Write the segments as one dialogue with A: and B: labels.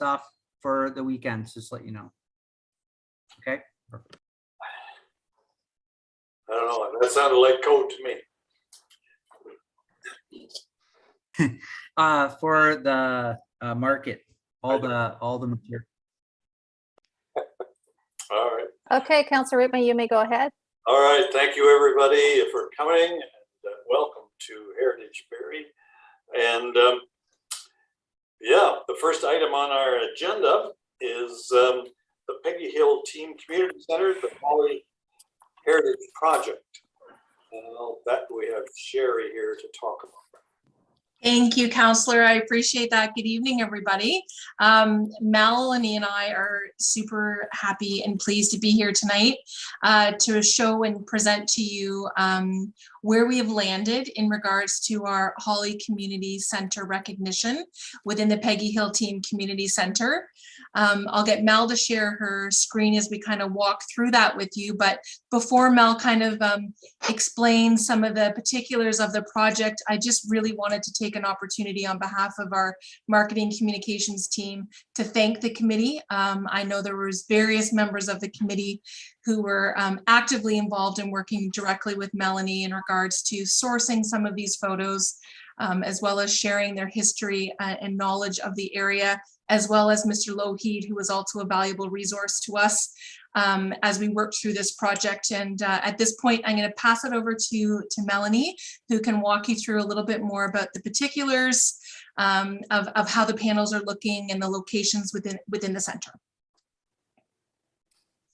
A: off for the weekends, just to let you know. Okay. Perfect.
B: I don't know. That sounded like code to me.
A: For the market, all the material.
B: All right.
C: Okay, Councillor Rittman, you may go ahead.
B: All right. Thank you, everybody, for coming, and welcome to Heritage Barrie. And yeah, the first item on our agenda is the Peggy Hill Team Community Center, the Barrie Heritage Project. And that we have Sherry here to talk about.
D: Thank you, Councillor. I appreciate that. Good evening, everybody. Melanie and I are super happy and pleased to be here tonight to show and present to you where we have landed in regards to our Holly Community Center recognition within the Peggy Hill Team Community Center. I'll get Mel to share her screen as we kind of walk through that with you. But before Mel kind of explains some of the particulars of the project, I just really wanted to take an opportunity on behalf of our marketing communications team to thank the committee. I know there was various members of the committee who were actively involved in working directly with Melanie in regards to sourcing some of these photos, as well as sharing their history and knowledge of the area, as well as Mr. Lougheed, who was also a valuable resource to us as we worked through this project. And at this point, I'm going to pass it over to Melanie, who can walk you through a little bit more about the particulars of how the panels are looking and the locations within the center.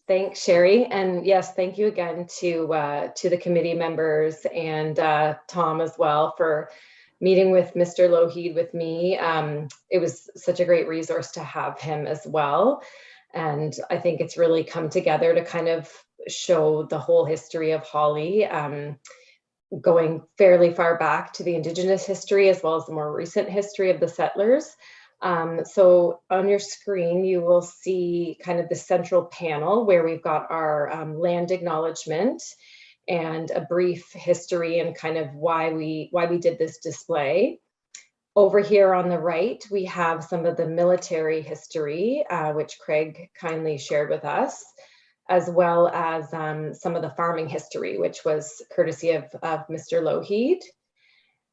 E: Thanks, Sherry. And yes, thank you again to the committee members and Tom as well for meeting with Mr. Lougheed with me. It was such a great resource to have him as well. And I think it's really come together to kind of show the whole history of Holly, going fairly far back to the Indigenous history, as well as the more recent history of the settlers. So on your screen, you will see kind of the central panel where we've got our land acknowledgement and a brief history and kind of why we did this display. Over here on the right, we have some of the military history, which Craig kindly shared with us, as well as some of the farming history, which was courtesy of Mr. Lougheed.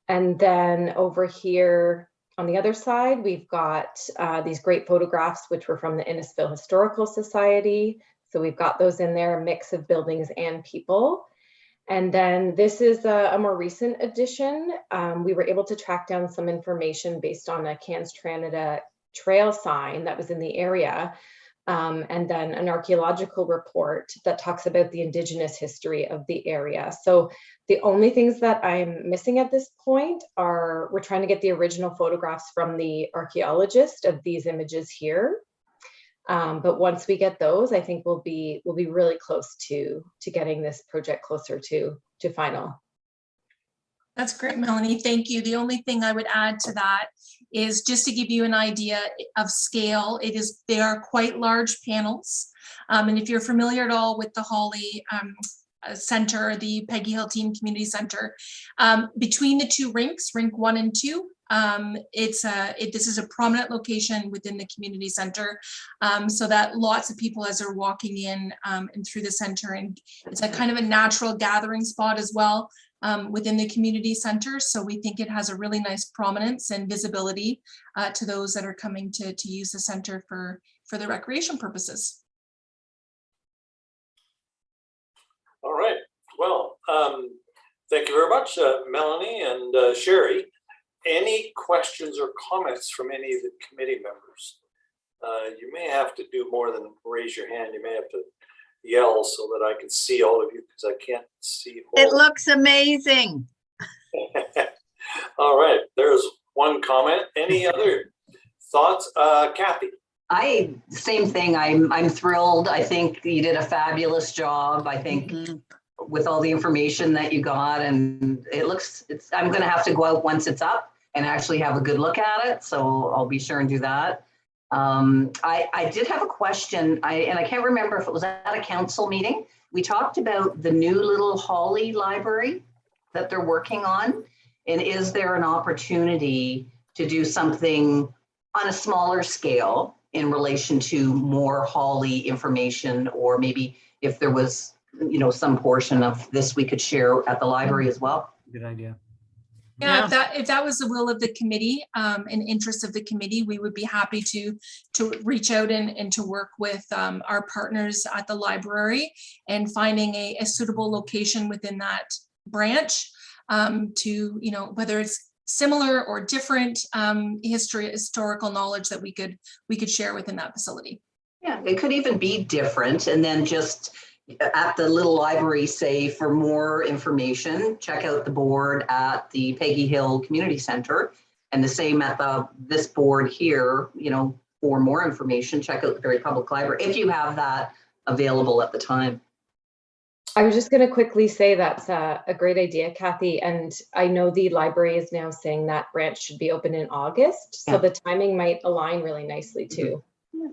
E: And then over here on the other side, we've got these great photographs, which were from the Innisfil Historical Society. So we've got those in there, a mix of buildings and people. And then this is a more recent addition. We were able to track down some information based on a Trans-Canada trail sign that was in the area. And then an archaeological report that talks about the Indigenous history of the area. So the only things that I'm missing at this point are we're trying to get the original photographs from the archaeologist of these images here. But once we get those, I think we'll be really close to getting this project closer to final.
D: That's great, Melanie. Thank you. The only thing I would add to that is just to give you an idea of scale. They are quite large panels. And if you're familiar at all with the Holly Center, the Peggy Hill Team Community Center, between the two rinks, rink 1 and 2, this is a prominent location within the community center, so that lots of people as they're walking in and through the center, and it's a kind of a natural gathering spot as well within the community center. So we think it has a really nice prominence and visibility to those that are coming to use the center for the recreation purposes.
B: All right. Well, thank you very much, Melanie and Sherry. Any questions or comments from any of the committee members? You may have to do more than raise your hand. You may have to yell so that I can see all of you, because I can't see all.
F: It looks amazing.
B: All right, there's one comment. Any other thoughts? Kathy?
G: Same thing. I'm thrilled. I think you did a fabulous job. I think with all the information that you got, and I'm going to have to go out once it's up and actually have a good look at it. So I'll be sure and do that. I did have a question, and I can't remember if it was at a council meeting. We talked about the new little Holly library that they're working on. And is there an opportunity to do something on a smaller scale in relation to more Holly information, or maybe if there was, some portion of this we could share at the library as well.
A: Good idea.
D: Yeah, if that was the will of the committee, and interest of the committee, we would be happy to reach out and to work with our partners at the library and finding a suitable location within that branch, to, whether it's similar or different historical knowledge that we could share within that facility.
G: Yeah, it could even be different, and then just at the little library, say, for more information, check out the board at the Peggy Hill Community Center, and the same at this board here, for more information, check out the Barrie Public Library, if you have that available at the time.
E: I was just going to quickly say that's a great idea, Kathy. And I know the library is now saying that branch should be open in August. So
G: Yeah.
E: the timing might align really nicely too.
G: Yeah.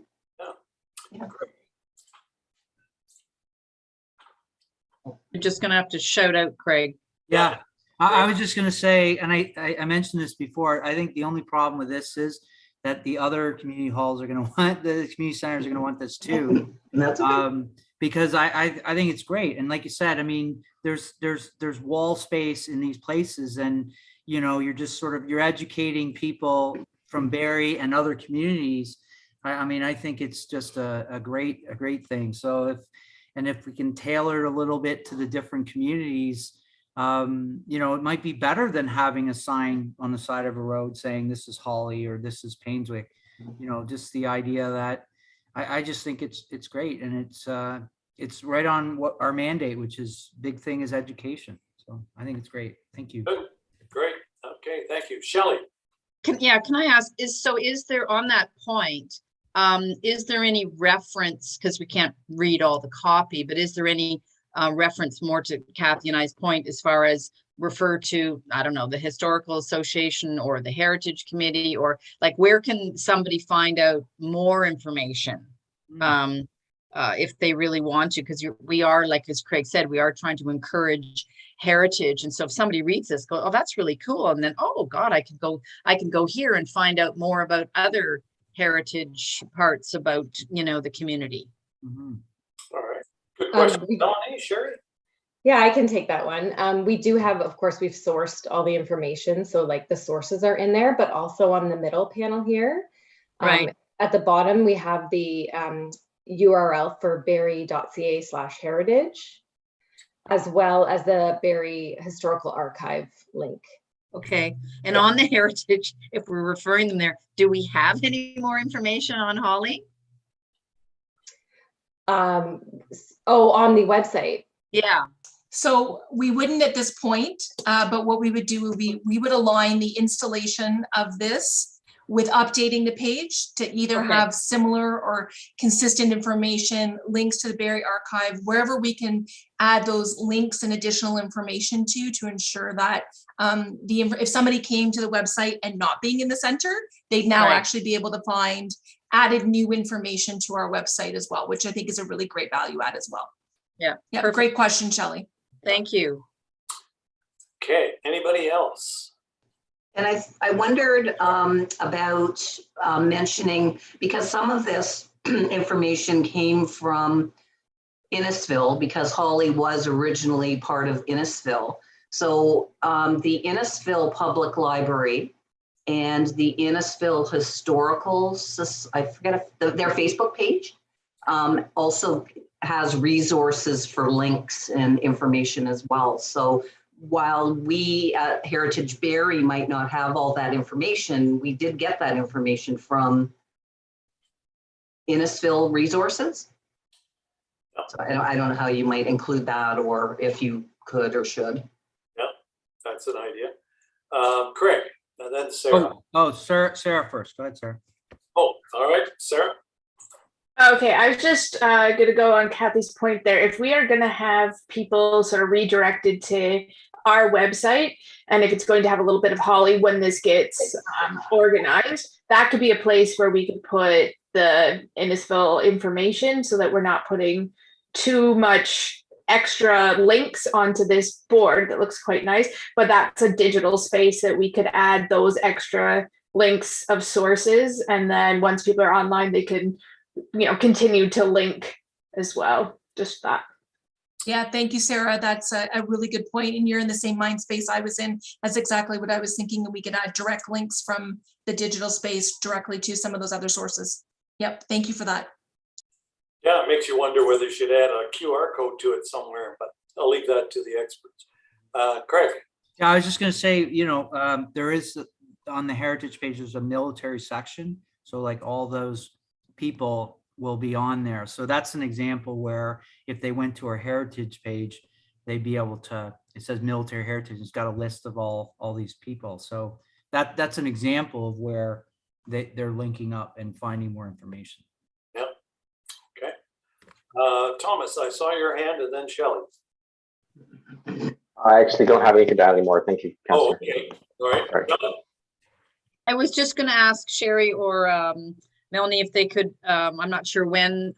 F: You're just gonna have to shout out Craig.
A: Yeah, I was just gonna say, and I mentioned this before, I think the only problem with this is that the other community halls are gonna want, the community centers are gonna want this too.
G: And that's okay.
A: Because I think it's great. And like you said, I mean, there's wall space in these places, and you're just you're educating people from Barrie and other communities. I mean, I think it's just a great thing. So if we can tailor it a little bit to the different communities, it might be better than having a sign on the side of a road saying this is Holly or this is Painswick. Just the idea that I just think it's great, and it's right on what our mandate, which is big thing is education. So I think it's great. Thank you.
B: Good. Great. Okay, thank you. Shelley.
F: Can I ask, is there on that point, is there any reference, because we can't read all the copy, but is there any reference more to Kathy and I's point as far as refer to, I don't know, the Historical Association or the Heritage Committee, or like where can somebody find out more information if they really want to? Because we are, like as Craig said, we are trying to encourage heritage, and so if somebody reads this, go, oh, that's really cool, and then, oh God, I can go here and find out more about other heritage parts about the community.
A: Mhm.
B: All right. Good question. Donnie, Sherry.
E: Yeah, I can take that one. We do have, of course, we've sourced all the information. So like the sources are in there, but also on the middle panel here.
F: Right.
E: At the bottom, we have the URL for barrie.ca/heritage, as well as the Barrie Historical Archive link.
F: Okay. And on the heritage, if we're referring them there, do we have any more information on Holly?
E: On the website.
F: Yeah.
D: So we wouldn't at this point, but what we would do would be, we would align the installation of this with updating the page to either
F: Okay.
D: have similar or consistent information, links to the Barrie Archive, wherever we can add those links and additional information to ensure that if somebody came to the website and not being in the center, they'd now
F: Right.
D: actually be able to find added new information to our website as well, which I think is a really great value add as well.
F: Yeah.
D: Yeah,
F: Perfect.
D: great question, Shelley.
F: Thank you.
B: Okay, anybody else?
G: And I wondered about mentioning, because some of this information came from Innisfil, because Holly was originally part of Innisfil. So the Innisfil Public Library and the Innisfil Historical, I forget if their Facebook page also has resources for links and information as well. So while we at Heritage Barrie might not have all that information, we did get that information from Innisfil resources. So I don't know how you might include that, or if you could or should.
B: Yeah, that's an idea. Craig, and then Sarah.
A: Sarah first. Go ahead, Sarah.
B: Oh, all right, Sarah.
H: Okay, I was just going to go on Kathy's point there. If we are going to have people sort of redirected to our website, and if it's going to have a little bit of Holly when this gets organized, that could be a place where we could put the Innisfil information so that we're not putting too much extra links onto this board that looks quite nice, but that's a digital space that we could add those extra links of sources. And then once people are online, they can, continue to link as well. Just that.
D: Yeah, thank you, Sarah. That's a really good point. And you're in the same mind space I was in. That's exactly what I was thinking. And we could add direct links from the digital space directly to some of those other sources. Yep, thank you for that.
B: Yeah, it makes you wonder whether you should add a QR code to it somewhere, but I'll leave that to the experts. Craig.
A: Yeah, I was just going to say, there is on the heritage page, there's a military section. So like all those people will be on there. So that's an example where if they went to our heritage page, they'd be able to, it says military heritage, it's got a list of all these people. So that's an example of where they're linking up and finding more information.
B: Yep. Okay. Thomas, I saw your hand, and then Shelley.
I: I actually don't have anything to add anymore. Thank you, Councillor.
B: Oh, okay. All right.
I: Sorry.
F: I was just going to ask Sherry or Melanie if they could, I'm not sure when,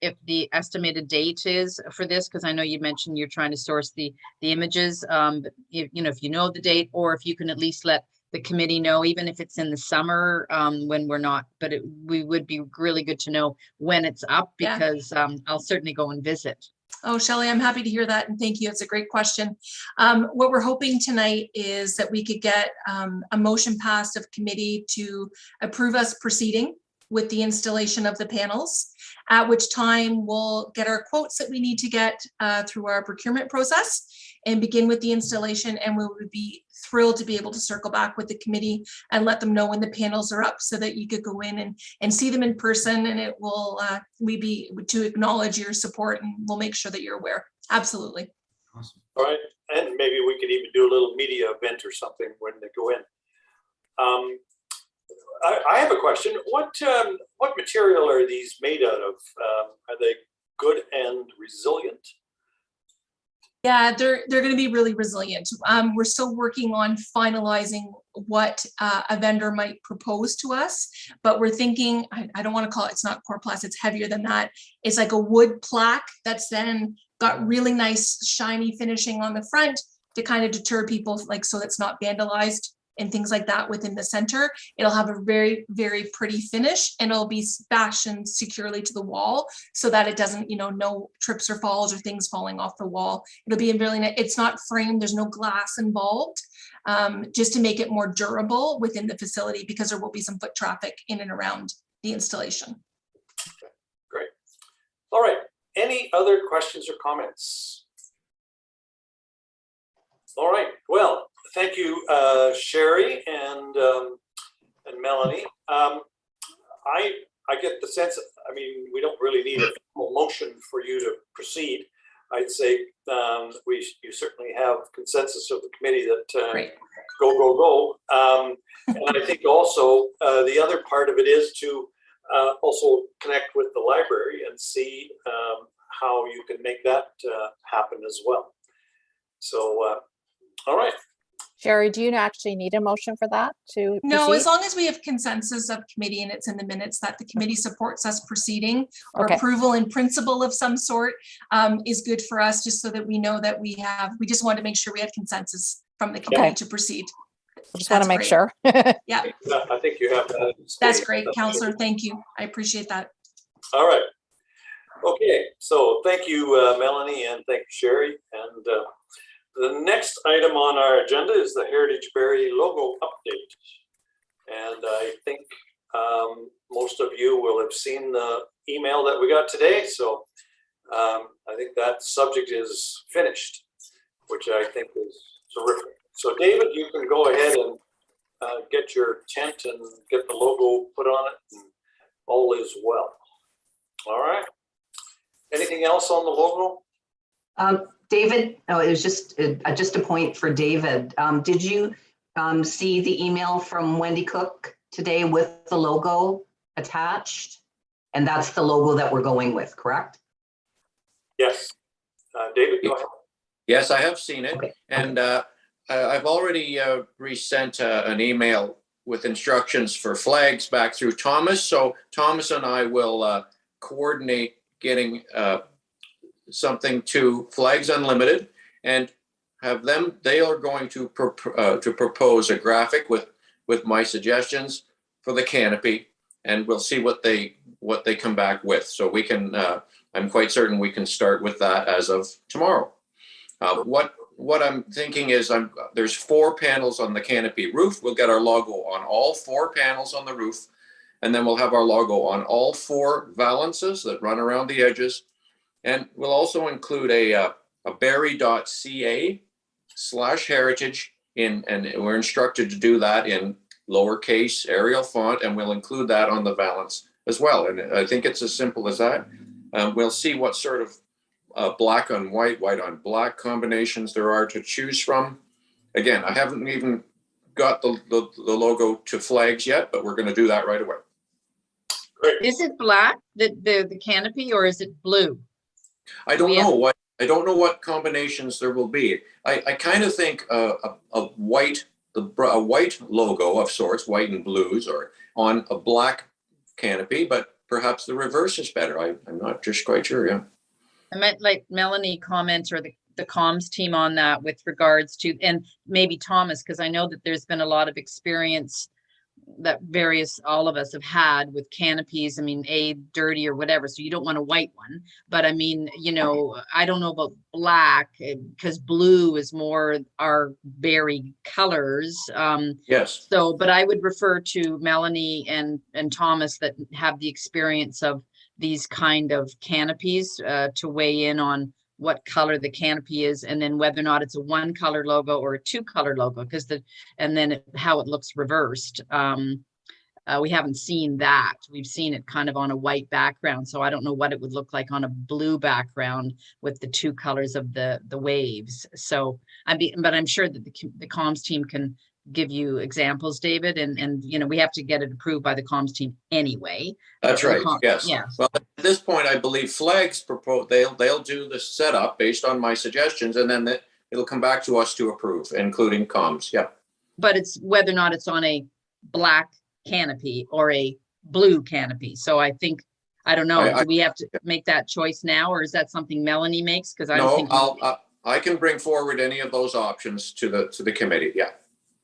F: if the estimated date is for this, because I know you mentioned you're trying to source the images. If you know the date, or if you can at least let the committee know, even if it's in the summer when we're not, but we would be really good to know when it's up, because I'll certainly go and visit.
D: Oh, Shelley, I'm happy to hear that. And thank you. It's a great question. What we're hoping tonight is that we could get a motion passed of committee to approve us proceeding with the installation of the panels, at which time we'll get our quotes that we need to get through our procurement process and begin with the installation. And we would be thrilled to be able to circle back with the committee and let them know when the panels are up, so that you could go in and see them in person, and it will we be to acknowledge your support, and we'll make sure that you're aware. Absolutely.
A: Awesome.
B: All right, and maybe we could even do a little media event or something when they go in. I have a question. What material are these made out of? Are they good and resilient?
D: Yeah, they're going to be really resilient. We're still working on finalizing what a vendor might propose to us, but we're thinking, I don't want to call it, it's not core plus, it's heavier than that. It's like a wood plaque that's then got really nice shiny finishing on the front to kind of deter people, like, so it's not vandalized and things like that within the center. It'll have a very, very pretty finish, and it'll be fastened securely to the wall so that it doesn't, no trips or falls or things falling off the wall. It'll be really nice. It's not framed, there's no glass involved, just to make it more durable within the facility, because there will be some foot traffic in and around the installation.
B: Okay, great. All right, any other questions or comments? All right, well, thank you, Sherry and Melanie. I get the sense, we don't really need a formal motion for you to proceed. I'd say you certainly have consensus of the committee that go. And I think also the other part of it is to also connect with the library and see how you can make that happen as well. So, all right.
C: Sherry, do you actually need a motion for that to
D: No,
C: proceed?
D: as long as we have consensus of committee and it's in the minutes that the committee supports us proceeding, or approval in principle of some sort is good for us, just so that we know that we just want to make sure we have consensus from the committee to proceed.
C: I just want to make sure.
D: Yeah.
B: I think you have that.
D: That's great, Councillor. Thank you. I appreciate that.
B: All right. Okay, so thank you, Melanie, and thank you, Sherry. And the next item on our agenda is the Heritage Barrie logo update. And I think most of you will have seen the email that we got today. So I think that subject is finished, which I think is terrific. So David, you can go ahead and get your tent and get the logo put on it, and all is well. All right. Anything else on the logo?
G: David, it was just a point for David. Did you see the email from Wendy Cook today with the logo attached? And that's the logo that we're going with, correct?
B: Yes. David, go ahead.
J: Yes, I have seen it.
G: Okay.
J: And I've already resent an email with instructions for flags back through Thomas. So Thomas and I will coordinate getting something to Flags Unlimited and have them. They are going to propose a graphic with with my suggestions for the canopy, and we'll see what they come back with. So we can, I'm quite certain we can start with that as of tomorrow. What I'm thinking is there's 4 panels on the canopy roof. We'll get our logo on all 4 panels on the roof, and then we'll have our logo on all 4 valances that run around the edges. And we'll also include a barrie.ca/heritage and we're instructed to do that in lowercase Arial font, and we'll include that on the valance as well. And I think it's as simple as that. We'll see what sort of black on white, white on black combinations there are to choose from. Again, I haven't even got the logo to flags yet, but we're going to do that right away.
B: Great.
F: Is it black, the canopy, or is it blue?
J: I don't know what combinations there will be. I kind of think a white logo of sorts, white and blues, or on a black canopy, but perhaps the reverse is better. I'm not just quite sure. Yeah.
F: I meant like Melanie comments or the comms team on that with regards to, and maybe Thomas, because I know that there's been a lot of experience that all of us have had with canopies. I mean, dirty or whatever, so you don't want a white one. But I mean, you know, I don't know about black, because blue is more our Barrie colors.
J: Yes.
F: So, but I would refer to Melanie and Thomas that have the experience of these kind of canopies to weigh in on what color the canopy is, and then whether or not it's a 1-color logo or a 2-color logo, and then how it looks reversed. We haven't seen that. We've seen it kind of on a white background, so I don't know what it would look like on a blue background with the 2 colors of the waves. So but I'm sure that the comms team can give you examples, David, and you know, we have to get it approved by the comms team anyway.
J: That's right. Yes.
F: Yes.
J: Well, at this point, I believe flags they'll do the setup based on my suggestions, and then it'll come back to us to approve, including comms. Yeah.
F: But it's whether or not it's on a black canopy or a blue canopy. So I think, I don't know, do we have to make that choice now, or is that something Melanie makes? Because I don't think
J: I can bring forward any of those options to the committee. Yeah.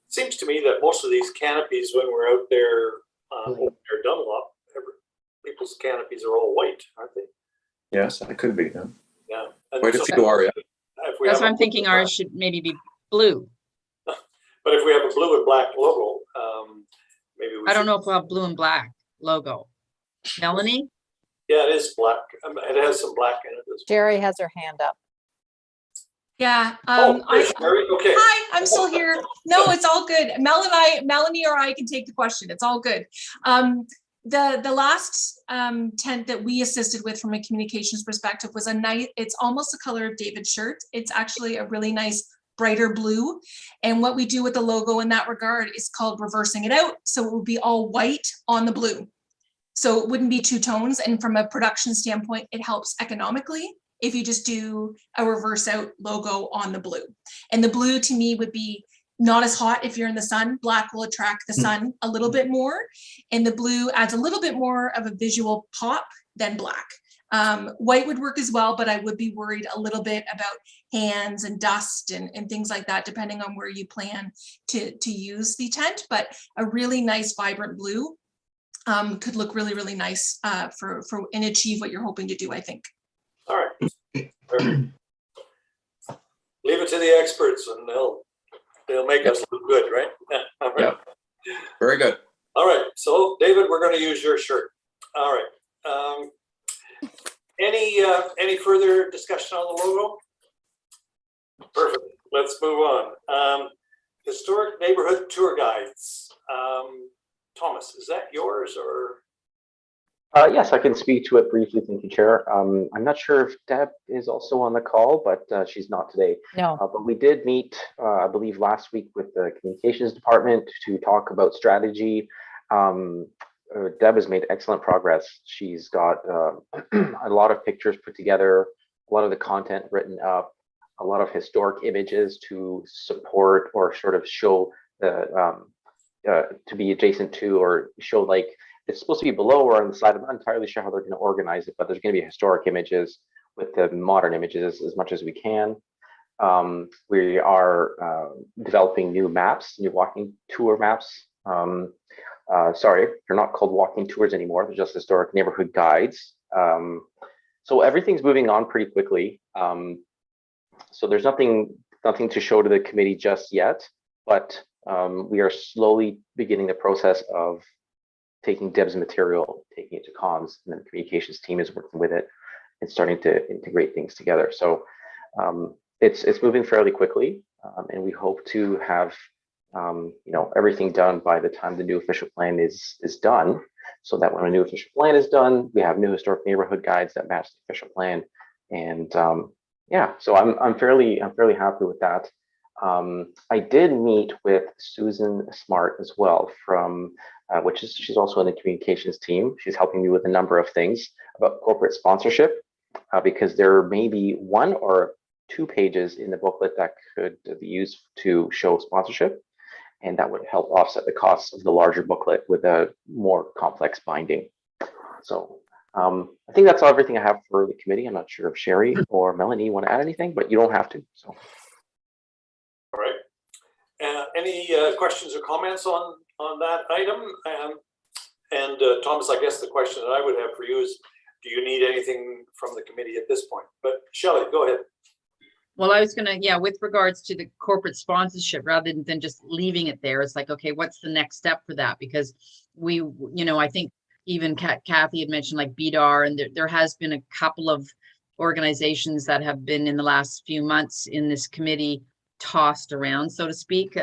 B: Seems to me that most of these canopies, when we're out there open air Dunlop, people's canopies are all white, aren't they?
J: Yes, that could be. Yeah.
B: Yeah.
J: Quite a few are. Yeah.
F: That's why I'm thinking ours should maybe be blue.
B: But if we have a blue and black logo, maybe we
F: I don't know if we'll have blue and black logo. Melanie?
B: Yeah, it is black. It has some black in it as well.
C: Jerry has her hand up.
D: Yeah.
B: There's Barrie. Okay.
D: Hi, I'm still here. No, it's all good. Melanie or I can take the question. It's all good. The last tent that we assisted with from a communications perspective was it's almost the color of David's shirt. It's actually a really nice brighter blue. And what we do with the logo in that regard is called reversing it out. So it will be all white on the blue. So it wouldn't be 2 tones. And from a production standpoint, it helps economically if you just do a reverse out logo on the blue. And the blue to me would be not as hot if you're in the sun. Black will attract the sun a little bit more. And the blue adds a little bit more of a visual pop than black. White would work as well, but I would be worried a little bit about hands and dust and things like that, depending on where you plan to use the tent. But a really nice, vibrant blue could look really, really nice for and achieve what you're hoping to do, I think.
B: All right. Perfect. Leave it to the experts, and they'll make us look good, right? All right.
J: Yeah. Very good.
B: All right. So, David, we're going to use your shirt. All right. Any further discussion on the logo? Perfect. Let's move on. Historic neighborhood tour guides. Thomas, is that yours or?
I: Yes, I can speak to it briefly. Thank you, Chair. I'm not sure if Deb is also on the call, but she's not today.
C: No.
I: But we did meet, I believe, last week with the communications department to talk about strategy. Deb has made excellent progress. She's got a lot of pictures put together, a lot of the content written up, a lot of historic images to support or sort of show the to be adjacent to or show like it's supposed to be below or on the side. I'm not entirely sure how they're going to organize it, but there's going to be historic images with the modern images as much as we can. We are developing new maps, new walking tour maps Sorry, they're not called walking tours anymore. They're just historic neighborhood guides. So everything's moving on pretty quickly. So there's nothing to show to the committee just yet, but we are slowly beginning the process of taking Deb's material, taking it to comms, and then the communications team is working with it and starting to integrate things together. So it's moving fairly quickly, and we hope to have everything done by the time the new official plan is done, so that when a new official plan is done, we have new historic neighborhood guides that match the official plan. And yeah, so I'm fairly happy with that. I did meet with Susan Smart as well from she's also in the communications team. She's helping me with a number of things about corporate sponsorship, because there may be 1 or 2 pages in the booklet that could be used to show sponsorship, and that would help offset the costs of the larger booklet with a more complex binding. So I think that's everything I have for the committee. I'm not sure if Sherry or Melanie want to add anything, but you don't have to. So.
B: All right. Any questions or comments on that item? And Thomas, I guess the question that I would have for you is, do you need anything from the committee at this point? But Shelley, go ahead.
F: Well, I was gonna, yeah, with regards to the corporate sponsorship, rather than just leaving it there, it's like, okay, what's the next step for that? Because we, I think even Kathy had mentioned like BDAR, and there has been a couple of organizations that have been in the last few months in this committee tossed around, so to speak.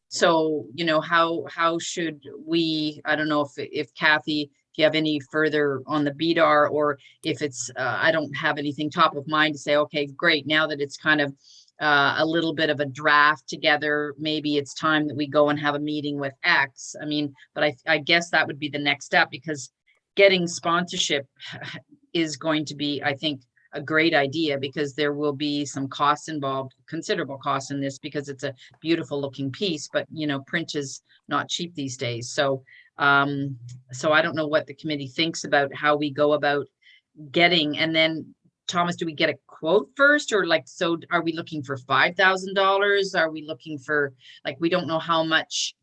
F: So, how should we, I don't know if Kathy, if you have any further on the BDAR, or if it's, I don't have anything top of mind to say, okay, great, now that it's kind of a little bit of a draft together, maybe it's time that we go and have a meeting with X. I mean, but I guess that would be the next step, because getting sponsorship is going to be, I think, a great idea, because there will be some costs involved, considerable costs in this, because it's a beautiful looking piece, but print is not cheap these days. So I don't know what the committee thinks about how we go about getting. And then Thomas, do we get a quote first, or so are we looking for $5,000? Are we looking for, we don't know how much?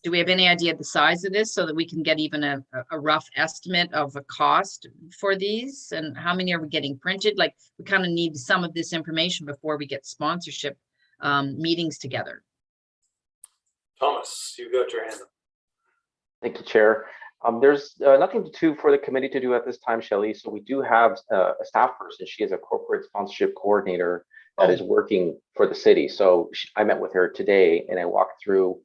F: Do we have any idea of the size of this, so that we can get even a rough estimate of a cost for these? And how many are we getting printed? We kind of need some of this information before we get sponsorship meetings together.
B: Thomas, you got your hand up.
I: Thank you, Chair. There's nothing for the committee to do at this time, Shelley. So we do have a staff person. She is a corporate sponsorship coordinator that is working for the city. So I met with her today, and I walked through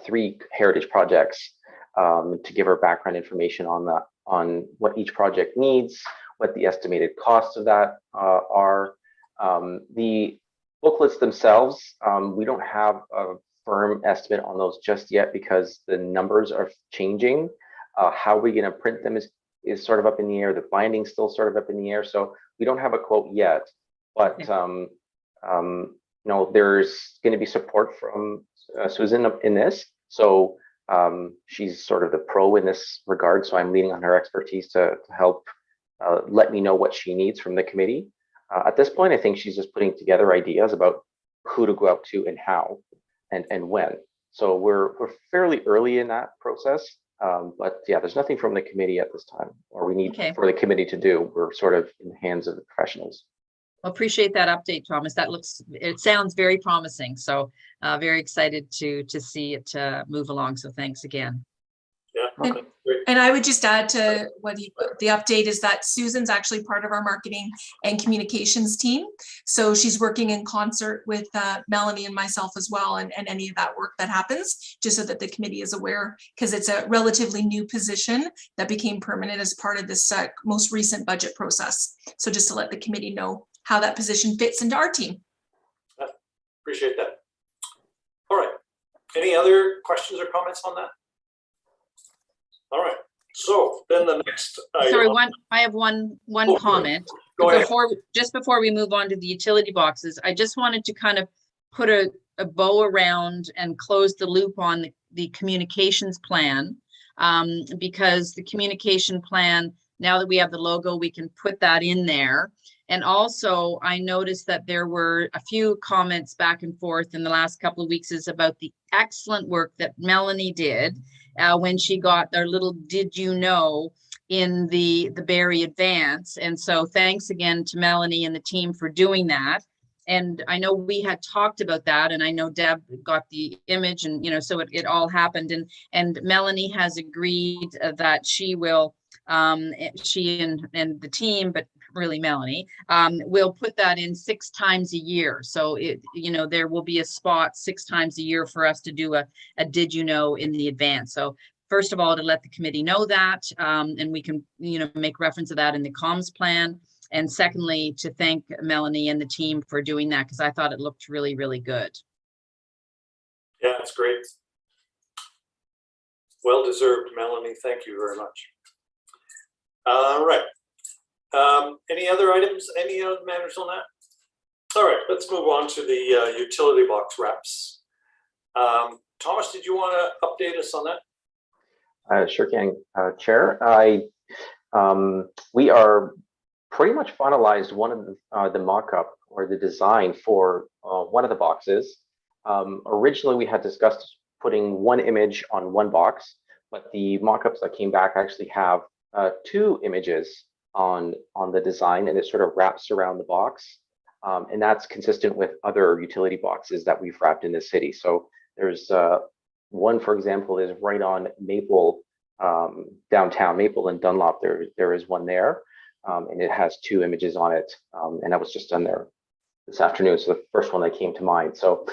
I: 3 heritage projects to give her background information on what each project needs, what the estimated costs of that are. The booklets themselves, we don't have a firm estimate on those just yet, because the numbers are changing. How we're going to print them is sort of up in the air. The binding's still sort of up in the air. So we don't have a quote yet, but there's going to be support from Susan in this. So she's sort of the pro in this regard. So I'm leaning on her expertise to help let me know what she needs from the committee. At this point, I think she's just putting together ideas about who to go out to and how and when. So we're fairly early in that process. But yeah, there's nothing from the committee at this time, or we need for the committee to do. We're sort of in the hands of the professionals.
F: Well, appreciate that update, Thomas. It sounds very promising. So very excited to see it move along. So thanks again.
B: Yeah.
D: And I would just add to the update is that Susan's actually part of our marketing and communications team. So she's working in concert with Melanie and myself as well, and any of that work that happens, just so that the committee is aware, because it's a relatively new position that became permanent as part of this most recent budget process. So just to let the committee know how that position fits into our team.
B: Appreciate that. All right. Any other questions or comments on that? All right. So then the next item.
F: Sorry, I have one comment.
B: Go ahead.
F: Just before we move on to the utility boxes, I just wanted to kind of put a bow around and close the loop on the communications plan, because the communication plan, now that we have the logo, we can put that in there. And also, I noticed that there were a few comments back and forth in the last couple of weeks is about the excellent work that Melanie did when she got their little "Did you know" in the Barrie Advance. And so thanks again to Melanie and the team for doing that. And I know we had talked about that, and I know Deb got the image, and so it all happened. And Melanie has agreed that she will, she and the team, but really Melanie, will put that in 6 times a year. So there will be a spot 6 times a year for us to do a "Did you know" in the advance. So first of all, to let the committee know that, and we can make reference to that in the comms plan. And secondly, to thank Melanie and the team for doing that, because I thought it looked really, really good.
B: Yeah, it's great. Well deserved, Melanie. Thank you very much. All right. Any other items, any other matters on that? All right, let's move on to the utility box wraps. Thomas, did you want to update us on that?
I: Sure can, Chair. We are pretty much finalized one of the mock-up or the design for one of the boxes. Originally, we had discussed putting one image on one box, but the mock-ups that came back actually have 2 images on the design, and it sort of wraps around the box. And that's consistent with other utility boxes that we've wrapped in the city. So there's one, for example, is right on Maple, downtown Maple and Dunlop. There is one there. And it has 2 images on it, and that was just done there this afternoon. So the first one that came to mind. So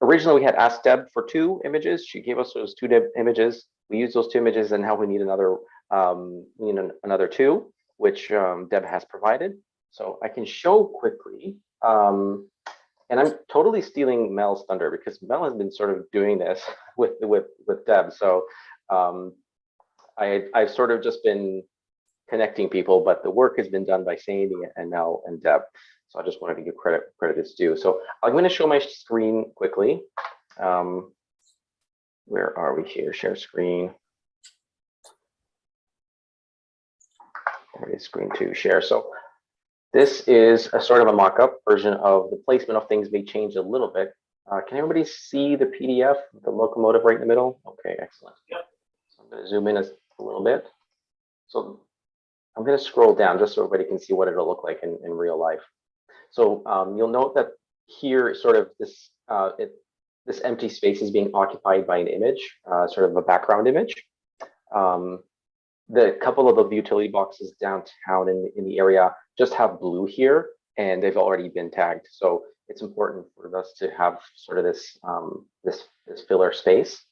I: originally we had asked Deb for 2 images. She gave us those 2 images. We used those 2 images, and now we need another, another 2, which Deb has provided. So I can show quickly, and I'm totally stealing Mel's thunder because Mel has been sort of doing this with Deb. So I've sort of just been connecting people, but the work has been done by Sandy and Mel and Deb. So I just wanted to give credit is due. So I'm going to show my screen quickly. Where are we here? Share screen. There it is, screen 2, share. So this is a sort of a mock-up version of the placement of things may change a little bit. Can everybody see the PDF, the locomotive right in the middle? Okay, excellent.
B: Yep.
I: So I'm going to zoom in a little bit. So I'm going to scroll down just so everybody can see what it'll look like in real life. So you'll note that here, sort of this this empty space is being occupied by an image, sort of a background image. The couple of the utility boxes downtown in the area just have blue here, and they've already been tagged. So it's important for us to have sort of this this filler space.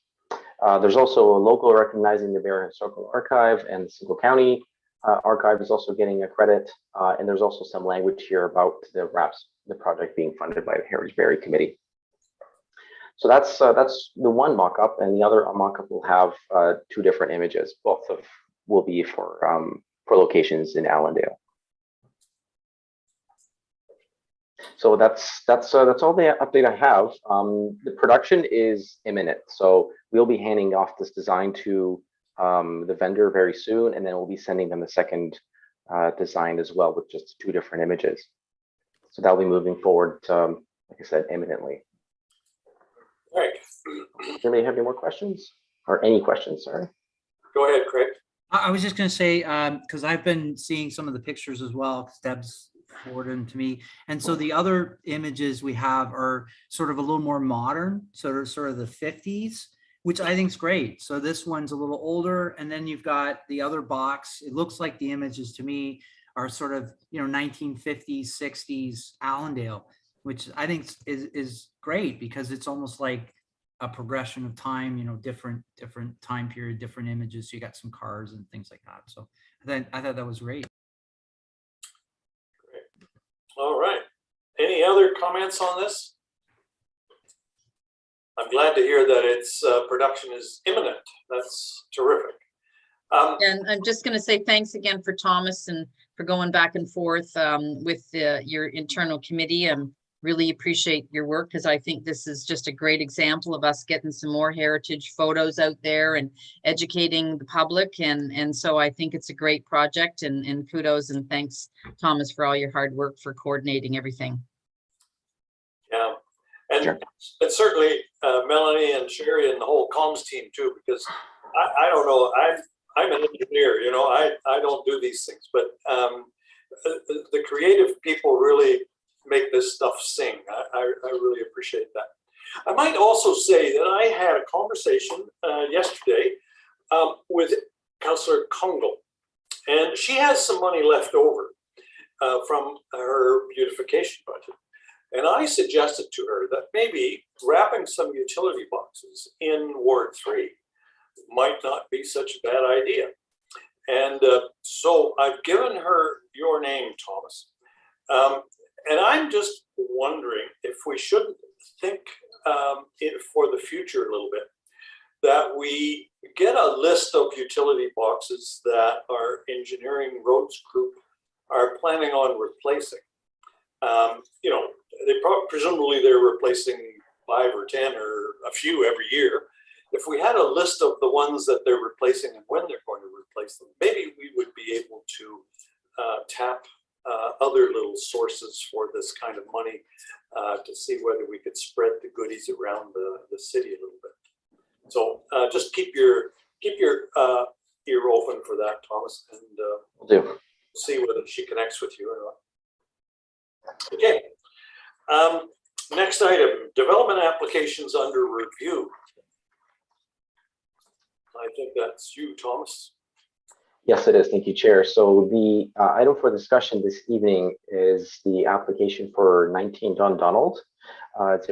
I: There's also a logo recognizing the Barrie Historical Archive, and the Simcoe County Archive is also getting a credit. And there's also some language here about the project being funded by the Heritage Barrie Committee. So that's the one mock-up, and the other mock-up will have 2 different images. Both will be for locations in Allendale. So that's all the update I have. The production is imminent, so we'll be handing off this design to the vendor very soon, and then we'll be sending them the second design as well with just 2 different images. So that'll be moving forward, like I said, imminently.
B: All right.
I: Does anybody have any more questions, or any questions? Sorry.
B: Go ahead, Craig.
A: I was just going to say, because I've been seeing some of the pictures as well, because Deb's forwarded them to me. And so the other images we have are sort of a little more modern, sort of the 50s, which I think is great. So this one's a little older, and then you've got the other box. It looks like the images to me are sort of 1950s, 60s Allendale, which I think is great because it's almost like a progression of time, different time period, different images. So you got some cars and things like that. So I thought that was great.
B: Great. All right. Any other comments on this? I'm glad to hear that its production is imminent. That's terrific.
F: And I'm just going to say thanks again for Thomas and for going back and forth with your internal committee. I'm really appreciate your work because I think this is just a great example of us getting some more heritage photos out there and educating the public. And so I think it's a great project, and kudos and thanks, Thomas, for all your hard work for coordinating everything.
B: Yeah, and
I: Sure.
B: and certainly Melanie and Sherry and the whole comms team too, because I don't know, I'm an engineer, you know, I don't do these things, but the creative people really make this stuff sing. I really appreciate that. I might also say that I had a conversation yesterday with Councillor Kungle, and she has some money left over from her beautification budget. And I suggested to her that maybe wrapping some utility boxes in Ward 3 might not be such a bad idea. And so I've given her your name, Thomas. And I'm just wondering if we shouldn't think for the future a little bit, that we get a list of utility boxes that our engineering roads group are planning on replacing. You know, presumably they're replacing 5 or 10 or a few every year. If we had a list of the ones that they're replacing and when they're going to replace them, maybe we would be able to tap other little sources for this kind of money to see whether we could spread the goodies around the city a little bit. So just keep your ear open for that, Thomas, and
I: Will do.
B: see whether she connects with you or not. Okay. Next item, development applications under review. I think that's you, Thomas.
I: Yes, it is. Thank you, Chair. So the item for discussion this evening is the application for 19 Dundonald. As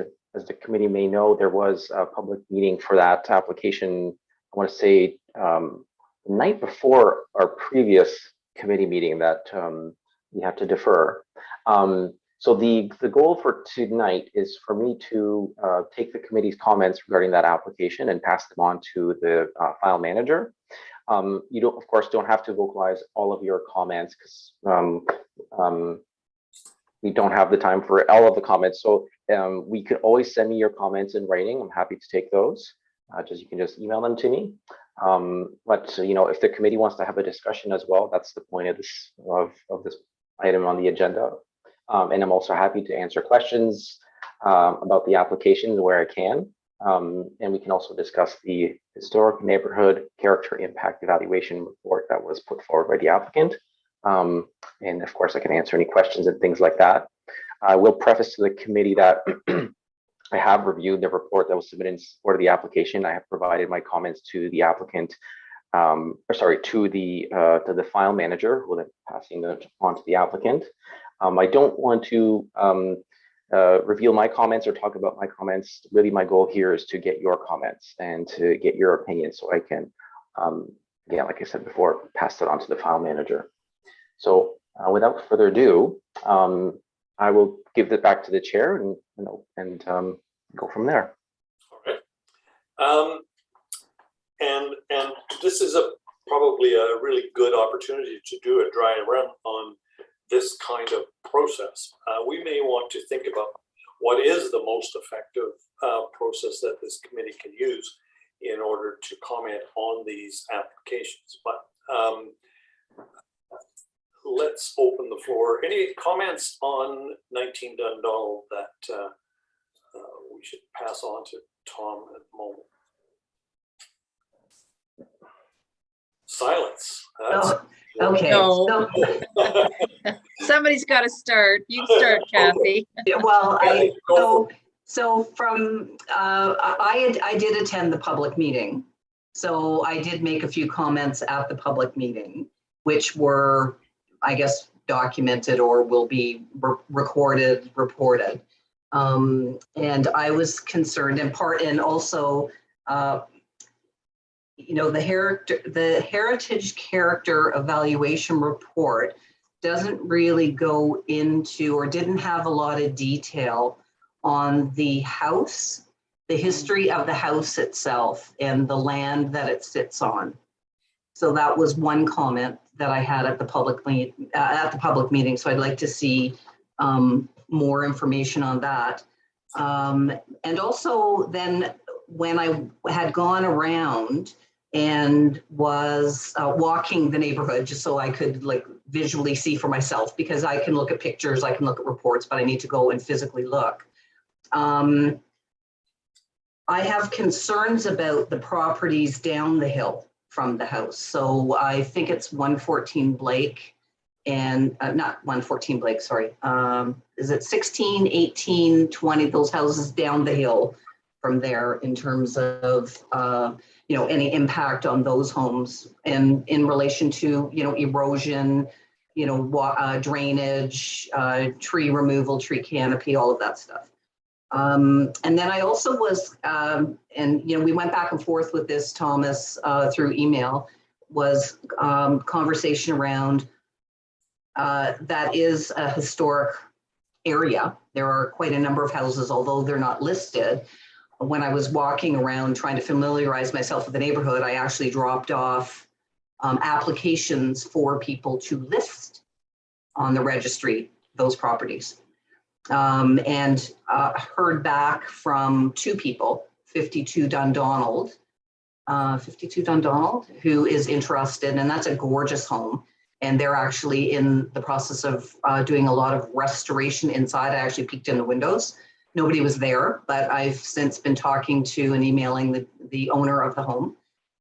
I: the committee may know, there was a public meeting for that application, I want to say the night before our previous committee meeting that we had to defer. So the goal for tonight is for me to take the committee's comments regarding that application and pass them on to the file manager. You don't, of course, don't have to vocalize all of your comments because we don't have the time for all of the comments. So we could always send me your comments in writing. I'm happy to take those. You can just email them to me. But you know, if the committee wants to have a discussion as well, that's the point of this item on the agenda. And I'm also happy to answer questions about the application where I can. And we can also discuss the historic neighborhood character impact evaluation report that was put forward by the applicant. And of course, I can answer any questions and things like that. I will preface to the committee that I have reviewed the report that was submitted in support of the application. I have provided my comments to the applicant, to the file manager, who will then passing them on to the applicant. I don't want to reveal my comments or talk about my comments. Really, my goal here is to get your comments and to get your opinion so I can, again, like I said before, pass it on to the file manager. So without further ado, I will give it back to the chair and go from there.
B: All right. And this is probably a really good opportunity to do a dry run on this kind of process. We may want to think about what is the most effective process that this committee can use in order to comment on these applications. But let's open the floor. Any comments on 19 Dundonald that we should pass on to Tom at the moment? Silence.
G: Okay.
F: No. Somebody's got to start. You start, Kathy.
G: Well, so from I did attend the public meeting, so I did make a few comments at the public meeting, which were, I guess, documented or will be reported. And I was concerned in part, and also, you know, the heritage character evaluation report doesn't really go into, or didn't have a lot of detail on the house, the history of the house itself and the land that it sits on. So that was one comment that I had at the public meeting. So I'd like to see more information on that. And also then when I had gone around and was walking the neighborhood, just so I could like visually see for myself, because I can look at pictures, I can look at reports, but I need to go and physically look. I have concerns about the properties down the hill from the house. So I think it's 114 Blake and not 114 Blake, sorry. Is it 16, 18, 20, those houses down the hill from there in terms of, you know, any impact on those homes and in relation to, you know, erosion, you know, drainage, tree removal, tree canopy, all of that stuff. And then I also was, and, you know, we went back and forth with this, Thomas, through email, was conversation around that is a historic area. There are quite a number of houses, although they're not listed. When I was walking around trying to familiarize myself with the neighborhood, I actually dropped off applications for people to list on the registry those properties. And heard back from 2 people, 52 Dundonald, who is interested, and that's a gorgeous home. And they're actually in the process of doing a lot of restoration inside. I actually peeked in the windows. Nobody was there, but I've since been talking to and emailing the owner of the home,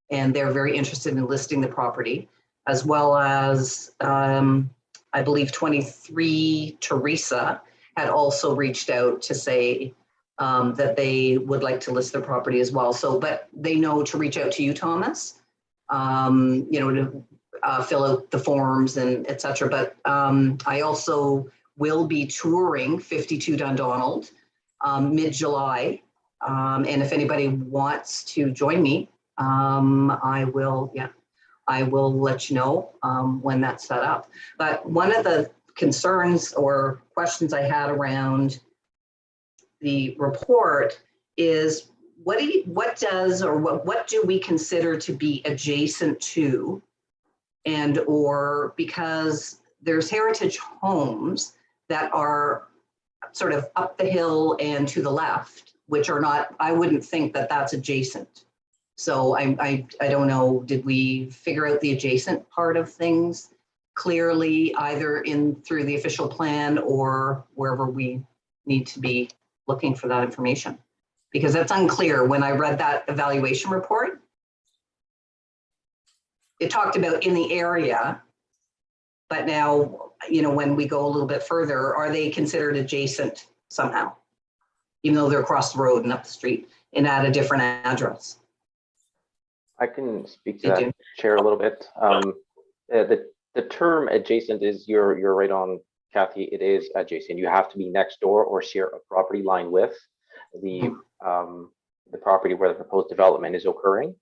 G: and they're very interested in listing the property, as well as I believe 23 Teresa had also reached out to say that they would like to list their property as well. So, but they know to reach out to you, Thomas, you know, to fill out the forms and et cetera. But I also will be touring 52 Dundonald mid-July. And if anybody wants to join me, I will let you know when that's set up. But one of the concerns or questions I had around the report is what do we consider to be adjacent to, and or because there's heritage homes that are sort of up the hill and to the left, which are not, I wouldn't think that that's adjacent. So I don't know, did we figure out the adjacent part of things clearly either through the official plan or wherever we need to be looking for that information? Because that's unclear. When I read that evaluation report, it talked about in the area, but now, you know, when we go a little bit further, are they considered adjacent somehow? Even though they're across the road and up the street and at a different address?
I: I can speak to that, Chair, a little bit. The term adjacent is, you're right on, Kathy, it is adjacent. You have to be next door or share a property line with the property where the proposed development is occurring.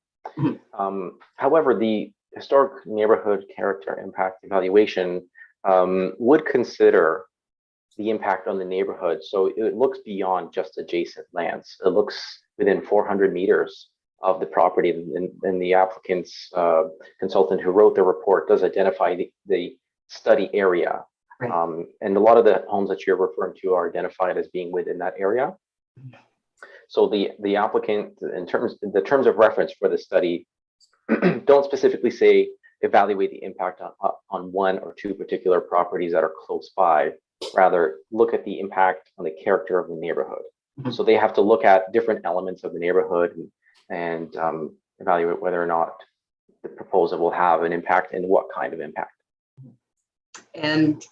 I: However, the historic neighborhood character impact evaluation would consider the impact on the neighborhood. So it looks beyond just adjacent lands. It looks within 400 meters of the property, and the applicant's consultant who wrote the report does identify the study area. Right. And a lot of the homes that you're referring to are identified as being within that area. So the applicant, the terms of reference for the study don't specifically say evaluate the impact on 1 or 2 particular properties that are close by. Rather, look at the impact on the character of the neighborhood. So they have to look at different elements of the neighborhood and evaluate whether or not the proposal will have an impact and what kind of impact.
G: And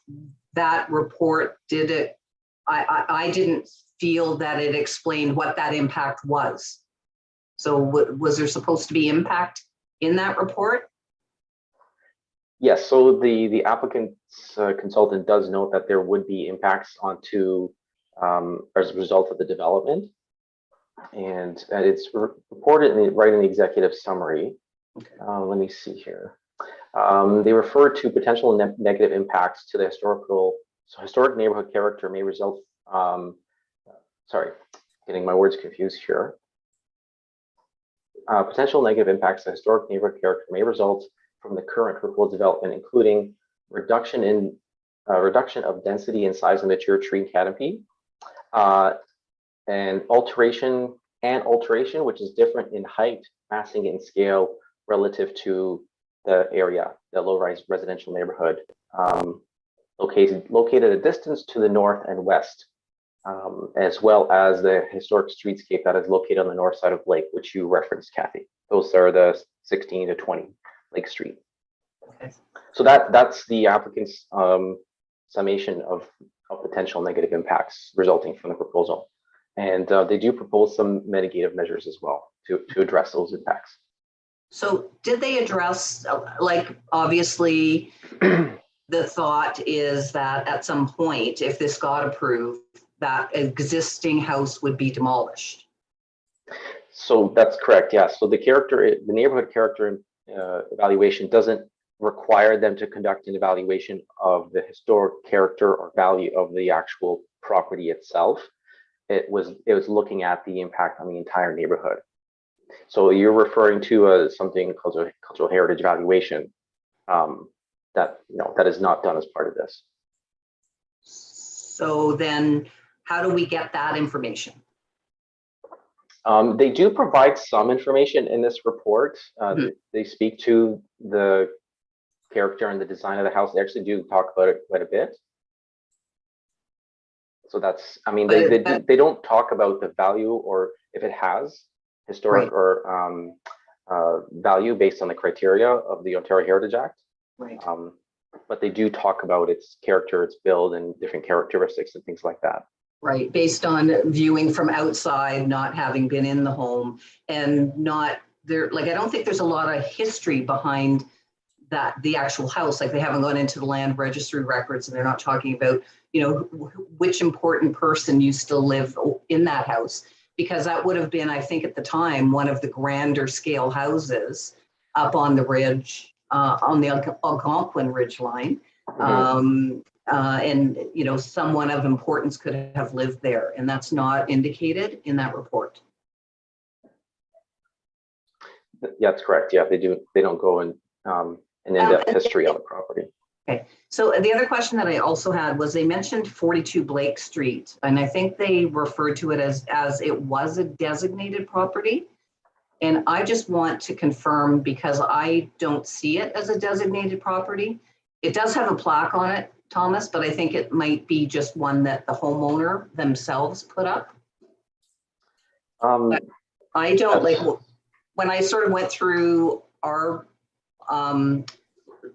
G: that report, I didn't feel that it explained what that impact was. So was there supposed to be impact in that report?
I: Yes, so the applicant's consultant does note that there would be impacts onto as a result of the development. And it's reported right in the executive summary. Okay. Let me see here. They refer to potential negative impacts to the historic neighborhood character may result. Sorry, getting my words confused here. Potential negative impacts to historic neighborhood character may result from the current proposed development, including reduction in reduction of density and size of mature tree canopy, and alteration, which is different in height, massing, and scale relative to the area, the low-rise residential neighborhood, located a distance to the north and west, as well as the historic streetscape that is located on the north side of Lake, which you referenced, Kathy. Those are the 16 to 20 Lake Street.
G: Okay.
I: So that's the applicant's summation of potential negative impacts resulting from the proposal. And they do propose some mitigative measures as well to address those impacts.
G: So did they address, like, obviously, the thought is that at some point, if this got approved, that existing house would be demolished?
I: So that's correct, yeah. So the neighborhood character evaluation doesn't require them to conduct an evaluation of the historic character or value of the actual property itself. It was looking at the impact on the entire neighborhood. So you're referring to something called a cultural heritage evaluation that is not done as part of this.
G: So then how do we get that information?
I: They do provide some information in this report. They speak to the character and the design of the house. They actually do talk about it quite a bit. So that's, I mean, they don't talk about the value or if it has historic or value based on the criteria of the Ontario Heritage Act.
G: Right.
I: But they do talk about its character, its build, and different characteristics and things like that.
G: Right, based on viewing from outside, not having been in the home, and not there, like, I don't think there's a lot of history behind that, the actual house. Like, they haven't gone into the land registry records, and they're not talking about, which important person used to live in that house, because that would have been, I think at the time, one of the grander scale houses up on the ridge, on the Algonquin Ridge line. And someone of importance could have lived there, and that's not indicated in that report.
I: Yeah, that's correct. Yeah, they do. They don't go in an in-depth history on the property.
G: Okay. So the other question that I also had was, they mentioned 42 Blake Street, and I think they referred to it as it was a designated property. And I just want to confirm, because I don't see it as a designated property. It does have a plaque on it, Thomas, but I think it might be just one that the homeowner themselves put up. I don't, like, when I sort of went through our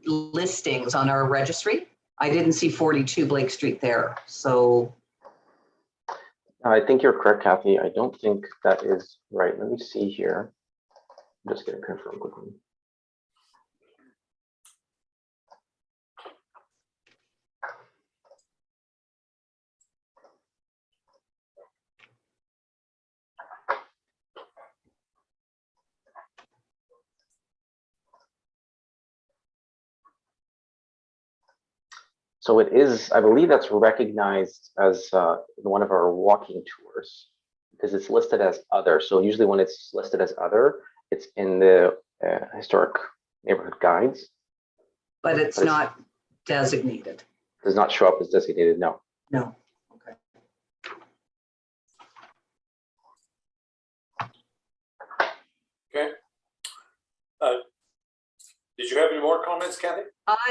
G: listings on our registry, I didn't see 42 Blake Street there. So
I: I think you're correct, Kathy. I don't think that is right. Let me see here. I'm just going to confirm quickly. So it is, I believe that's recognized as one of our walking tours, because it's listed as other. So usually when it's listed as other, it's in the historic neighborhood guides.
G: but it's not designated.
I: Does not show up as designated, no.
G: No. Okay.
B: Okay. Did you have any more comments, Kathy?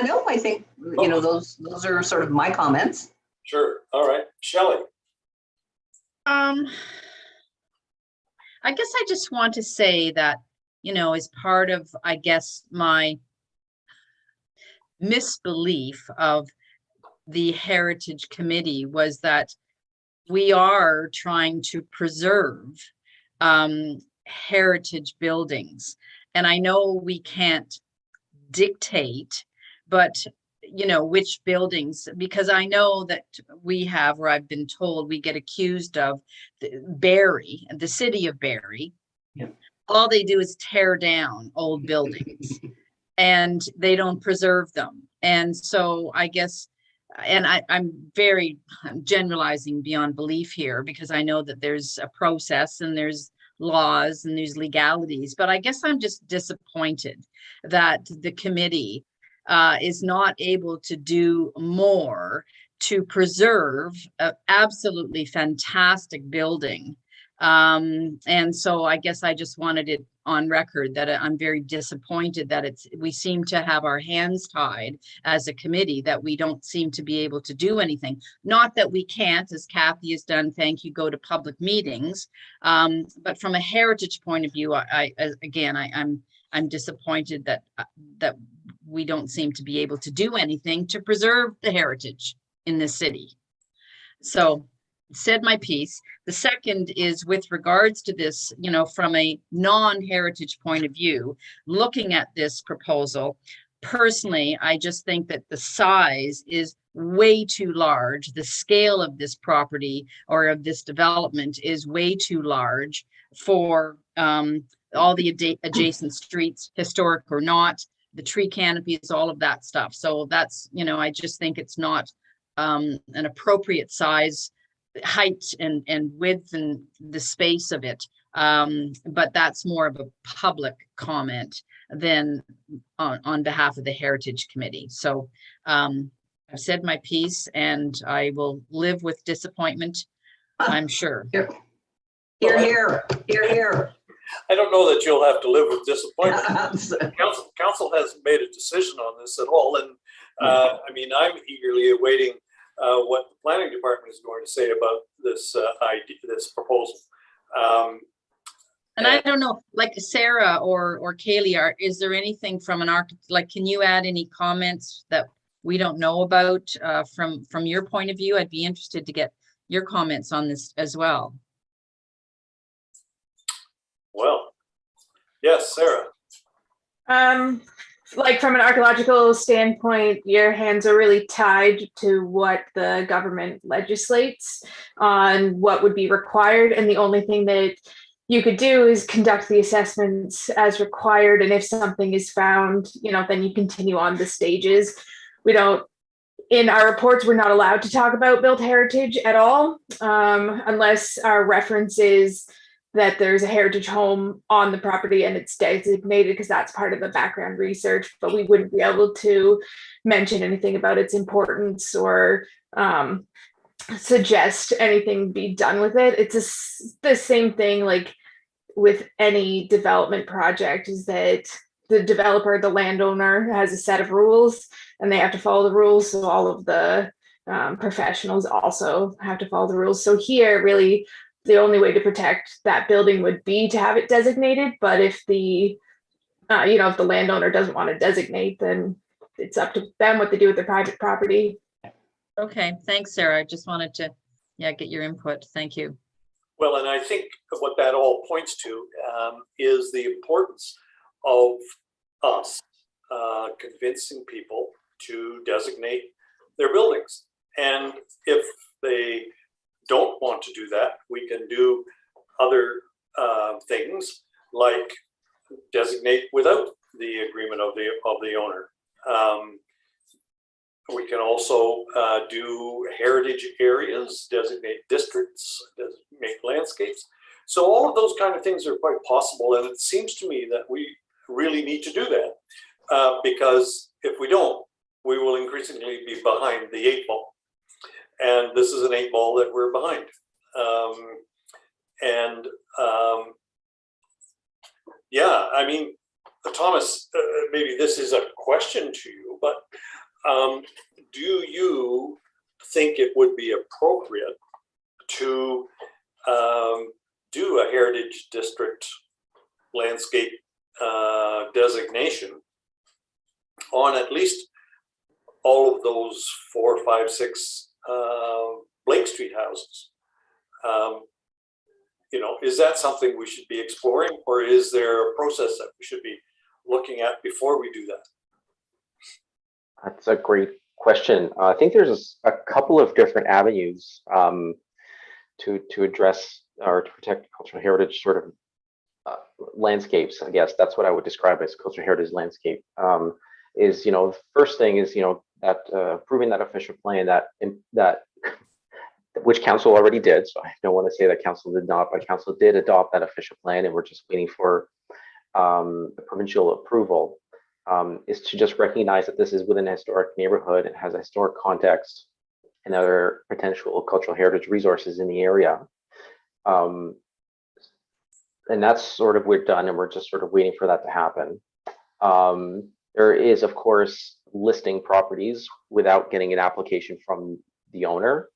G: No, I think, those are sort of my comments.
B: Sure. All right. Shelley.
F: I guess I just want to say that, as part of, I guess, my misbelief of the Heritage Committee was that we are trying to preserve heritage buildings. And I know we can't dictate, but which buildings, because I know that we have, or I've been told, we get accused of Barrie, the city of Barrie.
G: Yeah.
F: All they do is tear down old buildings and they don't preserve them. And so I guess, and I'm very generalizing beyond belief here, because I know that there's a process and there's laws and there's legalities, but I guess I'm just disappointed that the committee is not able to do more to preserve an absolutely fantastic building. And so I guess I just wanted it on record that I'm very disappointed that we seem to have our hands tied as a committee, that we don't seem to be able to do anything. Not that we can't, as Kathy has done, thank you, go to public meetings. But from a heritage point of view, I'm disappointed that we don't seem to be able to do anything to preserve the heritage in this city. So said my piece. The second is with regards to this, from a non-heritage point of view, looking at this proposal, personally, I just think that the size is way too large. The scale of this property or of this development is way too large for all the adjacent streets, historic or not, the tree canopies, all of that stuff. So that's, I just think it's not an appropriate size, height and width and the space of it. But that's more of a public comment than on behalf of the Heritage Committee. So I've said my piece and I will live with disappointment, I'm sure.
G: Here, here, here, here.
B: I don't know that you'll have to live with disappointment. Council hasn't made a decision on this at all. And I'm eagerly awaiting what the planning department is going to say about this idea, this proposal.
F: And I don't know, like Sarah or Kaylee, is there anything from an architect, like, can you add any comments that we don't know about from your point of view? I'd be interested to get your comments on this as well.
B: Well, yes, Sarah.
H: Like from an archaeological standpoint, your hands are really tied to what the government legislates on what would be required. And the only thing that you could do is conduct the assessments as required. And if something is found, then you continue on the stages. In our reports, we're not allowed to talk about built heritage at all, unless our reference is that there's a heritage home on the property and it's designated, because that's part of the background research, but we wouldn't be able to mention anything about its importance or suggest anything be done with it. It's the same thing like with any development project, is that the developer, the landowner, has a set of rules and they have to follow the rules. So all of the professionals also have to follow the rules. So here, really, the only way to protect that building would be to have it designated. But if the, if the landowner doesn't want to designate, then it's up to them what they do with their private property.
F: Okay, thanks, Sarah. I just wanted to, get your input. Thank you.
B: Well, and I think what that all points to is the importance of us convincing people to designate their buildings. And if they don't want to do that, we can do other things like designate without the agreement of the owner. We can also do heritage areas, designate districts, designate landscapes. So all of those kind of things are quite possible, and it seems to me that we really need to do that because if we don't, we will increasingly be behind the 8 ball. And this is an 8 ball that we're behind. Thomas, maybe this is a question to you, but do you think it would be appropriate to do a heritage district landscape designation on at least all of those 4, 5, 6 Blake Street houses? Is that something we should be exploring, or is there a process that we should be looking at before we do that?
I: That's a great question. I think there's a couple of different avenues to address or to protect cultural heritage sort of landscapes. I guess that's what I would describe as cultural heritage landscape. The first thing is that approving that official plan that which council already did. So I don't want to say that council did not, but council did adopt that official plan, and we're just waiting for the provincial approval. is to just recognize that this is within a historic neighborhood. It has a historic context and other potential cultural heritage resources in the area. And that's sort of we're done, and we're just sort of waiting for that to happen. There is, of course, listing properties without getting an application from the owner.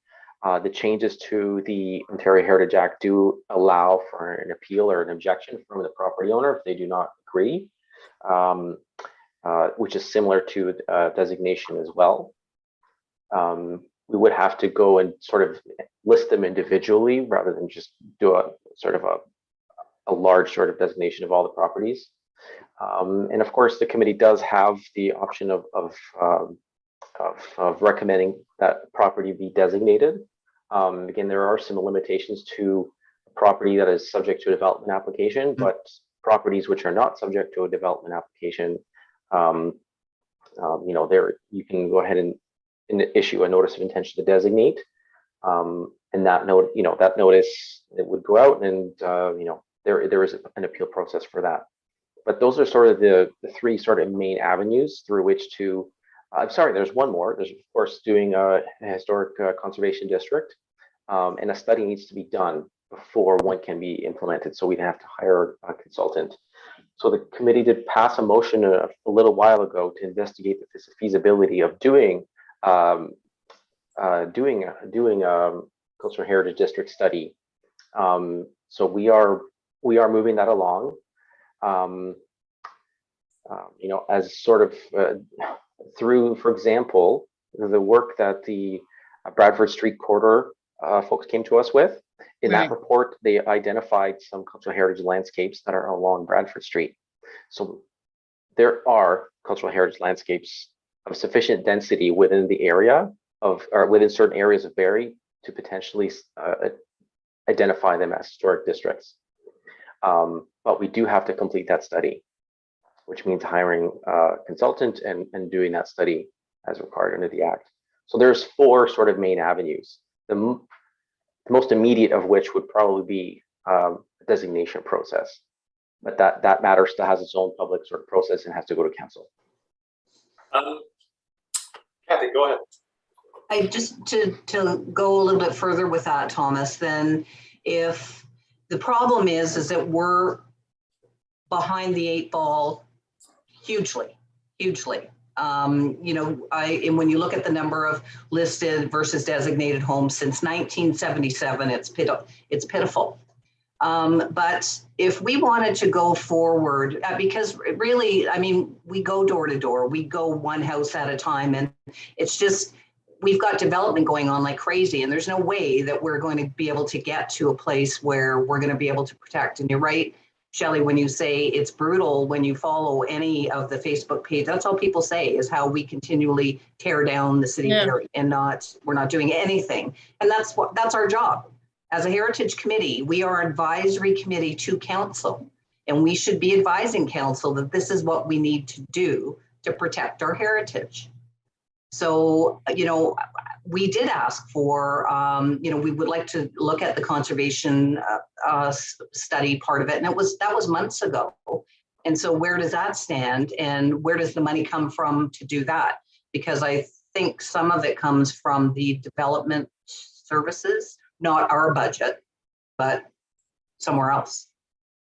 I: The changes to the Ontario Heritage Act do allow for an appeal or an objection from the property owner if they do not agree, which is similar to designation as well. We would have to go and sort of list them individually rather than just do a sort of a large sort of designation of all the properties. And of course, the committee does have the option of recommending that property be designated. Again, there are some limitations to property that is subject to a development application, but properties which are not subject to a development application, you know, there you can go ahead and issue a notice of intention to designate, and that note, you know, that notice it would go out, and you know, there is an appeal process for that. But those are sort of the three sort of main avenues through which to. I'm sorry, there's one more. There's of course doing a historic conservation district, and a study needs to be done before one can be implemented. So we'd have to hire a consultant. So the committee did pass a motion a little while ago to investigate the feasibility of doing a cultural heritage district study. So we are moving that along. You know, as sort of through, for example, the work that the Bradford Street Corridor folks came to us with. In that report, they identified some cultural heritage landscapes that are along Bradford Street. So there are cultural heritage landscapes of sufficient density within the area or within certain areas of Barrie to potentially identify them as historic districts. But we do have to complete that study, which means hiring a consultant and doing that study as required under the Act. So there's four sort of main avenues. The most immediate of which would probably be a designation process, but that matter still has its own public sort of process and has to go to council.
B: Kathy, go ahead.
G: I just to go a little bit further with that, Thomas, then if the problem is that we're behind the eight ball hugely. You know, and when you look at the number of listed versus designated homes since 1977, it's pitiful. But if we wanted to go forward, because really, I mean, we go door to door, we go one house at a time, and it's just, we've got development going on like crazy, and there's no way that we're going to be able to get to a place where we're going to be able to protect. And you're right, Shelley, when you say it's brutal, when you follow any of the Facebook page, that's all people say is how we continually tear down the city and we're not doing anything. And that's our job. As a heritage committee, we are an advisory committee to council, and we should be advising council that this is what we need to do to protect our heritage. So, you know, we did ask for, you know, we would like to look at the conservation study part of it. And that was months ago. And so where does that stand? And where does the money come from to do that? Because I think some of it comes from the development services, not our budget, but somewhere else.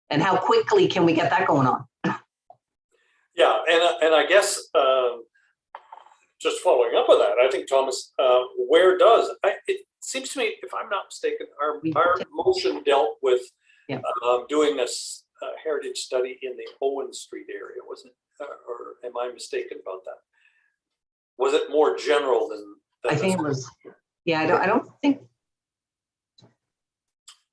G: And how quickly can we get that going on?
B: Yeah, and I guess, just following up on that, I think, Thomas, where does, it seems to me, if I'm not mistaken, our motion dealt with doing a heritage study in the Owen Street area, was it? Or am I mistaken about that? Was it more general than
G: I think it was, yeah, I don't think.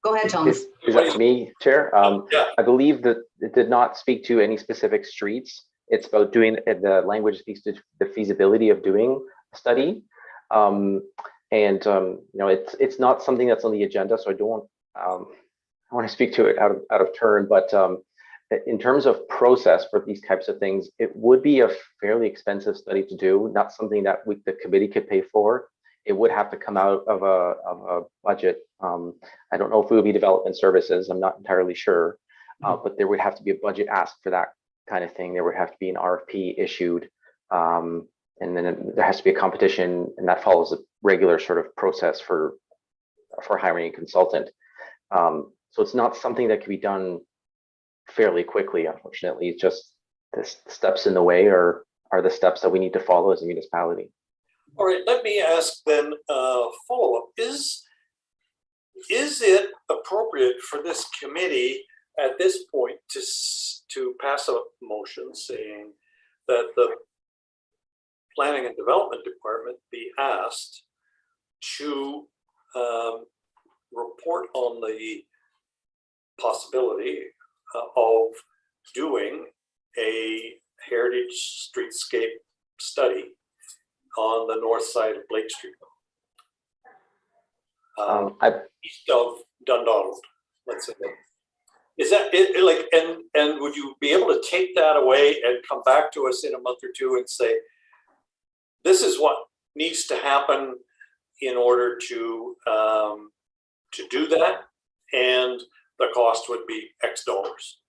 G: Go ahead, Thomas.
I: Is that to me, Chair?
B: Yeah.
I: I believe that it did not speak to any specific streets. It's about doing, the language speaks to the feasibility of doing a study. You know, it's not something that's on the agenda, so I don't want to speak to it out of turn, but in terms of process for these types of things, it would be a fairly expensive study to do, not something that the committee could pay for. It would have to come out of a budget. I don't know if it would be development services, I'm not entirely sure, but there would have to be a budget ask for that kind of thing, there would have to be an RFP issued, and then there has to be a competition, and that follows a regular sort of process for hiring a consultant. So it's not something that can be done fairly quickly, unfortunately. It's just the steps in the way are the steps that we need to follow as a municipality.
B: All right, let me ask then follow-up. Is it appropriate for this committee at this point to pass a motion saying that the Planning and Development Department be asked to report on the possibility of doing a heritage streetscape study on the north side of Blake Street, east of Dundonald, let's say. Is that it, like, and would you be able to take that away and come back to us in a month or two and say, this is what needs to happen in order to do that, and the cost would be X dollars?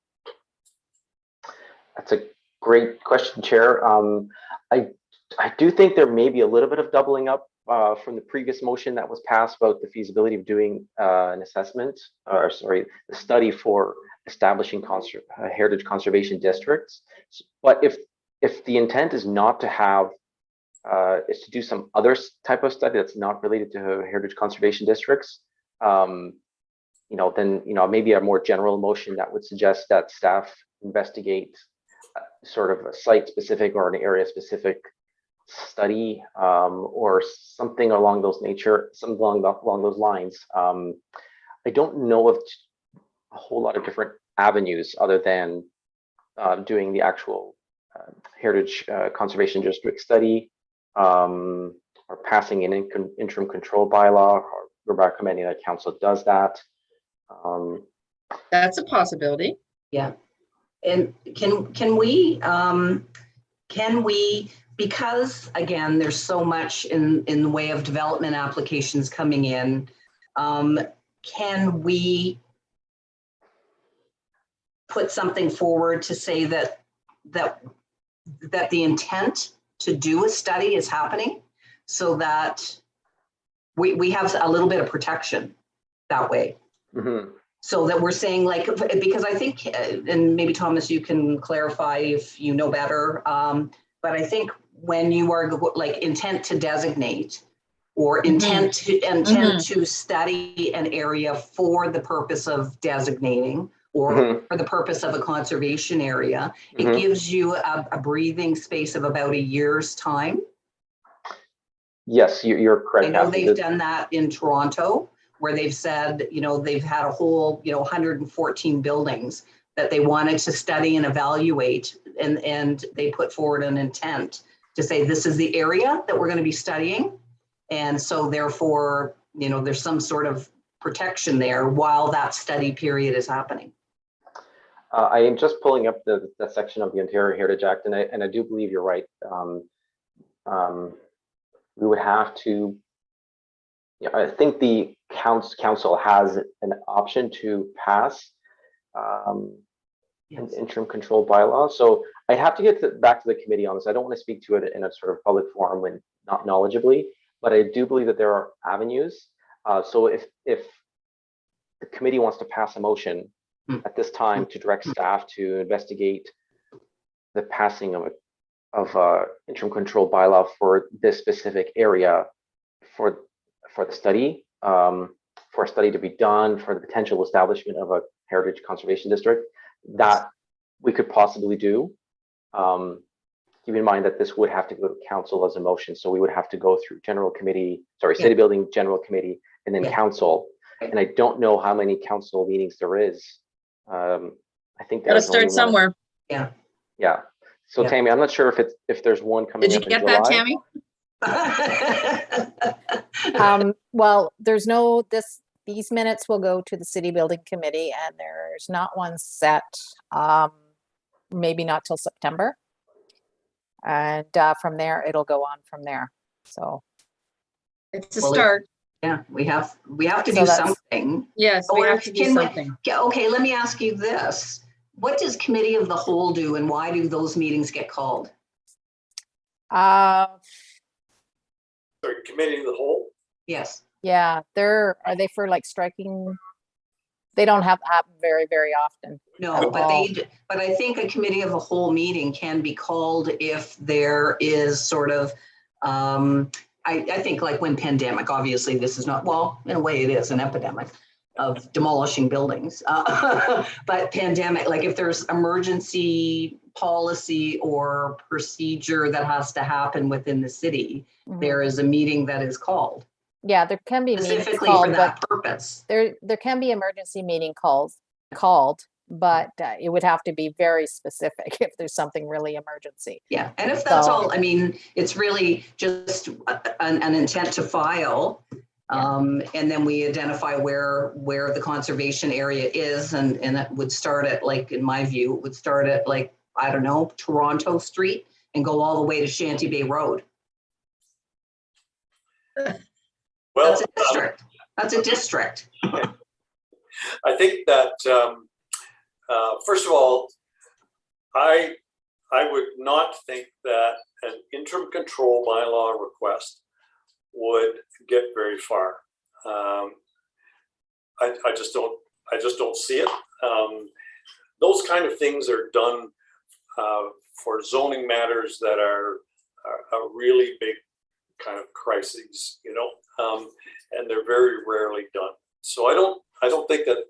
I: That's a great question, Chair. I do think there may be a little bit of doubling up from the previous motion that was passed about the feasibility of doing an assessment, or sorry, the study for establishing heritage conservation districts. But if the intent is not to have, is to do some other type of study that's not related to heritage conservation districts, then maybe a more general motion that would suggest that staff investigate sort of a site-specific or an area-specific study, or something along those lines. I don't know of a whole lot of different avenues other than doing the actual heritage conservation district study, or passing an interim control bylaw, or recommending that council does that.
F: That's a possibility.
G: Yeah. And can we, because again, there's so much in the way of development applications coming in, can we put something forward to say that the intent to do a study is happening, so that we have a little bit of protection that way?
I: Mm-hmm.
G: So that we're saying, like, because I think, and maybe Thomas, you can clarify if you know better, but I think when you are like intent to designate, or intent to study an area for the purpose of designating, or for the purpose of a conservation area, it gives you a breathing space of about a year's time.
I: Yes, you're correct.
G: I know they've done that in Toronto, where they've said, they've had a whole, 114 buildings that they wanted to study and evaluate, and they put forward an intent to say, this is the area that we're going to be studying. And so therefore, there's some sort of protection there while that study period is happening.
I: I am just pulling up the section of the Ontario Heritage Act, and I do believe you're right. We would have to, I think the council has an option to pass an interim control bylaw. So I'd have to get back to the committee on this. I don't want to speak to it in a sort of public forum when not knowledgeably, but I do believe that there are avenues. So if the committee wants to pass a motion at this time to direct staff to investigate the passing of interim control bylaw for this specific area, for the study, for a study to be done for the potential establishment of a heritage conservation district, that we could possibly do. Keep in mind that this would have to go to council as a motion, so we would have to go through city building general committee, and then council. And I don't know how many council meetings there is. I think
F: Gotta start somewhere.
G: Yeah.
I: Yeah. So Tammy, I'm not sure if there's one coming up in July.
F: Did you get that, Tammy?
C: Well, these minutes will go to the city building committee, and there's not one set, maybe not till September. And from there, it'll go on from there. So
F: it's a start.
G: Yeah, we have to do something.
F: Yes, we have to do something.
G: Okay, let me ask you this. What does committee of the whole do and why do those meetings get called?
C: Uh,
B: Sorry, committee of the whole?
G: Yes.
C: yeah, are they for like striking? They don't have happen very, very often.
G: No, but
C: Oh.
G: but I think a committee of a whole meeting can be called if there is sort of, I think like when pandemic, obviously this is not, well, in a way it is an epidemic of demolishing buildings. But pandemic, like if there's emergency policy or procedure that has to happen within the city,
C: Mhm.
G: there is a meeting that is called
C: Yeah, there can be meetings
G: specifically
C: called,
G: for
C: but
G: that purpose.
C: there can be emergency meeting called, but it would have to be very specific if there's something really emergency.
G: Yeah, and if that's
C: So-
G: all, I mean, it's really just an intent to file. And then we identify where the conservation area is, and it would start at, like, in my view, it would start at, like, I don't know, Toronto Street and go all the way to Shanty Bay Road.
B: Well,
G: That's a district. That's a district.
B: I think that, first of all, I would not think that an interim control bylaw request would get very far. I just don't see it. Those kind of things are done for zoning matters that are a really big kind of crises, you know, and they're very rarely done. So I don't think that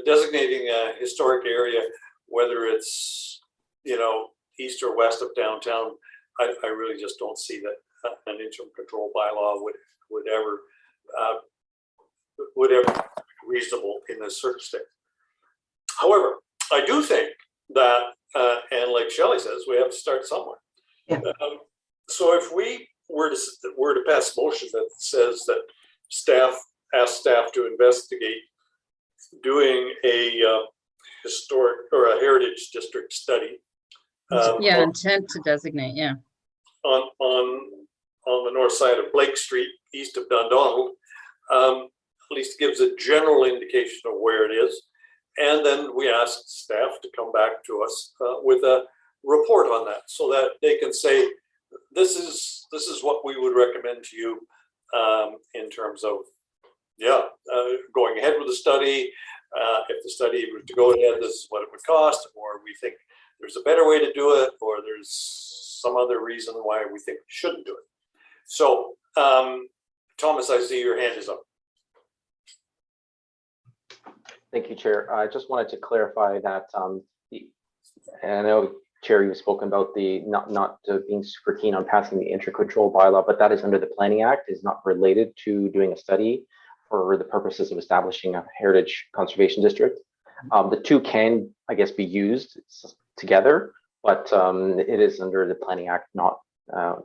B: designating a historic area, whether it's, you know, east or west of downtown, I really just don't see that an interim control bylaw would ever be reasonable in this circumstance. However, I do think that, and like Shelley says, we have to start somewhere.
G: Yeah.
B: So if we were to pass a motion that says that ask staff to investigate doing a historic or a heritage district study.
F: Yeah, intent to designate, yeah.
B: On the north side of Blake Street, east of Dundonald, at least gives a general indication of where it is. And then we ask staff to come back to us with a report on that, so that they can say, this is what we would recommend to you in terms of, going ahead with the study. If the study were to go ahead, this is what it would cost, or we think there's a better way to do it, or there's some other reason why we think we shouldn't do it. So, Thomas, I see your hand is up.
I: Thank you, Chair. I just wanted to clarify that, and I know, Chair, you've spoken about the not being super keen on passing the intra-control bylaw, but that is under the Planning Act, is not related to doing a study for the purposes of establishing a heritage conservation district. The two can, I guess, be used together, but it is under the Planning Act, not.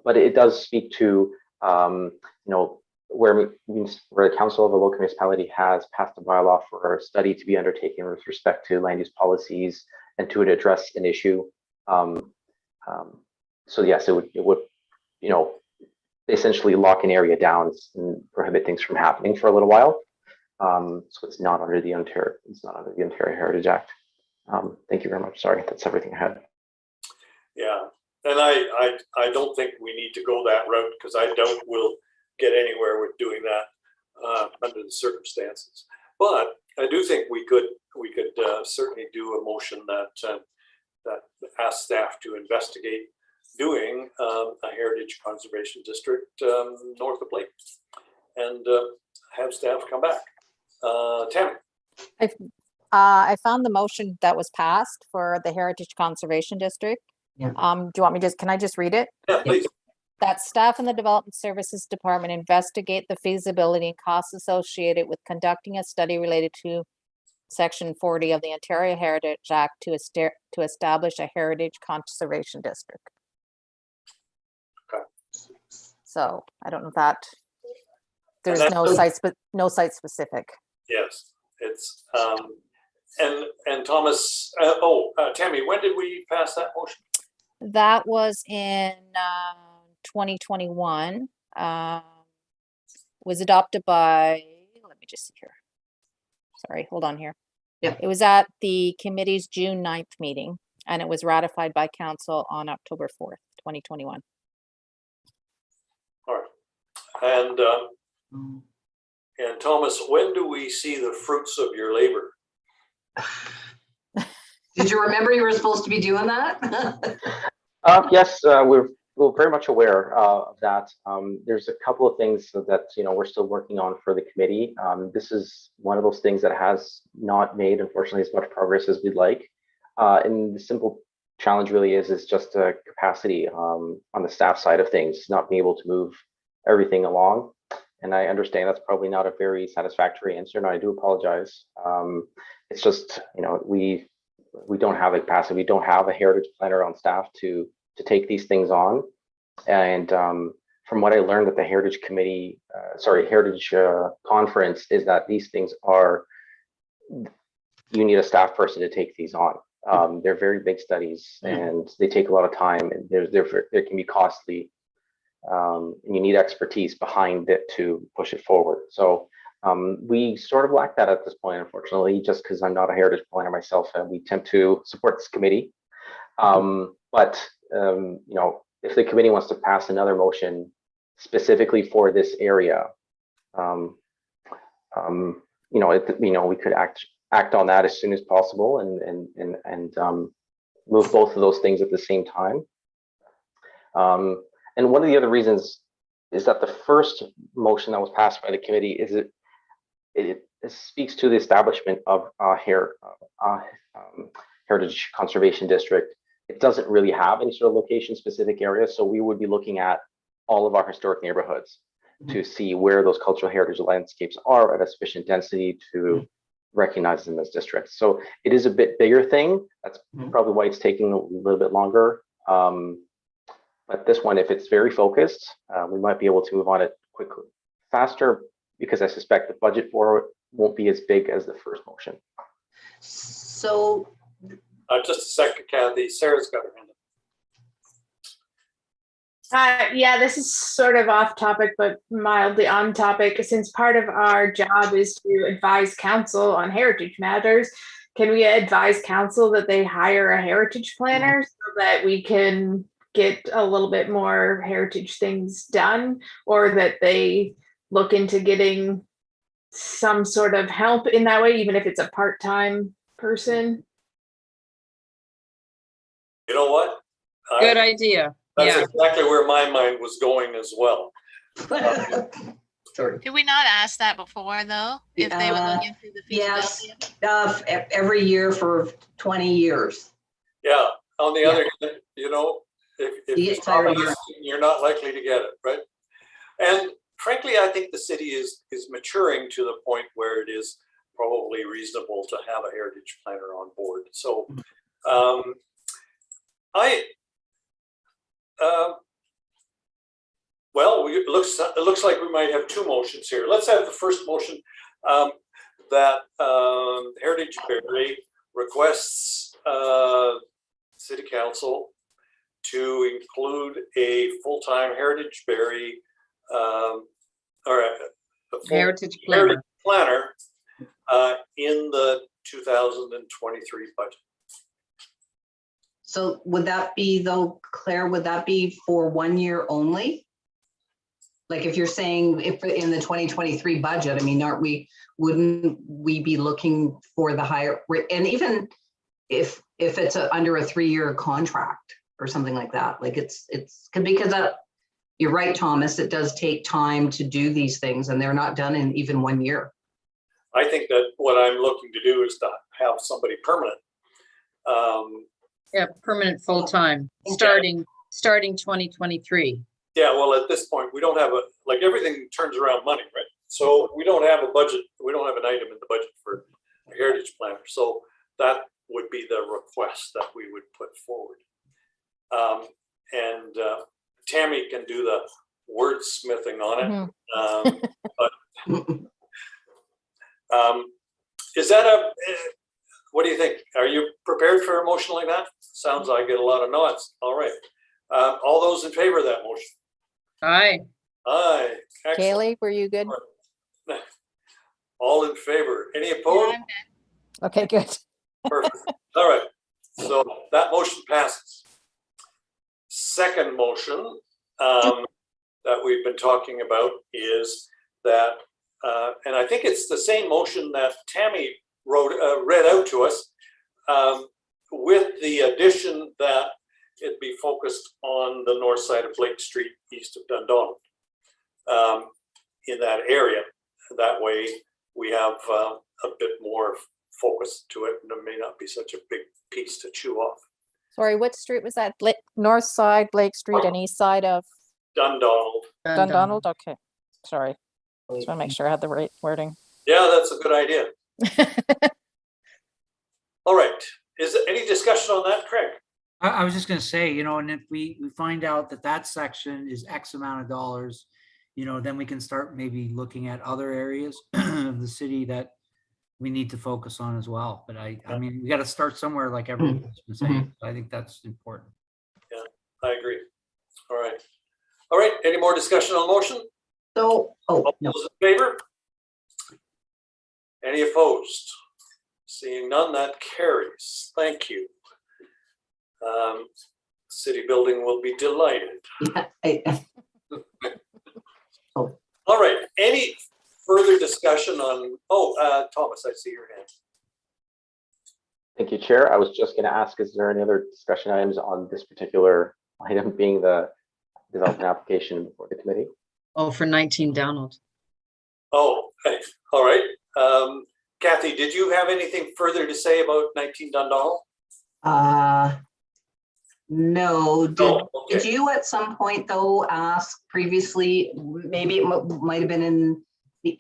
I: But it does speak to, you know, where the council of a local municipality has passed a bylaw for a study to be undertaken with respect to land use policies and to address an issue. So yes, it would, you know, essentially lock an area down and prohibit things from happening for a little while. So it's not under the Ontario Heritage Act. Thank you very much. Sorry, that's everything I had.
B: Yeah, and I don't think we need to go that route, because I doubt we'll get anywhere with doing that under the circumstances. But I do think we could certainly do a motion that asks staff to investigate doing a heritage conservation district north of Blake, and have staff come back. Tammy.
C: I found the motion that was passed for the Heritage Conservation District.
G: Yeah.
C: Do you want me can I just read it?
B: Yeah, please.
C: That staff in the Development Services Department investigate the feasibility and costs associated with conducting a study related to Section 40 of the Ontario Heritage Act to establish a heritage conservation district.
B: Okay.
C: So I don't know if that there's
B: that's
C: no site specific.
B: Yes, it's and Thomas. Tammy, when did we pass that motion?
C: That was in 2021. Was adopted by, let me just see here. Sorry, hold on here. It was at the committee's June 9th meeting, and it was ratified by council on October 4th, 2021.
B: All right. And Thomas, when do we see the fruits of your labor?
G: Did you remember you were supposed to be doing that?
I: Yes, we're very much aware of that. There's a couple of things that we're still working on for the committee. This is one of those things that has not made, unfortunately, as much progress as we'd like. And the simple challenge really is just capacity on the staff side of things, not being able to move everything along. And I understand that's probably not a very satisfactory answer, and I do apologize. It's just, we don't have the capacity. We don't have a heritage planner on staff to take these things on. And from what I learned at the Heritage Committee, Heritage Conference, is that these things you need a staff person to take these on. They're very big studies, and they take a lot of time, and they can be costly. And you need expertise behind it to push it forward. So we sort of lack that at this point, unfortunately, just because I'm not a heritage planner myself, and we tend to support this committee. But if the committee wants to pass another motion specifically for this area, we could act on that as soon as possible and move both of those things at the same time. And one of the other reasons is that the first motion that was passed by the committee is it speaks to the establishment of Heritage Conservation District. It doesn't really have any sort of location-specific areas, so we would be looking at all of our historic neighborhoods to see where those cultural heritage landscapes are at a sufficient density to recognize them as districts. So it is a bit bigger thing. That's probably why it's taking a little bit longer. But this one, if it's very focused, we might be able to move on it quickly, faster, because I suspect the budget for it won't be as big as the first motion.
G: So
B: Just a second, Kathy. Sarah's got her hand up.
H: Yeah, this is sort of off topic, but mildly on topic. Since part of our job is to advise council on heritage matters, can we advise council that they hire a heritage planner so that we can get a little bit more heritage things done, or that they look into getting some sort of help in that way, even if it's a part-time person?
B: You know what?
F: Good idea.
B: That's
F: Yeah.
B: exactly where my mind was going as well.
G: sorry.
K: Did we not ask that before, though? If they would look into the
G: Yes,
K: feasibility?
G: every year for 20 years.
B: Yeah. On the other hand, if
G: You
B: you
G: get
B: stop
G: tired.
B: asking, you're not likely to get it, right? And frankly, I think the city is maturing to the point where it is probably reasonable to have a heritage planner on board. So it looks like we might have two motions here. Let's have the first motion that Heritage Barrie requests City Council to include a full-time Heritage Barrie or a
F: Heritage planner.
B: planner in the 2023 budget.
G: So would that be though, Claire, would that be for 1 year only? Like if you're saying if in the 2023 budget, I mean, wouldn't we be looking for the higher, and even if it's under a 3-year contract or something like that, like it's because you're right, Thomas, it does take time to do these things and they're not done in even 1 year.
B: I think that what I'm looking to do is to have somebody permanent.
F: Yeah, permanent full-time, starting 2023.
B: Yeah, well, at this point, we don't have everything turns around money, right? So we don't have a budget. We don't have an item in the budget for a heritage planner. So that would be the request that we would put forward. And Tammy can do the wordsmithing on it. Is that what do you think? Are you prepared for a motion like that? Sounds like I get a lot of nods. All right. All those in favor of that motion?
F: Aye.
B: Aye. Excellent.
C: Kaylee, were you good?
B: All in favor. Any opposed?
C: Okay, good.
B: Perfect. All right. So that motion passes. Second motion that we've been talking about is that, and I think it's the same motion that Tammy read out to us, with the addition that it be focused on the north side of Lake Street, east of Dundonald, in that area. That way we have a bit more focus to it, and it may not be such a big piece to chew off.
C: Sorry, what street was that? North side, Lake Street, and east side of
B: Dundonald.
C: Dundonald? Okay, sorry. Just want to make sure I had the right wording.
B: Yeah, that's a good idea. All right. Is there any discussion on that, Craig?
A: I was just gonna say, you know, and if we find out that that section is X amount of dollars, you know, then we can start maybe looking at other areas of the city that we need to focus on as well. But I mean, we got to start somewhere, like everyone's been saying. I think that's important.
B: Yeah, I agree. All right. All right. Any more discussion on the motion?
G: So,
B: All those in favor? Any opposed? Seeing none, that carries. Thank you. City building will be delighted.
G: yeah,
B: All right. Any further discussion on, Thomas, I see your hand.
I: Thank you, Chair. I was just going to ask, is there any other discussion items on this particular item, being the development application before the committee?
F: Oh, for 19 Donald.
B: Oh, okay. All right. Kathy, did you have anything further to say about 19 Dundonald?
G: no.
B: Okay.
G: Did you at some point though ask previously, maybe it might have been in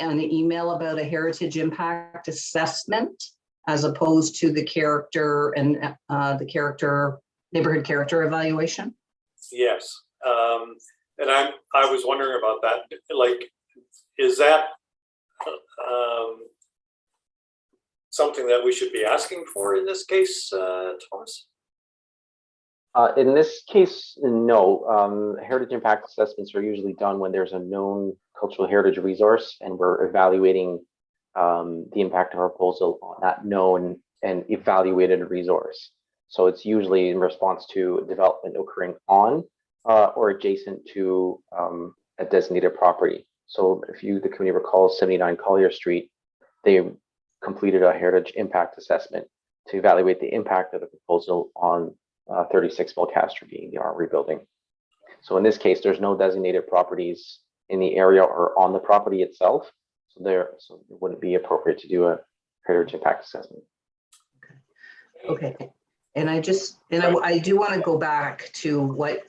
G: an email, about a heritage impact assessment as opposed to the character and neighborhood character evaluation?
B: Yes. And I was wondering about that. Like, is that something that we should be asking for in this case, Thomas?
I: In this case, no. Heritage impact assessments are usually done when there's a known cultural heritage resource and we're evaluating the impact of our proposal on that known and evaluated resource. So it's usually in response to development occurring on or adjacent to a designated property. So if the committee recalls 79 Collier Street, they completed a heritage impact assessment to evaluate the impact of the proposal on 36 Mulcaster, being the Armory building. So in this case, there's no designated properties in the area or on the property itself. So it wouldn't be appropriate to do a heritage impact assessment.
G: Okay. And I do want to go back to what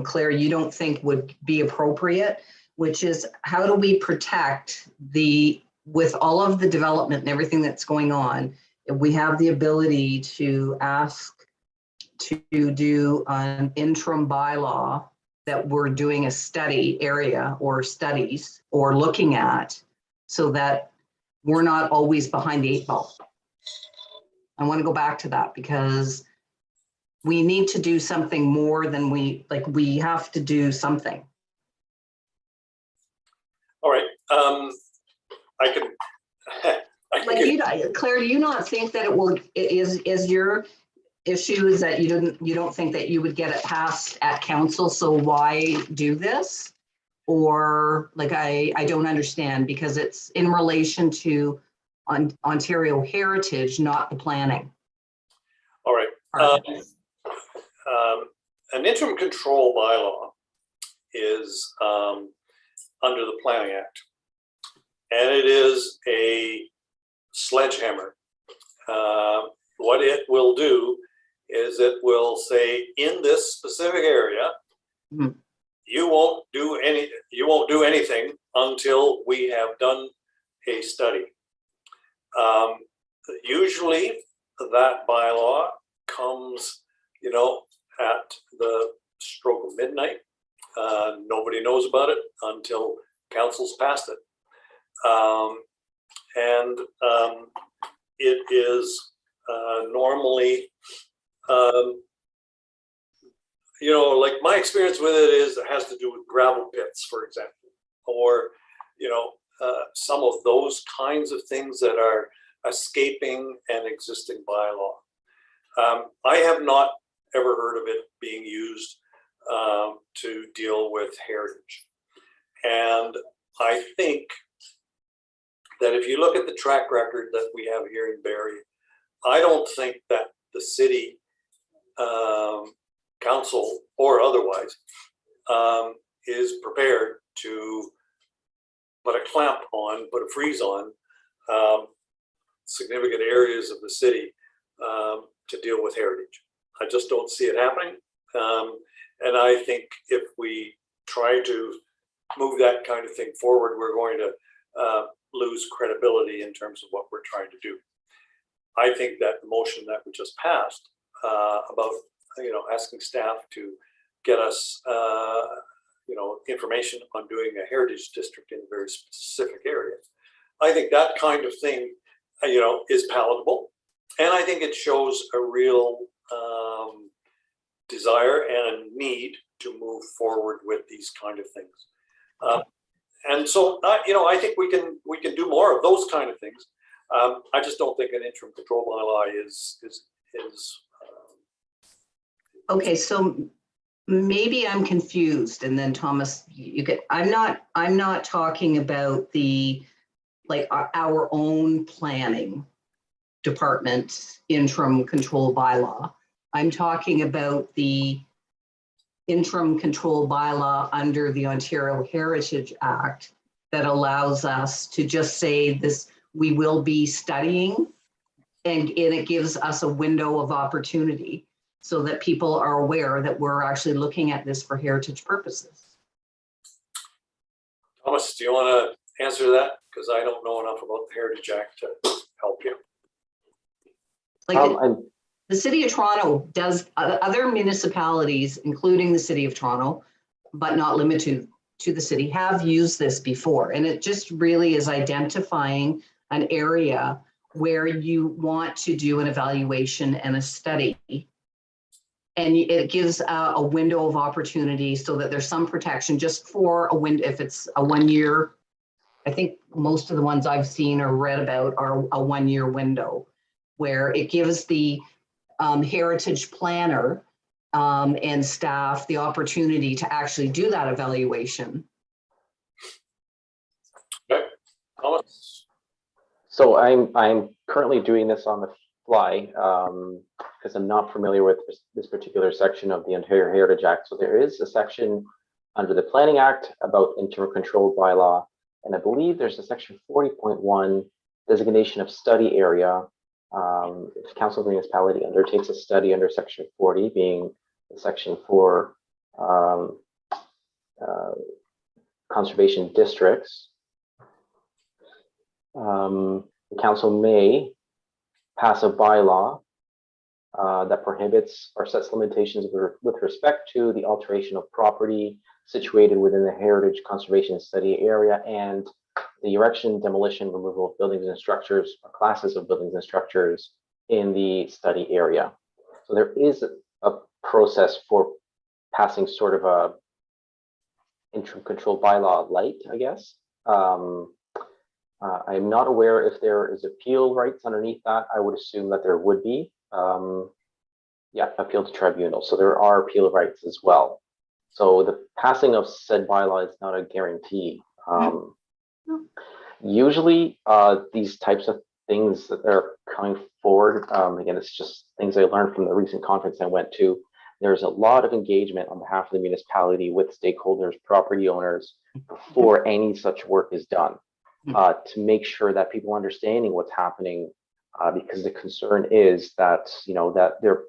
G: Claire, you don't think would be appropriate, which is how do we protect with all of the development and everything that's going on, if we have the ability to ask to do an interim bylaw that we're doing a study area or studies or looking at, so that we're not always behind the 8 ball. I want to go back to that because we need to do something more than we have to do
B: All right. I can.
G: Claire, do you not think that is your issue is that you don't think that you would get it passed at council, so why do this? Or I don't understand, because it's in relation to Ontario heritage, not the planning.
B: All right. An interim control bylaw is under the Planning Act, and it is a sledgehammer. What it will do is it will say, in this specific area, you won't do anything until we have done a study. Usually that bylaw comes, at the stroke of midnight. Nobody knows about it until council's passed it. It is normally, like my experience with it is it has to do with gravel pits, for example, or, some of those kinds of things that are escaping an existing bylaw. I have not ever heard of it being used to deal with heritage. And I think that if you look at the track record that we have here in Barrie, I don't think that the city council or otherwise is prepared to put a clamp on, put a freeze on significant areas of the city to deal with heritage. I just don't see it happening. And I think if we try to move that kind of thing forward, we're going to lose credibility in terms of what we're trying to do. I think that the motion that we just passed about, asking staff to get us, information on doing a heritage district in very specific areas. I think that kind of thing, is palatable. And I think it shows a real desire and a need to move forward with these kind of things. And so, I think we can do more of those kind of things. I just don't think an interim control bylaw is
G: Okay, so maybe I'm confused, and then Thomas, I'm not talking about our own planning department interim control bylaw. I'm talking about the interim control bylaw under the Ontario Heritage Act that allows us to just say this, we will be studying, and it gives us a window of opportunity so that people are aware that we're actually looking at this for heritage purposes.
B: Thomas, do you want to answer that? Because I don't know enough about the Heritage Act to help you.
G: The City of Toronto does, other municipalities, including the City of Toronto, but not limited to the city, have used this before. And it just really is identifying an area where you want to do an evaluation and a study. And it gives a window of opportunity so that there's some protection just for a window. If it's a 1 year, I think most of the ones I've seen or read about are a 1 year window where it gives the heritage planner and staff the opportunity to actually do that evaluation.
B: Okay. Thomas?
I: So I'm currently doing this on the fly because I'm not familiar with this particular section of the Ontario Heritage Act. So there is a section under the Planning Act about interim control bylaw, and I believe there's a section 40.1 designation of study area. If council of municipality undertakes a study under section 40, being the section for conservation districts, the council may pass a bylaw that prohibits or sets limitations with respect to the alteration of property situated within the heritage conservation study area and the erection, demolition, removal of buildings and structures or classes of buildings and structures in the study area. So there is a process for passing sort of a interim control bylaw light, I guess. I'm not aware if there is appeal rights underneath that. I would assume that there would be. Yeah, appeal to tribunal. So there are appeal rights as well. So the passing of said bylaw is not a guarantee. Usually these types of things that are coming forward, again, it's just things I learned from the recent conference I went to. There's a lot of engagement on behalf of the municipality with stakeholders, property owners, before any such work is done, to make sure that people understanding what's happening, because the concern is that, that their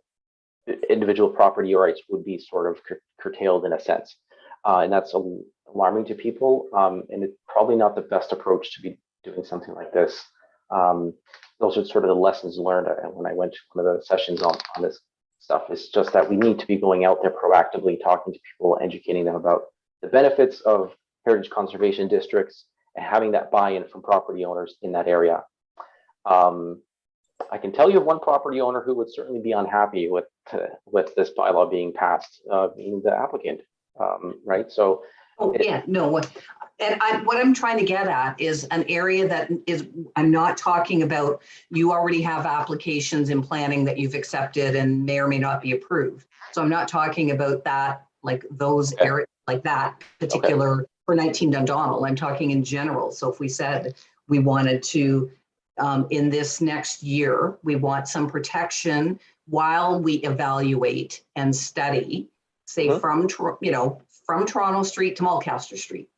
I: individual property rights would be sort of curtailed in a sense. And that's alarming to people. And it's probably not the best approach to be doing something like this. Those are sort of the lessons learned when I went to one of the sessions on this stuff. It's just that we need to be going out there proactively, talking to people, educating them about the benefits of heritage conservation districts and having that buy-in from property owners in that area. I can tell you of one property owner who would certainly be unhappy with this bylaw being passed, being the applicant, right? So,
G: And what I'm trying to get at is an area that is, I'm not talking about, you already have applications in planning that you've accepted and may or may not be approved. So I'm not talking about that, like those areas, like that particular for 19 Dundonald. I'm talking in general. So if we said we wanted to, in this next year, we want some protection while we evaluate and study, say from Toronto Street to Mulcaster Street.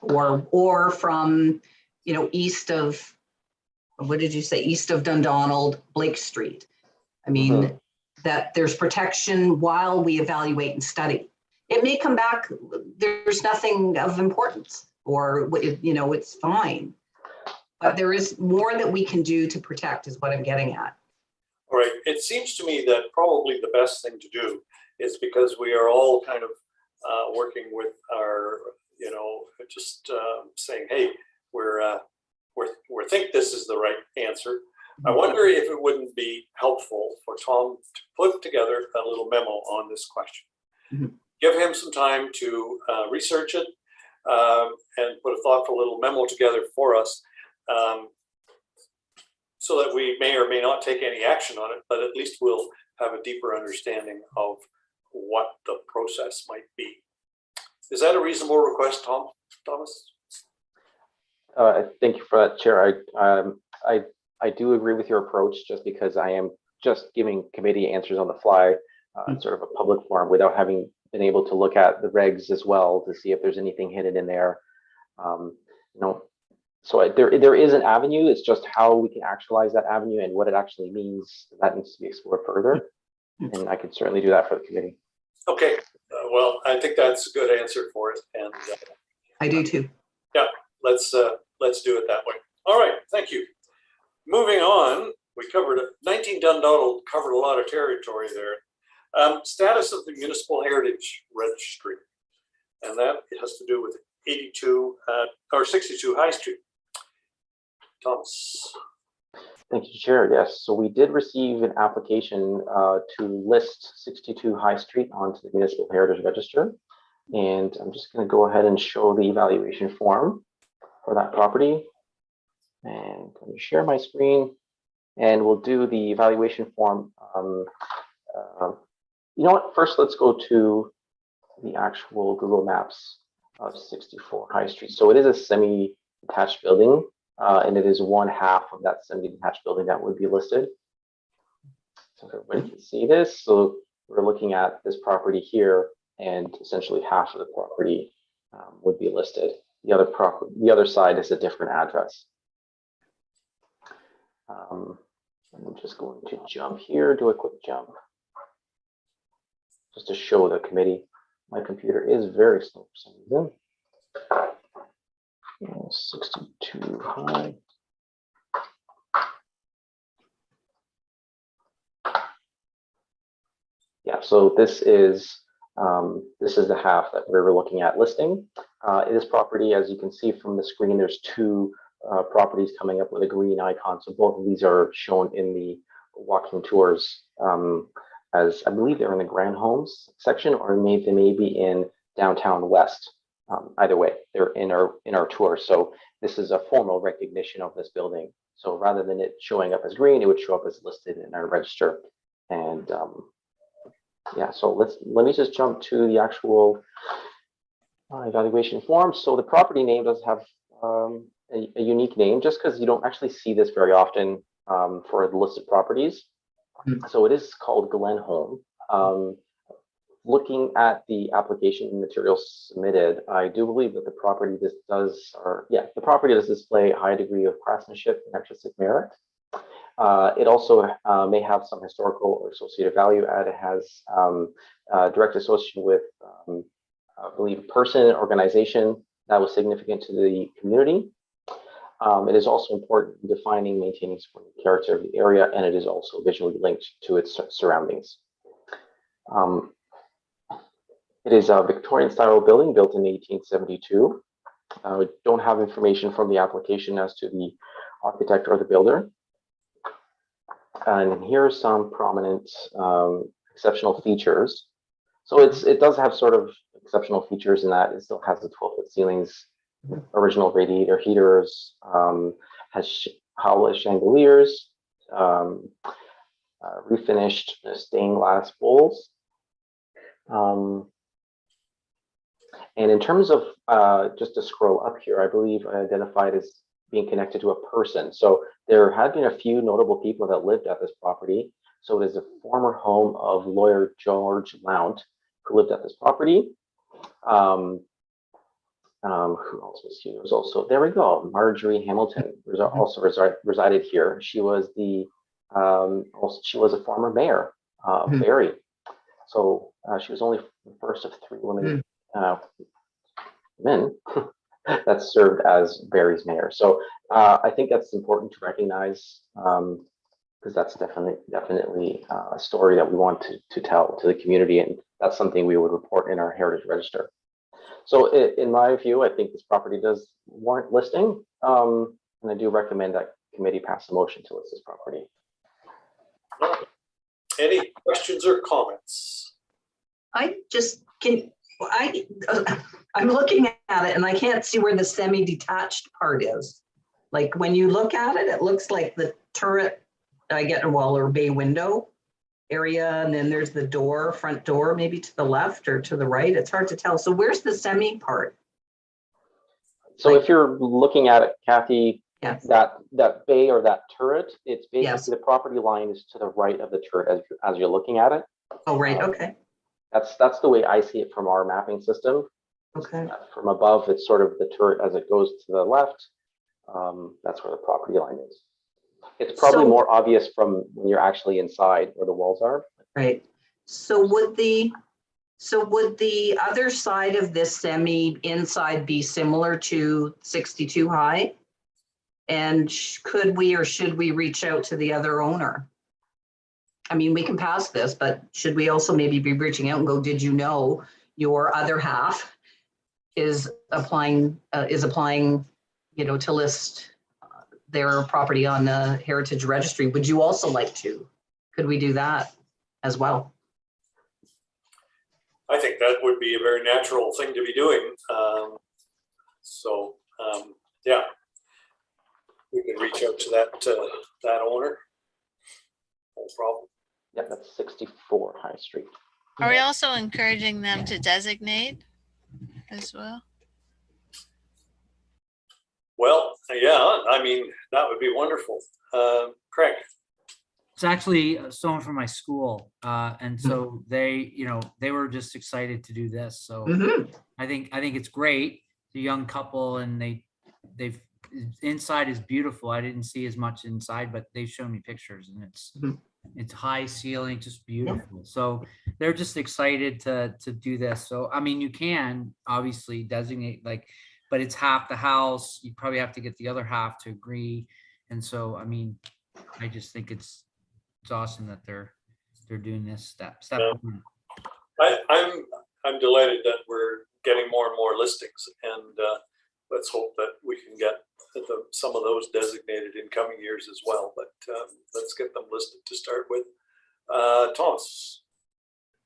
G: Or from, east of, what did you say? East of Dundonald, Blake Street. I mean, that there's protection while we evaluate and study. It may come back, there's nothing of importance, or, it's fine. But there is more that we can do to protect is what I'm getting at.
B: All right. It seems to me that probably the best thing to do is, because we are all kind of working with our, just saying, hey, we think this is the right answer. I wonder if it wouldn't be helpful for Tom to put together a little memo on this question. Give him some time to research it and put a thoughtful little memo together for us, so that we may or may not take any action on it, but at least we'll have a deeper understanding of what the process might be. Is that a reasonable request, Thomas?
I: Thank you for that, Chair. I do agree with your approach, just because I am just giving committee answers on the fly, sort of a public forum, without having been able to look at the regs as well to see if there's anything hidden in there. So there is an avenue. It's just how we can actualize that avenue and what it actually means. That needs to be explored further, and I could certainly do that for the committee.
B: Okay. Well, I think that's a good answer for it, and
G: I do too.
B: Yeah, let's do it that way. All right, thank you. Moving on, we covered 19 Dundonald, covered a lot of territory there. Status of the Municipal Heritage Registry, and that has to do with 82 or 62 High Street. Thomas.
I: Thank you, Chair. Yes, so we did receive an application to list 62 High Street onto the Municipal Heritage Register. And I'm just going to go ahead and show the evaluation form for that property. And let me share my screen, and we'll do the evaluation form. You know what? First, let's go to the actual Google Maps of 64 High Street. So it is a semi-detached building. And it is 1/2 of that semi-detached building that would be listed. So everybody can see this. So we're looking at this property here, and essentially half of the property would be listed. The other side is a different address. I'm just going to jump here, do a quick jump, just to show the committee. My computer is very slow for some reason. 62 high. Yeah, so this is the half that we were looking at listing. This property, as you can see from the screen, there's two properties coming up with a green icon. So both of these are shown in the walking tours, as I believe they're in the Grand Homes section, or they may be in Downtown West. Either way, they're in our tour. So this is a formal recognition of this building. So rather than it showing up as green, it would show up as listed in our register. And yeah, so let me just jump to the actual evaluation form. So the property name does have a unique name, just because you don't actually see this very often for the listed properties. So it is called Glen Home. Looking at the application materials submitted, I do believe that the property the property does display a high degree of craftsmanship and artistic merit. It also may have some historical or associated value, and it has direct association with, I believe, a person and organization that was significant to the community. It is also important in defining, maintaining, supporting the character of the area, and it is also visually linked to its surroundings. It is a Victorian-style building built in 1872. We don't have information from the application as to the architect or the builder. And here are some prominent exceptional features. So it does have sort of exceptional features in that it still has the 12-foot ceilings original radiator heaters, has Howlett chandeliers, refinished stained glass bowls. And in terms of, just to scroll up here, I believe identified as being connected to a person. So there had been a few notable people that lived at this property. So it is a former home of lawyer George Lount, who lived at this property. Who else was here? There was also, there we go, Marjorie Hamilton also resided here. She was the, she was a former mayor of Barrie. So she was only the first of 3 women men that served as Barrie's mayor. So I think that's important to recognize, because that's definitely a story that we want to tell to the community, and that's something we would report in our heritage register. So in my view, I think this property does warrant listing, and I do recommend that committee pass a motion to list this property.
B: Any questions or comments?
G: I'm looking at it and I can't see where the semi-detached part is. Like when you look at it, it looks like the turret, I get a wall or bay window area, and then there's the door, front door, maybe to the left or to the right. It's hard to tell. So where's the semi part?
I: So if you're looking at it, Kathy,
G: Yes.
I: that bay or that turret, it's basically
G: Yes.
I: the property line is to the right of the turret as you're looking at it.
G: Oh, right. Okay.
I: That's the way I see it from our mapping system.
G: Okay.
I: From above, it's sort of the turret as it goes to the left. That's where the property line is. It's probably more obvious from when you're actually inside where the walls are.
G: Right. So would the other side of this semi inside be similar to 62 High? And could we or should we reach out to the other owner? I mean, we can pass this, but should we also maybe be reaching out and go, did you know your other half is applying, you know, to list their property on the Heritage Registry? Would you also like to? Could we do that as well?
B: I think that would be a very natural thing to be doing. Yeah, we can reach out to that owner. No problem.
I: Yeah, that's 64 High Street.
K: Are we also encouraging them to designate as well?
B: Well, yeah, I mean, that would be wonderful. Craig.
A: It's actually someone from my school, and so they, they were just excited to do this. So I think it's great. The young couple, and they've inside is beautiful. I didn't see as much inside, but they've shown me pictures, and it's high ceiling, just beautiful. So they're just excited to do this. So I mean, you can obviously designate but it's half the house. You probably have to get the other half to agree. And so I mean, I just think it's awesome that they're doing this step one.
B: I'm delighted that we're getting more and more listings, and let's hope that we can get some of those designated in coming years as well. But let's get them listed to start with. Thomas,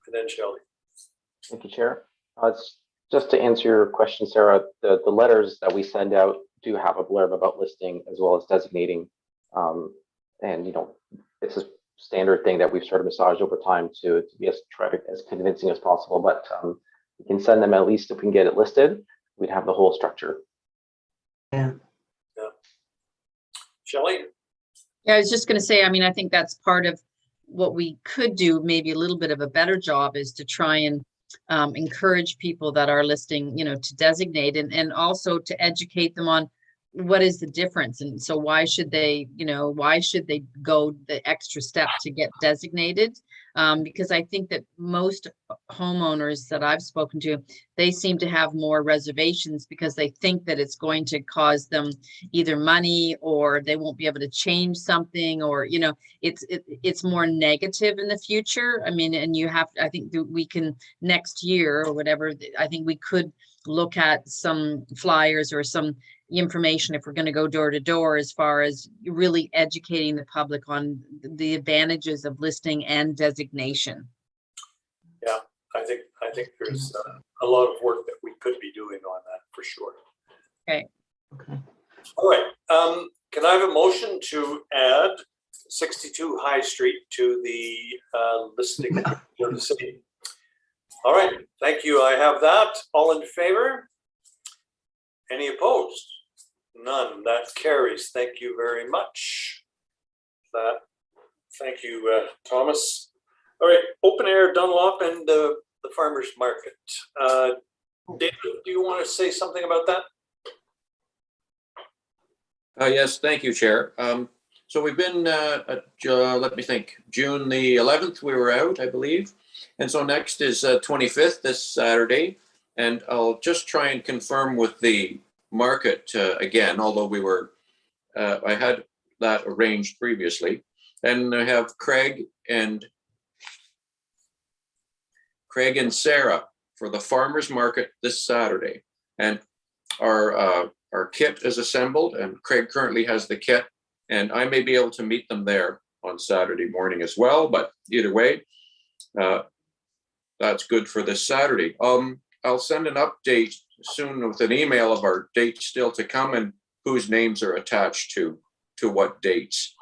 B: and then Shelley.
I: Thank you, Chair. It's just to answer your question, Sarah. The letters that we send out do have a blurb about listing as well as designating, and it's a standard thing that we've sort of massaged over time to be as convincing as possible. But we can send them, at least if we can get it listed, we'd have the whole structure.
G: Yeah.
B: Shelley?
F: Yeah, I was just going to say, I mean, I think that's part of what we could do, maybe a little bit of a better job, is to try and encourage people that are listing, to designate, and also to educate them on what is the difference. And so why should they go the extra step to get designated? Because I think that most homeowners that I've spoken to, they seem to have more reservations because they think that it's going to cause them either money, or they won't be able to change something, or, it's more negative in the future. I mean, and I think that we can next year or whatever, I think we could look at some flyers or some information, if we're going to go door to door, as far as really educating the public on the advantages of listing and designation.
B: Yeah, I think there's a lot of work that we could be doing on that for sure.
G: Okay.
B: All right. Can I have a motion to add 62 High Street to the listing for the city? All right. Thank you. I have that. All in favor? Any opposed? None. That carries. Thank you very much. Thank you, Thomas. All right. Open air Dunlop and the farmers market. David, do you want to say something about that?
J: Yes, thank you, Chair. So we've been, let me think, June the 11th, we were out, I believe. And so next is 25th, this Saturday. And I'll just try and confirm with the market again, although we were, I had that arranged previously. And I have Craig and Sarah for the farmers market this Saturday. And our kit is assembled, and Craig currently has the kit, and I may be able to meet them there on Saturday morning as well. But either way, that's good for this Saturday. I'll send an update soon with an email of our dates still to come and whose names are attached to what dates.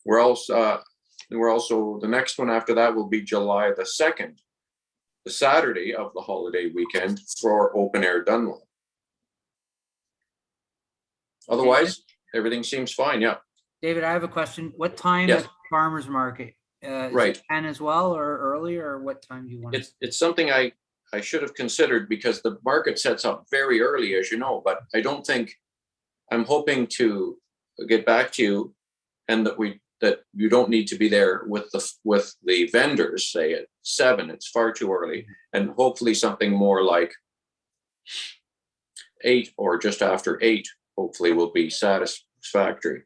J: We're also the next one after that will be July the 2nd, the Saturday of the holiday weekend for Open Air Dunlop. Otherwise, everything seems fine. Yeah.
A: David, I have a question. What time
J: Yes.
A: at the farmer's market?
J: Right.
A: Is it 10 as well or earlier, or what time do you want?
J: It's something I should have considered because the market sets up very early, as you know, but I don't think, I'm hoping to get back to you and that you don't need to be there with the vendors, say at 7, it's far too early. And hopefully something more like 8 or just after 8, hopefully will be satisfactory.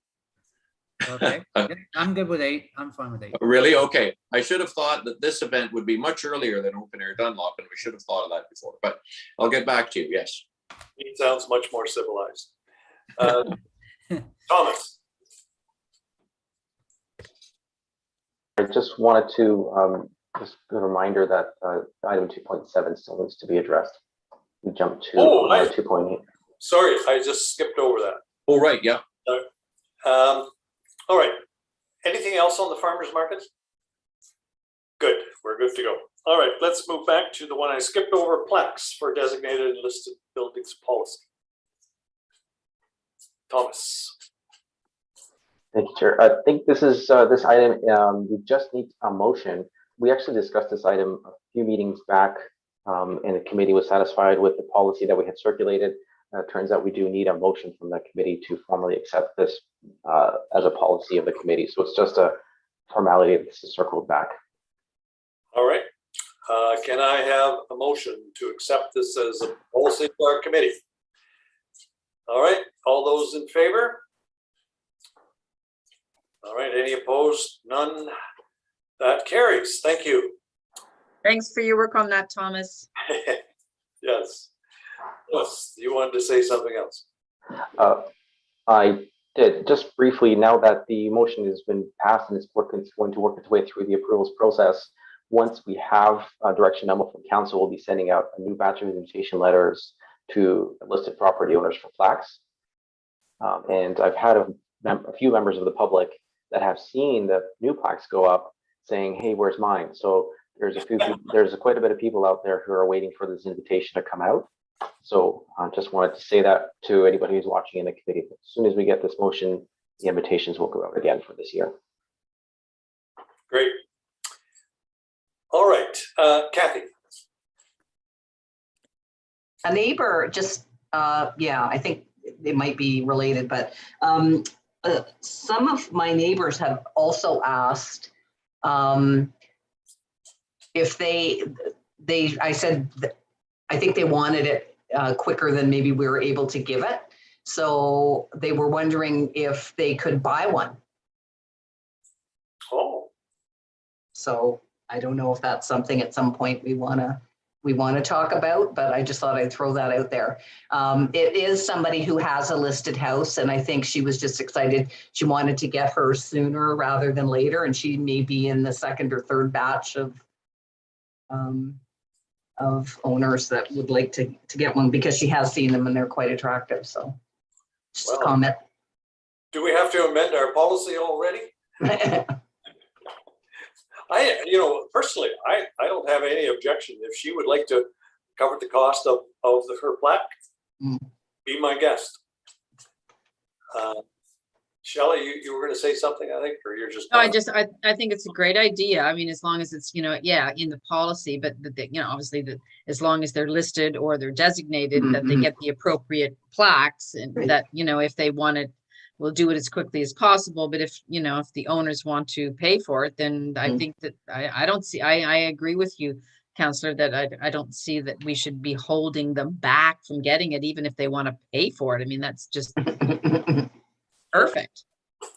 A: Okay, yep, I'm good with 8. I'm fine with 8.
J: Really? Okay. I should have thought that this event would be much earlier than Open Air Dunlop, and we should have thought of that before, but I'll get back to you. Yes.
B: It sounds much more civilized. Thomas.
I: I just wanted to just a reminder that item 2.7 still needs to be addressed. We jumped to 2.8.
B: Sorry, I just skipped over that.
J: Oh, right. Yeah.
B: All right. Anything else on the farmers market? Good. We're good to go. All right. Let's move back to the one I skipped over, plaques for designated and listed buildings policy. Thomas.
I: Thank you, Chair. I think this is this item. We just need a motion. We actually discussed this item a few meetings back, and the committee was satisfied with the policy that we had circulated. It turns out we do need a motion from the committee to formally accept this as a policy of the committee. So it's just a formality that this is circled back.
B: All right. Can I have a motion to accept this as a policy of our committee? All right. All those in favor? All right. Any opposed? None. That carries. Thank you.
F: Thanks for your work on that, Thomas.
B: Yes. Yes. You wanted to say something else?
I: I did. Just briefly, now that the motion has been passed and it's going to work its way through the approvals process, once we have a direction memo from council, we'll be sending out a new batch of invitation letters to listed property owners for plaques. And I've had a few members of the public that have seen the new plaques go up saying, hey, where's mine? So there's quite a bit of people out there who are waiting for this invitation to come out. So I just wanted to say that to anybody who's watching in the committee. As soon as we get this motion, the invitations will go out again for this year.
B: Great. All right, Kathy.
G: A neighbor just, yeah, I think it might be related, but some of my neighbors have also asked if I said, I think they wanted it quicker than maybe we were able to give it. So they were wondering if they could buy one.
B: Oh.
G: So I don't know if that's something at some point we want to talk about, but I just thought I'd throw that out there. It is somebody who has a listed house, and I think she was just excited. She wanted to get hers sooner rather than later, and she may be in the second or third batch of owners that would like to get one because she has seen them and they're quite attractive. So Just a
B: Well,
G: comment.
B: do we have to amend our policy already? Personally, I don't have any objection. If she would like to cover the cost of her plaque,
G: Mm.
B: be my guest. Shelley, you were going to say something, I think, or you're just.
F: No, I think it's a great idea. I mean, as long as it's, yeah, in the policy, but obviously that as long as they're listed or they're designated, that they
G: Mhm.
F: get the appropriate plaques and
G: Right.
F: that, if they want it, we'll do it as quickly as possible. But if the owners want to pay for it, then I
G: Mm.
F: think that I don't see, I agree with you, Counselor, that I don't see that we should be holding them back from getting it, even if they want to pay for it. I mean, that's just perfect.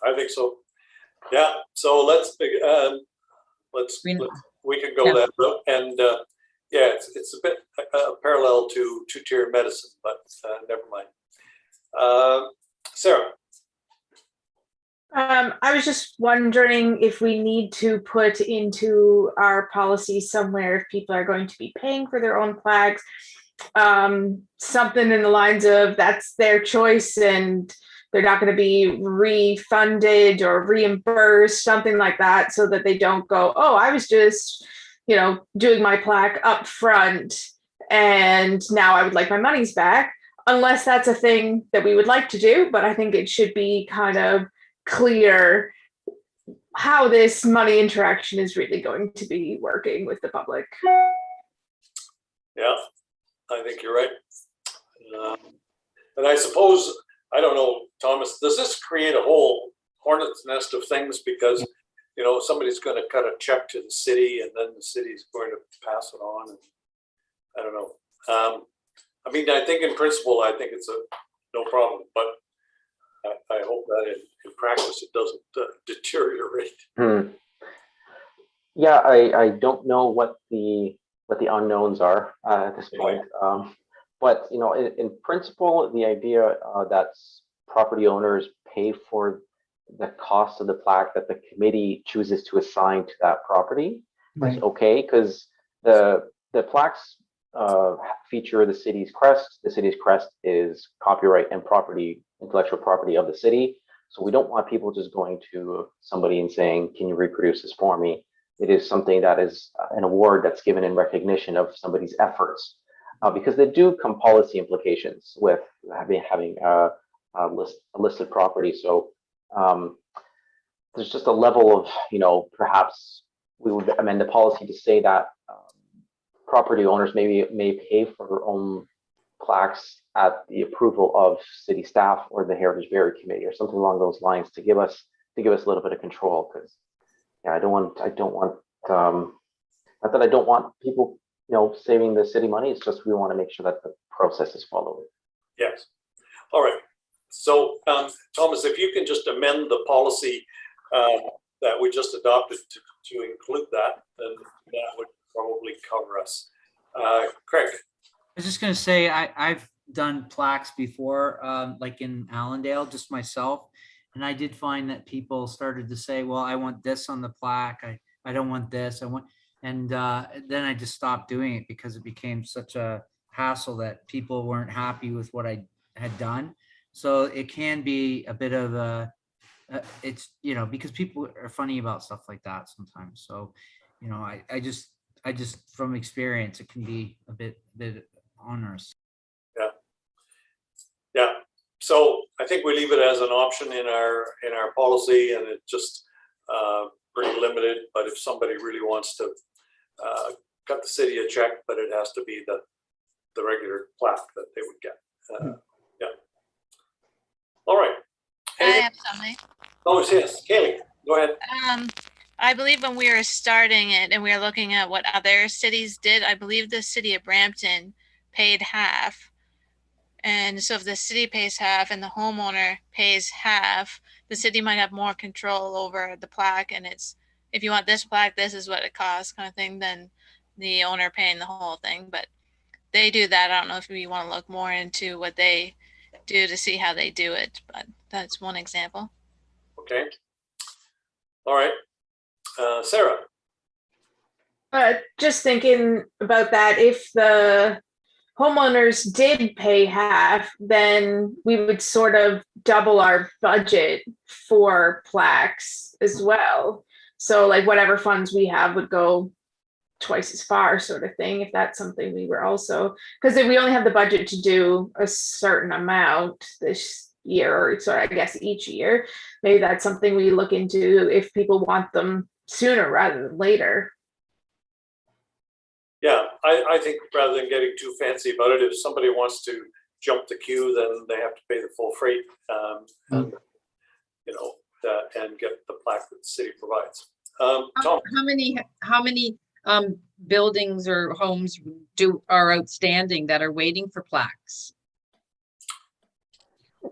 B: I think so. Yeah. So let's we can go
F: Yeah.
B: that route, and yeah, it's a bit parallel to two-tier medicine, but never mind. Sarah.
H: I was just wondering if we need to put into our policy somewhere if people are going to be paying for their own plaques, something in the lines of that's their choice and they're not going to be refunded or reimbursed, something like that, so that they don't go, oh, I was just, doing my plaque up front and now I would like my monies back, unless that's a thing that we would like to do. But I think it should be kind of clear how this money interaction is really going to be working with the public.
B: Yeah, I think you're right. And I suppose, I don't know, Thomas, does this create a whole hornet's nest of things? Because, somebody's going to cut a check to the city and then the city's going to pass it on. And I don't know. I mean, I think in principle, I think it's no problem, but I hope that in practice it doesn't deteriorate.
I: Yeah, I don't know what the unknowns are at this point. But in principle, the idea that property owners pay for the cost of the plaque that the committee chooses to assign to that property is okay, because the plaques feature the city's crest. The city's crest is copyright and intellectual property of the city. So we don't want people just going to somebody and saying, "Can you reproduce this for me?" It is something that is an award that's given in recognition of somebody's efforts, because they do come policy implications with having a listed property. So there's just a level of, perhaps we would amend the policy to say that property owners may pay for their own plaques at the approval of city staff or the Heritage Barrie Committee or something along those lines to give us a little bit of control. Because I don't want not that I don't want people saving the city money. It's just we want to make sure that the process is followed.
B: Yes. All right. So Thomas, if you can just amend the policy that we just adopted to include that, then that would probably cover us. Craig.
A: I was just going to say, I've done plaques before, like in Allendale, just myself. And I did find that people started to say, well, I want this on the plaque. I don't want this. And then I just stopped doing it because it became such a hassle that people weren't happy with what I had done. So it can be a bit of it's, because people are funny about stuff like that sometimes. So, I just from experience, it can be a bit onerous.
B: Yeah. Yeah. So I think we leave it as an option in our policy, and it's just pretty limited. But if somebody really wants to cut the city a check, but it has to be the regular plaque that they would get. Yeah. All right.
K: I have something.
B: Oh, yes. Kaylee, go ahead.
K: I believe when we were starting it and we were looking at what other cities did, I believe the city of Brampton paid half. And so if the city pays half and the homeowner pays half, the city might have more control over the plaque. And it's, if you want this plaque, this is what it costs kind of thing, than the owner paying the whole thing. But they do that. I don't know if we want to look more into what they do to see how they do it, but that's one example.
B: Okay. All right. Sarah.
H: Just thinking about that, if the homeowners did pay half, then we would sort of double our budget for plaques as well. So like whatever funds we have would go twice as far, sort of thing, if that's something we were also, because if we only have the budget to do a certain amount this year, or so I guess each year, maybe that's something we look into if people want them sooner rather than later.
B: Yeah, I think rather than getting too fancy about it, if somebody wants to jump the queue, then they have to pay the full freight, and, you know, and get the plaque that the city provides. Tom,
F: How many buildings or homes are outstanding that are waiting for plaques?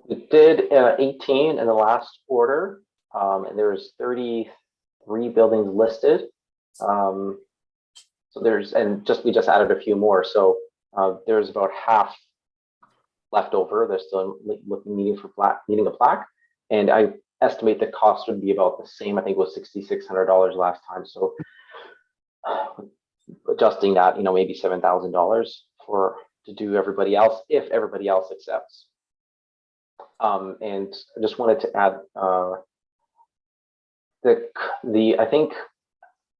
I: We did 18 in the last order, and there's 33 buildings listed. So we just added a few more. So there's about half left over. They're still needing a plaque, and I estimate the cost would be about the same. I think it was $6,600 last time. So adjusting that, maybe $7,000 to do everybody else, if everybody else accepts. And I just wanted to add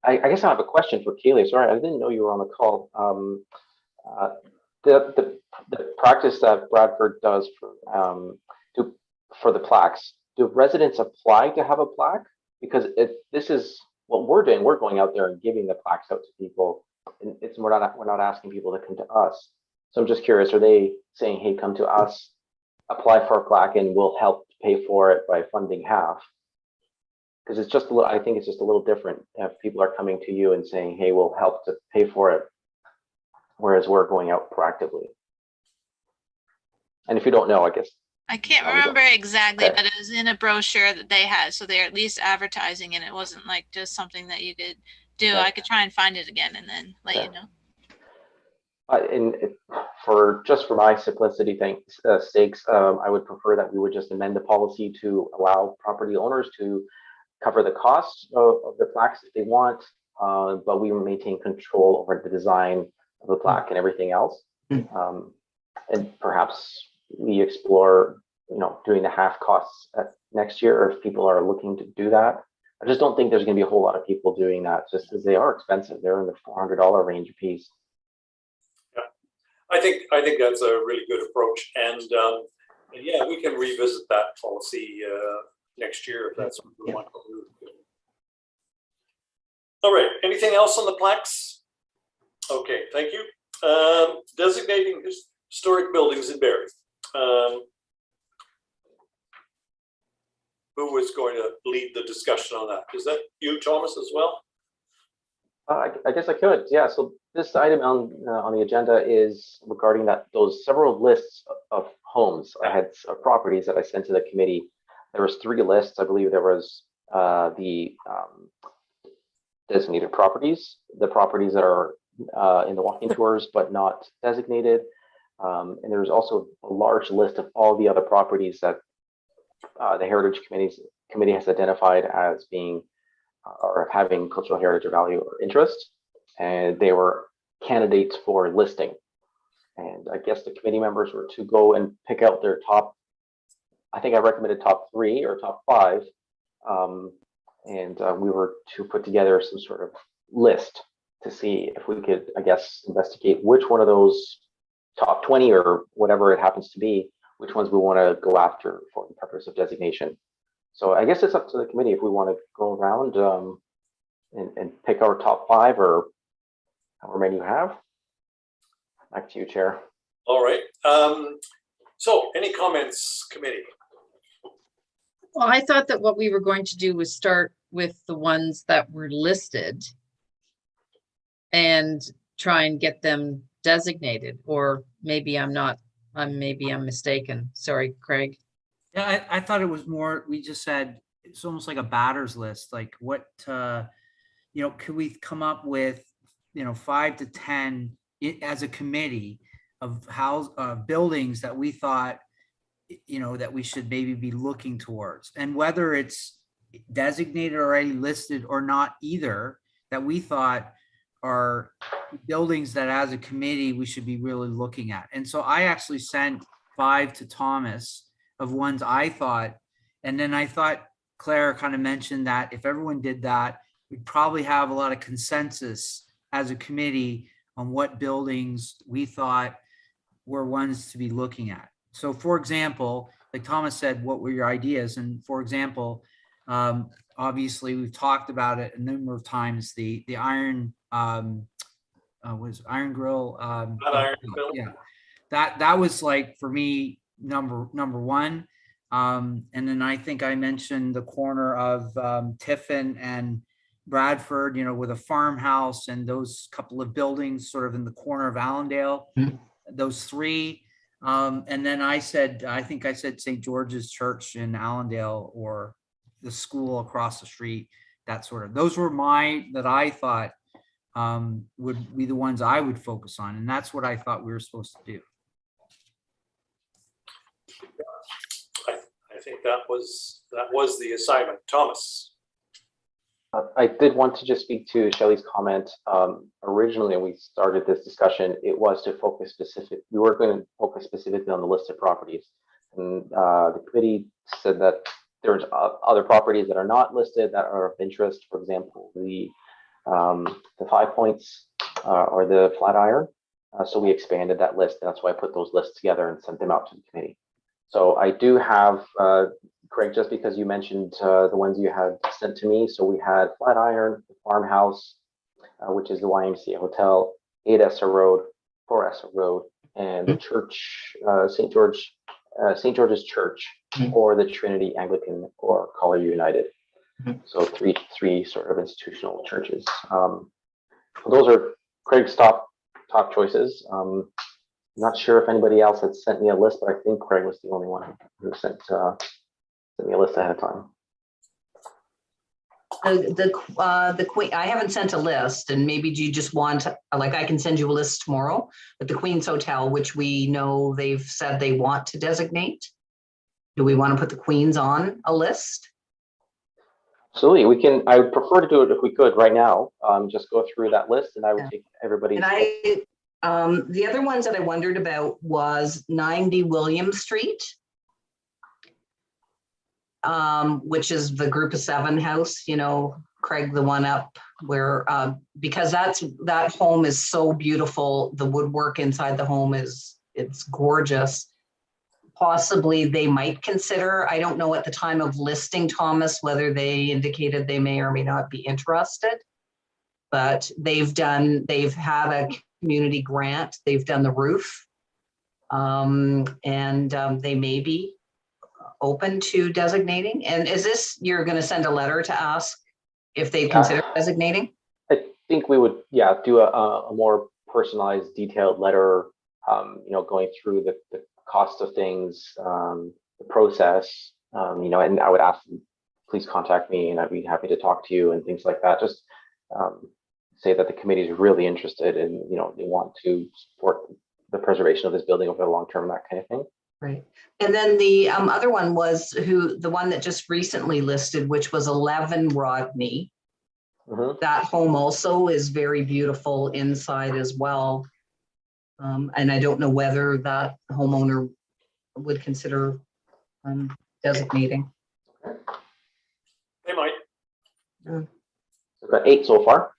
I: I guess I have a question for Kaylee. Sorry, I didn't know you were on the call. The practice that Bradford does for the plaques, do residents apply to have a plaque? Because this is what we're doing. We're going out there and giving the plaques out to people, and we're not asking people to come to us. So I'm just curious, are they saying, hey, come to us, apply for a plaque, and we'll help pay for it by funding half? Because it's just I think it's just a little different if people are coming to you and saying, hey, we'll help to pay for it, whereas we're going out proactively. And if you don't know, I guess.
K: I can't remember exactly, but it was in a brochure that they had, so they're at least advertising, and it wasn't like just something that you could do. Okay. I could try and find it again and then let you know.
I: And for my simplicity sakes, I would prefer that we would just amend the policy to allow property owners to cover the costs of the plaques if they want, but we maintain control over the design of the plaque and everything else. And perhaps we explore, doing the half costs next year if people are looking to do that. I just don't think there's going to be a whole lot of people doing that, just because they are expensive. They're in the $400 range a piece.
B: Yeah, I think that's a really good approach, and yeah, we can revisit that policy next year if that's what we want to do. All right, anything else on the plaques? Okay, thank you. Designating historic buildings in Barrie. Who was going to lead the discussion on that? Is that you, Thomas, as well?
I: I guess I could, yeah. So this item on the agenda is regarding those several lists of homes. I had properties that I sent to the committee. There was 3 lists. I believe there was the designated properties, the properties that are in the walking tours but not designated, and there's also a large list of all the other properties that the Heritage Committee has identified as being or having cultural heritage or value or interest, and they were candidates for listing. And I guess the committee members were to go and pick out their top, I think I recommended top 3 or top 5, and we were to put together some sort of list to see if we could, I guess, investigate which one of those top 20 or whatever it happens to be, which ones we want to go after for the purpose of designation. So I guess it's up to the committee if we want to go around and pick our top 5 or however many you have. Back to you, Chair.
B: All right. So any comments, committee?
F: Well, I thought that what we were going to do was start with the ones that were listed and try and get them designated, or maybe I'm mistaken. Sorry, Craig.
A: Yeah, I thought it was more, we just said, it's almost like a batter's list. Like what, could we come up with, 5 to 10 as a committee of buildings that we thought, that we should maybe be looking towards, and whether it's designated already listed or not either, that we thought are buildings that as a committee, we should be really looking at. And so I actually sent 5 to Thomas of ones I thought, and then I thought Claire kind of mentioned that if everyone did that, we'd probably have a lot of consensus as a committee on what buildings we thought were ones to be looking at. So for example, like Thomas said, what were your ideas? And for example, obviously we've talked about it a number of times, the iron, was Iron Grill.
B: Not Iron Grill.
A: Yeah, that was like, for me, number one. And then I think I mentioned the corner of Tiffin and Bradford, with a farmhouse and those couple of buildings sort of in the corner of Allendale, those 3. And then I think I said St. George's Church in Allendale, or the school across the street, that sort of, those were that I thought would be the ones I would focus on. And that's what I thought we were supposed to do.
B: I think that was the assignment. Thomas.
I: I did want to just speak to Shelley's comment. Originally, when we started this discussion, it was to focus we were going to focus specifically on the listed properties. And the committee said that there's other properties that are not listed that are of interest. For example, the 5 Points or the Flatiron. So we expanded that list. That's why I put those lists together and sent them out to the committee. So I do have, Craig, just because you mentioned the ones you had sent to me. So we had Flatiron, the Farmhouse, which is the YMCA Hotel, 8 Essa Road, 4 Essa Road, and the church, St. George's Church, or the Trinity Anglican or Collier United. So three sort of institutional churches. Those are Craig's top choices. Not sure if anybody else had sent me a list, but I think Craig was the only one who sent me a list ahead of time.
G: The Queen, I haven't sent a list, and maybe do you just want, like, I can send you a list tomorrow, but the Queen's Hotel, which we know they've said they want to designate, do we want to put the Queen's on a list?
I: Absolutely, we can. I would prefer to do it if we could right now. Just go through that list, and I would take everybody's.
G: And the other ones that I wondered about was 90 William Street, which is the Group of 7 house, Craig, the one up where, because that home is so beautiful. The woodwork inside the home it's gorgeous. Possibly they might consider, I don't know at the time of listing, Thomas, whether they indicated they may or may not be interested, but they've had a community grant, they've done the roof, and they may be open to designating. And is this, you're going to send a letter to ask if they consider designating?
I: I think we would, do a more personalized, detailed letter, going through the cost of things, the process, and I would ask them, please contact me and I'd be happy to talk to you and things like that. Just say that the committee is really interested and, they want to support the preservation of this building over the long term, that kind of thing.
G: Right. And then the other one was the one that just recently listed, which was 11 Rodney. That home also is very beautiful inside as well. And I don't know whether that homeowner would consider designating.
B: They might.
I: We've got 8 so far.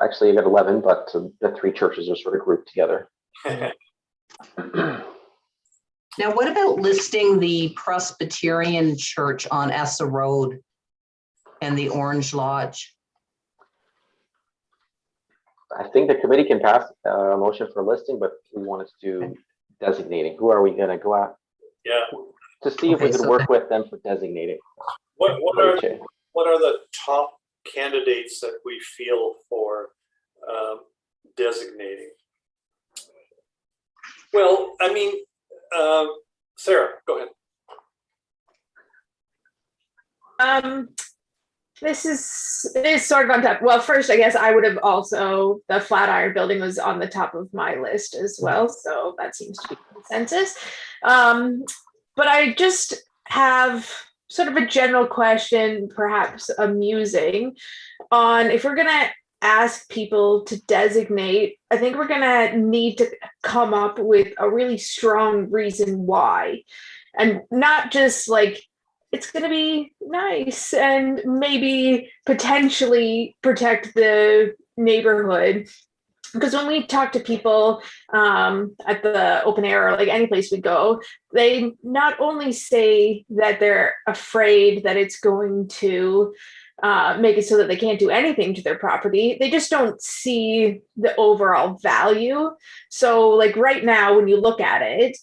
I: Actually, you got 11, but the 3 churches are sort of grouped together.
G: Now, what about listing the Presbyterian Church on Essa Road and the Orange Lodge?
I: I think the committee can pass a motion for listing, but we wanted to do designating. Who are we going to go at?
B: Yeah.
I: To see if we could work with them for designating.
B: What are the top candidates that we feel for designating? Well, I mean, Sarah, go ahead.
H: This is sort of on top. Well, first, I guess I would have also, the Flatiron building was on the top of my list as well. So that seems to be consensus. But I just have sort of a general question, perhaps amusing, on if we're going to ask people to designate, I think we're gonna need to come up with a really strong reason why. And not just like, it's gonna be nice and maybe potentially protect the neighborhood. Because when we talk to people at the open air or like any place we go, they not only say that they're afraid that it's going to make it so that they can't do anything to their property, they just don't see the overall value. So like right now, when you look at it,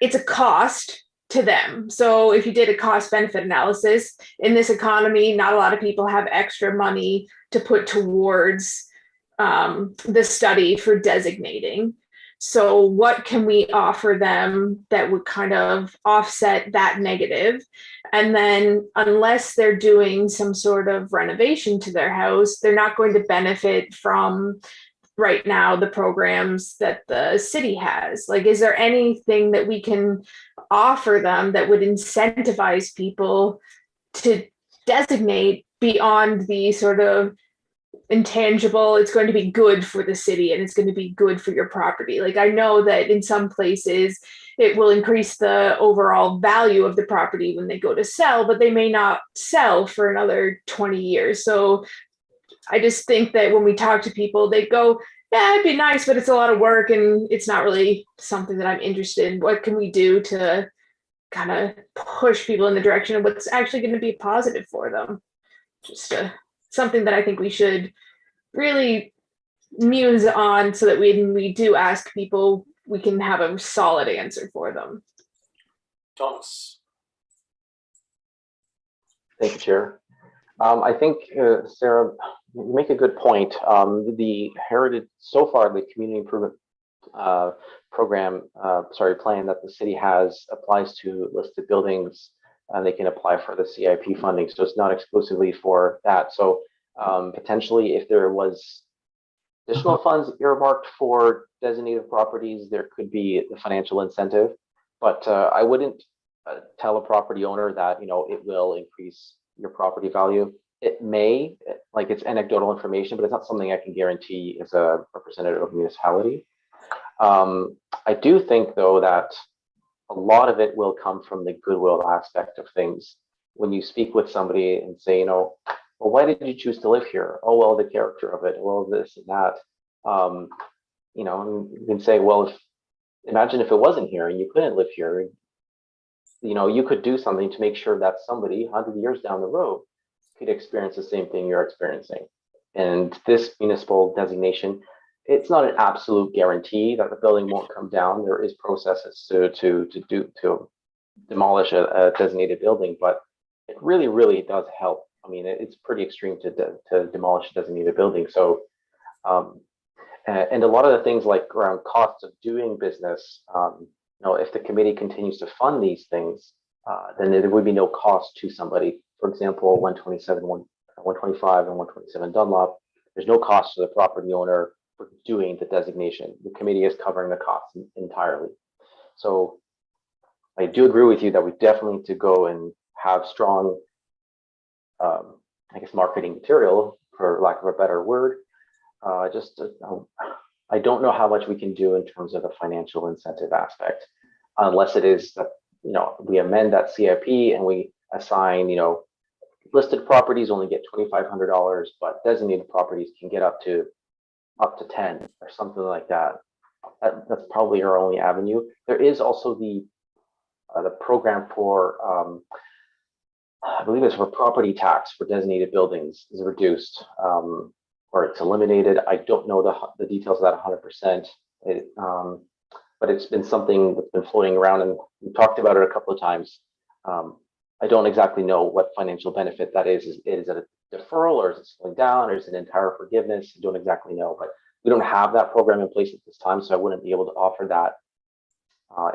H: it's a cost to them. So if you did a cost benefit analysis in this economy, not a lot of people have extra money to put towards the study for designating. So what can we offer them that would kind of offset that negative? And then unless they're doing some sort of renovation to their house, they're not going to benefit from right now the programs that the city has. Like, is there anything that we can offer them that would incentivize people to designate beyond the sort of intangible, it's going to be good for the city and it's going to be good for your property? Like, I know that in some places it will increase the overall value of the property when they go to sell, but they may not sell for another 20 years. So I just think that when we talk to people, they go, yeah, it'd be nice, but it's a lot of work and it's not really something that I'm interested in. What can we do to kind of push people in the direction of what's actually going to be positive for them? Just something that I think we should really muse on so that when we do ask people, we can have a solid answer for them.
B: Thomas.
I: Thank you, Chair. I think, Sarah, you make a good point. The heritage, so far, the community improvement plan that the city has applies to listed buildings, and they can apply for the CIP funding. So it's not exclusively for that. So potentially, if there was additional funds earmarked for designated properties, there could be the financial incentive. But I wouldn't tell a property owner that, you know, it will increase your property value. It may, like, it's anecdotal information, but it's not something I can guarantee as a representative of a municipality. I do think, though, that a lot of it will come from the goodwill aspect of things. When you speak with somebody and say, you know, well, why did you choose to live here? Oh, well, the character of it, well, this and that. You know, and you can say, well, imagine if it wasn't here and you couldn't live here. You know, you could do something to make sure that somebody 100 years down the road could experience the same thing you're experiencing. And this municipal designation, it's not an absolute guarantee that the building won't come down. There is processes to demolish a designated building, but it really, really does help. I mean, it's pretty extreme to demolish a designated building. So, and a lot of the things like around costs of doing business, you know, if the committee continues to fund these things, then there would be no cost to somebody. For example, 125 and 127 Dunlop, there's no cost to the property owner for doing the designation. The committee is covering the costs entirely. So I do agree with you that we definitely need to go and have strong, I guess, marketing material, for lack of a better word. I don't know how much we can do in terms of the financial incentive aspect, unless it is that, you know, we amend that CIP and we assign, you know, listed properties only get $2,500, but designated properties can get up to 10 or something like that. That's probably our only avenue. There is also the program for, I believe it's for property tax for designated buildings is reduced, or it's eliminated. I don't know the details of that 100%. But it's been something that's been floating around, and we talked about it a couple of times. I don't exactly know what financial benefit that is. Is it a deferral, or is it slowing down, or is it entire forgiveness? I don't exactly know, but we don't have that program in place at this time, so I wouldn't be able to offer that.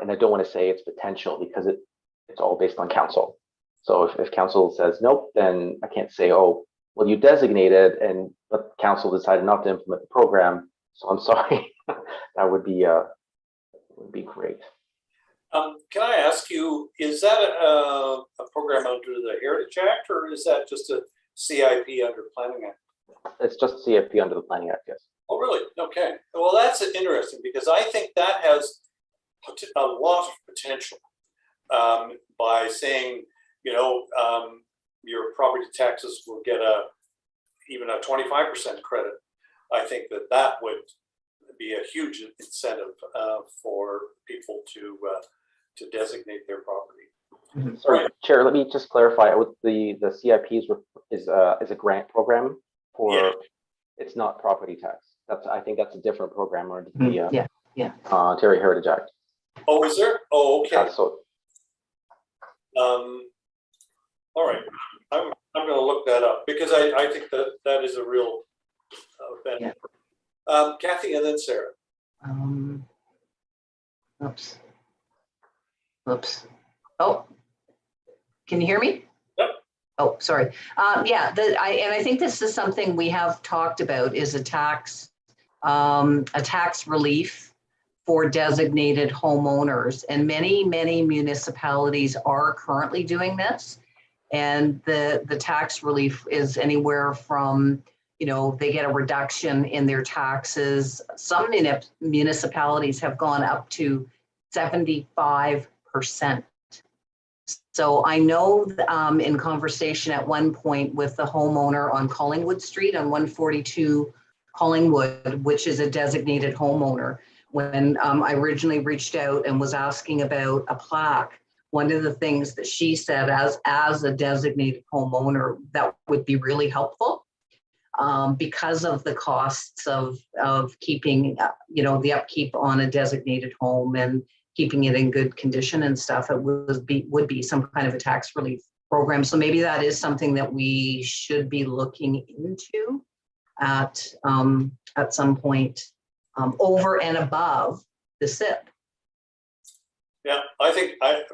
I: And I don't want to say it's potential because it's all based on council. So if council says nope, then I can't say, oh, well, you designated and but council decided not to implement the program. So I'm sorry. That would be great.
B: Can I ask you, is that a program under the Heritage Act, or is that just a CIP under Planning Act?
I: It's just CIP. be under the Planning Act, yes.
B: Oh, really? Okay. Well, that's interesting because I think that has a lot of potential by saying, you know, your property taxes will get even a 25% credit. I think that would be a huge incentive for people to designate their property.
I: Sorry, Chair, let me just clarify. With the CIP is a grant program for.
B: Yeah.
I: It's not property tax. I think that's a different program under the Ontario Heritage Act.
B: Oh, is there? Oh, okay.
I: So.
B: All right. I'm going to look that up because I think that is a real benefit. Yeah. Kathy and then Sarah.
G: Oops. Oh, can you hear me?
B: Yep.
G: Oh, sorry. Yeah, I think this is something we have talked about is a tax relief for designated homeowners, and many municipalities are currently doing this. And the tax relief is anywhere from, you know, they get a reduction in their taxes. Some municipalities have gone up to 75%. So I know in conversation at one point with the homeowner on Collingwood Street on 142 Collingwood, which is a designated homeowner, when I originally reached out and was asking about a plaque, one of the things that she said as a designated homeowner, that would be really helpful because of the costs of keeping, you know, the upkeep on a designated home and keeping it in good condition and stuff. It would be some kind of a tax relief program. So maybe that is something that we should be looking into at some point over and above the SIP.
B: Yeah,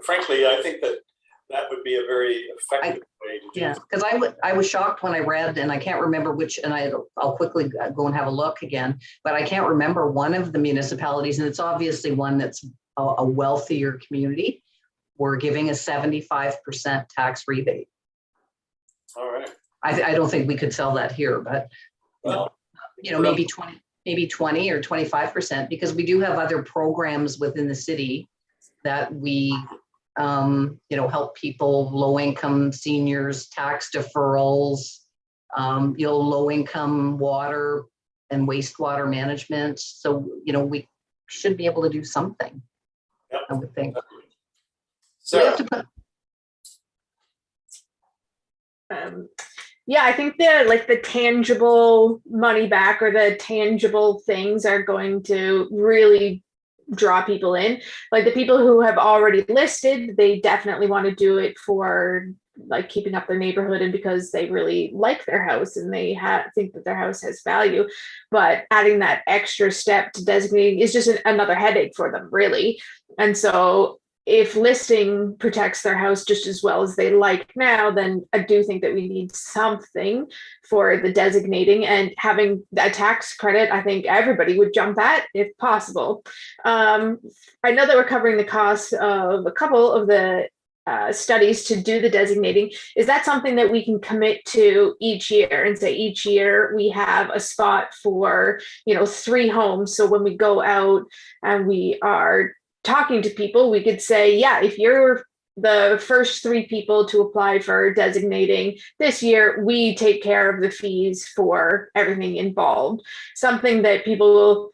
B: frankly, I think that would be a very effective way to do it.
G: Yeah, because I was shocked when I read, and I can't remember which, and I'll quickly go and have a look again, but I can't remember one of the municipalities, and it's obviously one that's a wealthier community, were giving a 75% tax rebate.
B: All right.
G: I don't think we could sell that here, but maybe 20 or 25%, because we do have other programs within the city that we help people, low income seniors, tax deferrals, low income water and wastewater management. So, we should be able to do something. Yep. I would think.
B: So
G: we have to put.
H: Yeah, I think the tangible money back or the tangible things are going to really draw people in. Like the people who have already listed, they definitely want to do it for like keeping up their neighborhood and because they really like their house and they think that their house has value. But adding that extra step to designating is just another headache for them, really. And so if listing protects their house just as well as they like now, then I do think that we need something for the designating, and having a tax credit, I think everybody would jump at if possible. I know that we're covering the cost of a couple of the studies to do the designating. Is that something that we can commit to each year and say each year we have a spot for, 3 homes? So when we go out and we are talking to people, we could say, yeah, if you're the first 3 people to apply for designating this year, we take care of the fees for everything involved. Something that people will,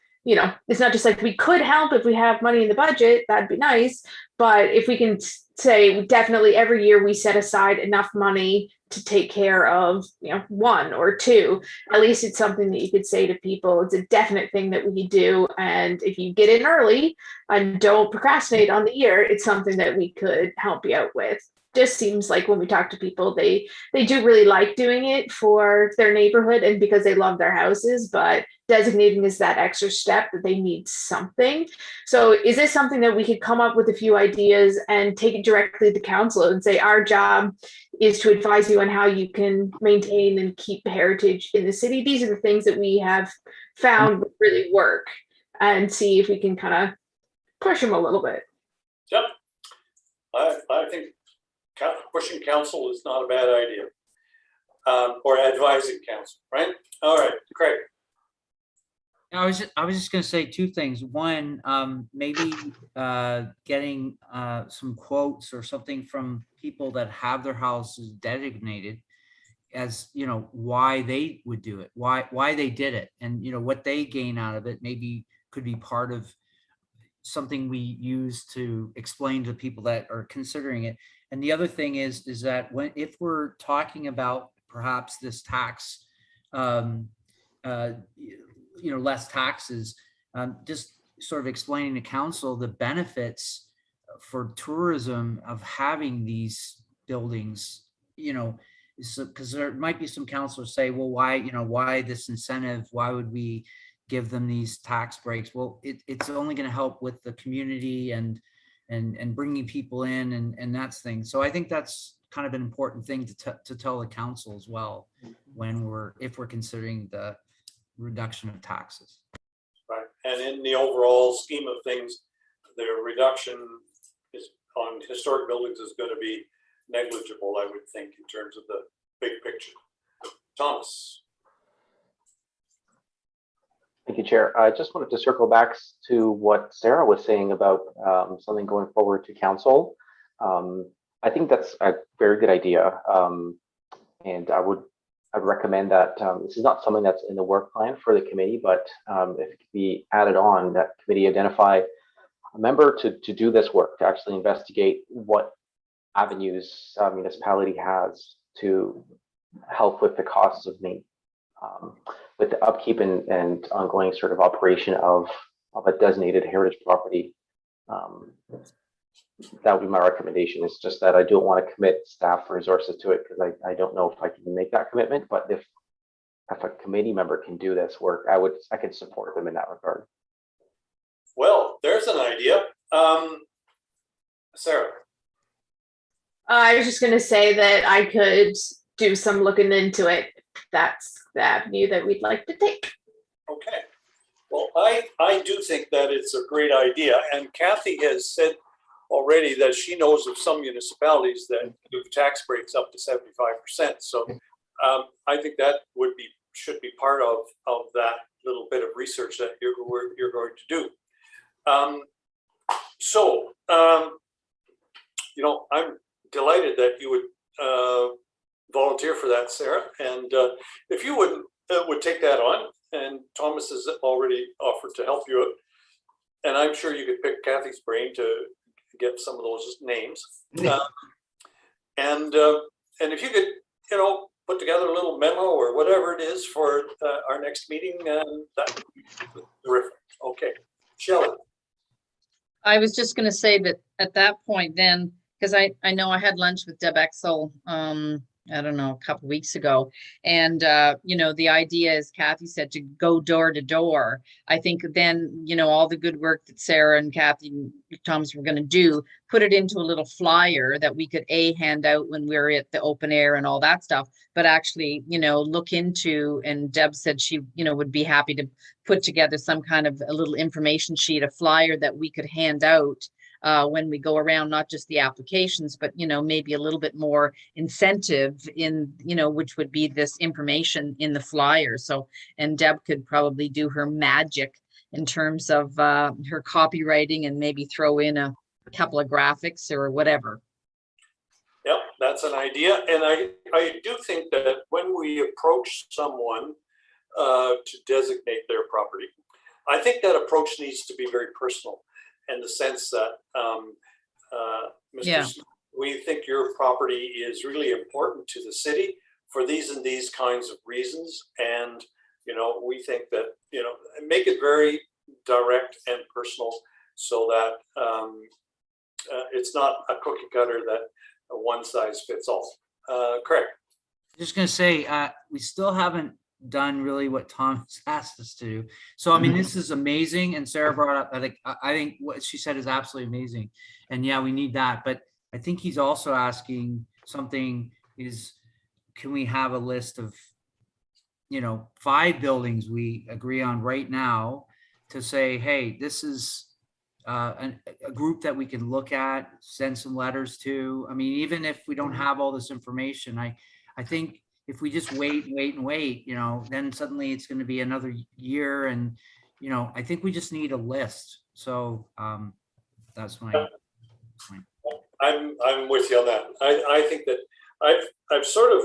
H: it's not just like we could help if we have money in the budget, that'd be nice. But if we can say definitely every year we set aside enough money to take care of, 1 or 2, at least it's something that you could say to people. It's a definite thing that we do. And if you get in early and don't procrastinate on the year, it's something that we could help you out with. Just seems like when we talk to people, they do really like doing it for their neighborhood and because they love their houses, but designating is that extra step that they need something. So is this something that we could come up with a few ideas and take it directly to council and say, our job is to advise you on how you can maintain and keep heritage in the city? These are the things that we have found really work, and see if we can kind of push them a little bit.
B: Yep. I think pushing council is not a bad idea, or advising council, right? All right, Craig.
A: I was just gonna say two things. One, maybe getting some quotes or something from people that have their houses designated as, you know, why they would do it, why they did it, and, you know, what they gain out of it, maybe could be part of something we use to explain to people that are considering it. And the other thing is that if we're talking about perhaps this tax, um, you know, less taxes, just sort of explaining to council the benefits for tourism of having these buildings, you know, because there might be some councilors say, well, why, you know, why this incentive? Why would we give them these tax breaks? Well, it's only going to help with the community and bringing people in and that's thing. So I think that's kind of an important thing to tell the council as well when if we're considering the reduction of taxes.
B: Right, and in the overall scheme of things, the reduction is on historic buildings is going to be negligible, I would think, in terms of the big picture. Thomas.
I: Thank you, Chair. I just wanted to circle back to what Sarah was saying about something going forward to council. I think that's a very good idea. And I'd recommend that this is not something that's in the work plan for the committee, but if it could be added on, that committee identify a member to do this work, to actually investigate what avenues municipality has to help with the costs of with the upkeep and ongoing sort of operation of a designated heritage property. That would be my recommendation. It's just that I don't want to commit staff resources to it because I don't know if I can make that commitment. But if a committee member can do this work, I could support them in that regard.
B: Well, there's an idea. Sarah.
H: I was just going to say that I could do some looking into it. That's the avenue that we'd like to take.
B: Okay. Well, I do think that it's a great idea. And Kathy has said already that she knows of some municipalities that do tax breaks up to 75%. So I think that should be part of that little bit of research that you're going to do. You know, I'm delighted that you would volunteer for that, Sarah. And if you would take that on, and Thomas has already offered to help you out, and I'm sure you could pick Kathy's brain to get some of those names. And if you could, you know, put together a little memo or whatever it is for our next meeting, that would be terrific. Okay, Shelley.
F: I was just going to say that at that point then, because I know I had lunch with Deb Exel, I don't know, a couple weeks ago. And, you know, the idea is, Kathy said, to go door to door. I think then, you know, all the good work that Sarah and Kathy and Thomas were going to do, put it into a little flyer that we could hand out when we were at the open air and all that stuff, but actually, you know, look into, and Deb said she, you know, would be happy to put together some kind of a little information sheet, a flyer that we could hand out when we go around, not just the applications, but, you know, maybe a little bit more incentive in, you know, which would be this information in the flyer. So, and Deb could probably do her magic in terms of her copywriting and maybe throw in a couple of graphics or whatever.
B: Yep, that's an idea. And I do think that when we approach someone to designate their property, I think that approach needs to be very personal. In the sense that, Mr. Smith, we think your property is really important to the city for these and these kinds of reasons. And, you know, we think that, you know, make it very direct and personal so that it's not a cookie cutter that one size fits all. Craig.
A: Just going to say, we still haven't done really what Tom's asked us to do. So I mean, this is amazing, and Sarah brought up, I think what she said is absolutely amazing, and yeah, we need that. But I think he's also asking something is, can we have a list of, you know, 5 buildings we agree on right now to say, hey, this is a group that we can look at, send some letters to. I mean, even if we don't have all this information, I think if we just wait, you know, then suddenly it's going to be another year, and, you know, I think we just need a list. So that's my point.
B: I'm with you on that. I think that I've sort of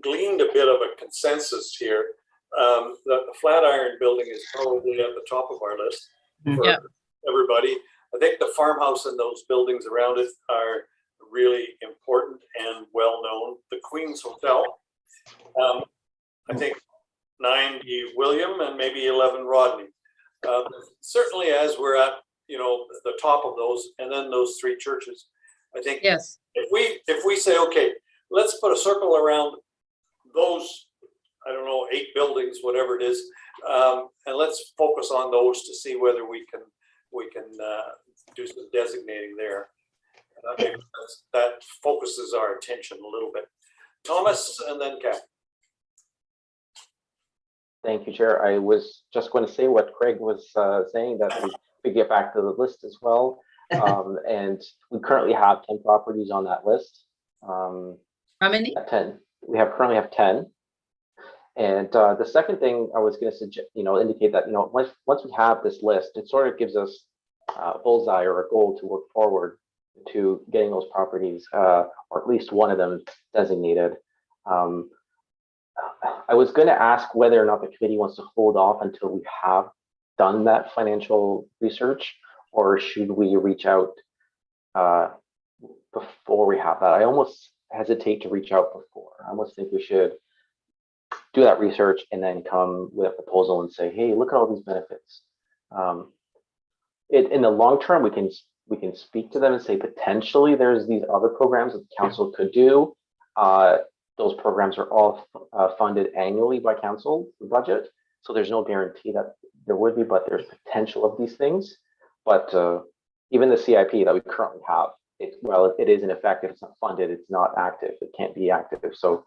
B: gleaned a bit of a consensus here, that the Flatiron building is probably at the top of our list for
F: Yep.
B: everybody. I think the farmhouse and those buildings around it are really important and well known. The Queen's Hotel, I think 90 William and maybe 11 Rodney. Certainly, as we're at, you know, the top of those, and then those three churches, I think
F: Yes.
B: if we say, okay, let's put a circle around those, I don't know, 8 buildings, whatever it is, and let's focus on those to see whether we can do some designating there. Maybe that focuses our attention a little bit. Thomas, and then Kathy.
I: Thank you, Chair. I was just going to say what Craig was saying, that we get back to the list as well. And we currently have 10 properties on that list.
F: How many?
I: 10. We currently have 10. And the second thing I was going to suggest, indicate that, once we have this list, it sort of gives us a bullseye or a goal to work forward to getting those properties, or at least one of them, designated. I was going to ask whether or not the committee wants to hold off until we have done that financial research, or should we reach out before we have that? I almost hesitate to reach out before. I almost think we should do that research and then come with a proposal and say, hey, look at all these benefits. In the long term, we can speak to them and say potentially there's these other programs that the council could do. Those programs are all funded annually by council budget, so there's no guarantee that there would be, but there's potential of these things. But even the CIP that we currently have, it is ineffective. It's not funded. It's not active. It can't be active. So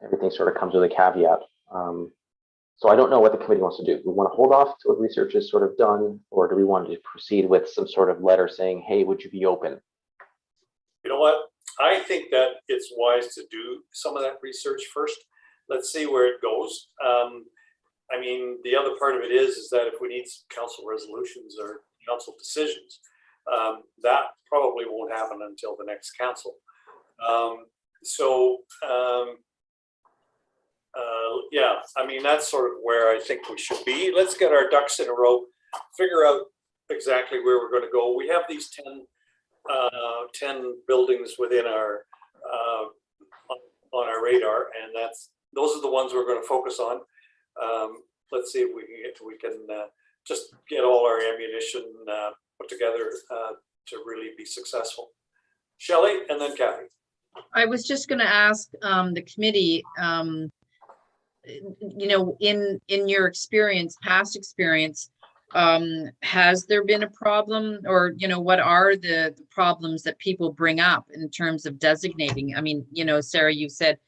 I: everything sort of comes with a caveat. So I don't know what the committee wants to do. We want to hold off till the research is sort of done, or do we want to proceed with some sort of letter saying, hey, would you be open?
B: You know what? I think that it's wise to do some of that research first. Let's see where it goes. I mean, the other part of it is that if we need some council resolutions or council decisions, that probably won't happen until the next council. Yeah, I mean, that's sort of where I think we should be. Let's get our ducks in a row, figure out exactly where we're going to go. We have these 10 buildings within our on our radar, and those are the ones we're going to focus on. Let's see if we can just get all our ammunition put together to really be successful. Shelley, and then Kathy.
F: I was just going to ask the committee, in your experience, past experience, has there been a problem, or what are the problems that people bring up in terms of designating? I mean, Sarah, you said,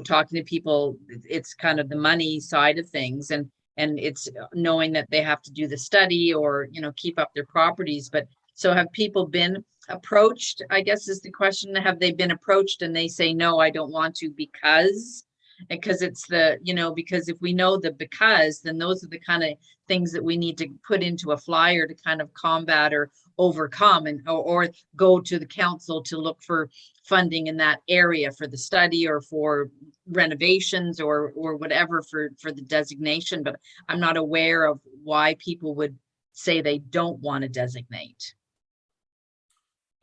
F: talking to people, it's kind of the money side of things, and it's knowing that they have to do the study or keep up their properties. But so have people been approached, I guess is the question? Have they been approached and they say, no, I don't want to because it's because if we know because, then those are the kind of things that we need to put into a flyer to kind of combat or overcome, or go to the council to look for funding in that area for the study or for renovations or whatever for the designation. But I'm not aware of why people would say they don't want to designate.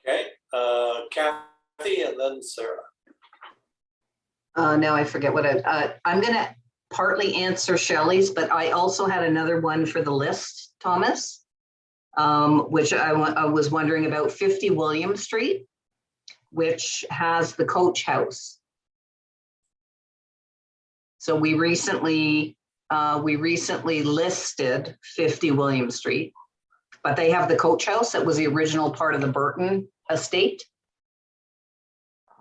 B: Okay, Kathy, and then Sarah.
G: Now I forget what I'm going to partly answer Shelley's, but I also had another one for the list, Thomas, which I was wondering about 50 William Street, which has the coach house. So we recently listed 50 William Street, but they have the coach house that was the original part of the Burton estate.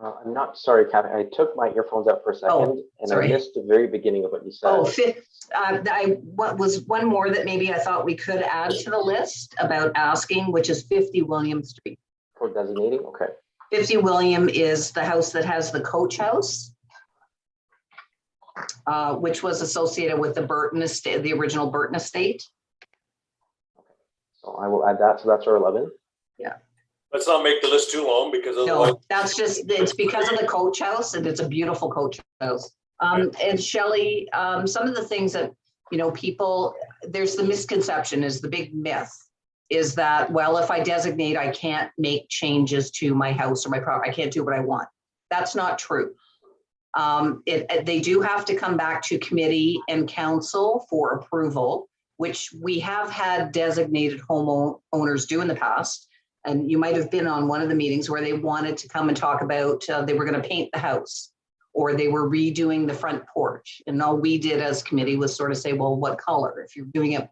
I: I'm not sorry, Kathy. I took my earphones out for a second, and
G: sorry.
I: I missed the very beginning of what you said.
G: What was one more that maybe I thought we could add to the list about asking, which is 50 William Street.
I: For designating, okay.
G: 50 William is the house that has the coach house. which was associated with the Burton estate, the original Burton estate.
I: So I will add that. So that's our 11.
B: Let's not make the list too long because otherwise.
G: No, that's just, it's because of the coach house, and it's a beautiful coach house. And Shelley, some of the things that, you know, people, there's the misconception, is the big myth, is that, well, if I designate, I can't make changes to my house or my property. I can't do what I want. That's not true. They do have to come back to committee and council for approval, which we have had designated homeowners do in the past. And you might have been on one of the meetings where they wanted to come and talk about, they were going to paint the house, or they were redoing the front porch. And all we did as committee was sort of say, well, what color? If you're doing it,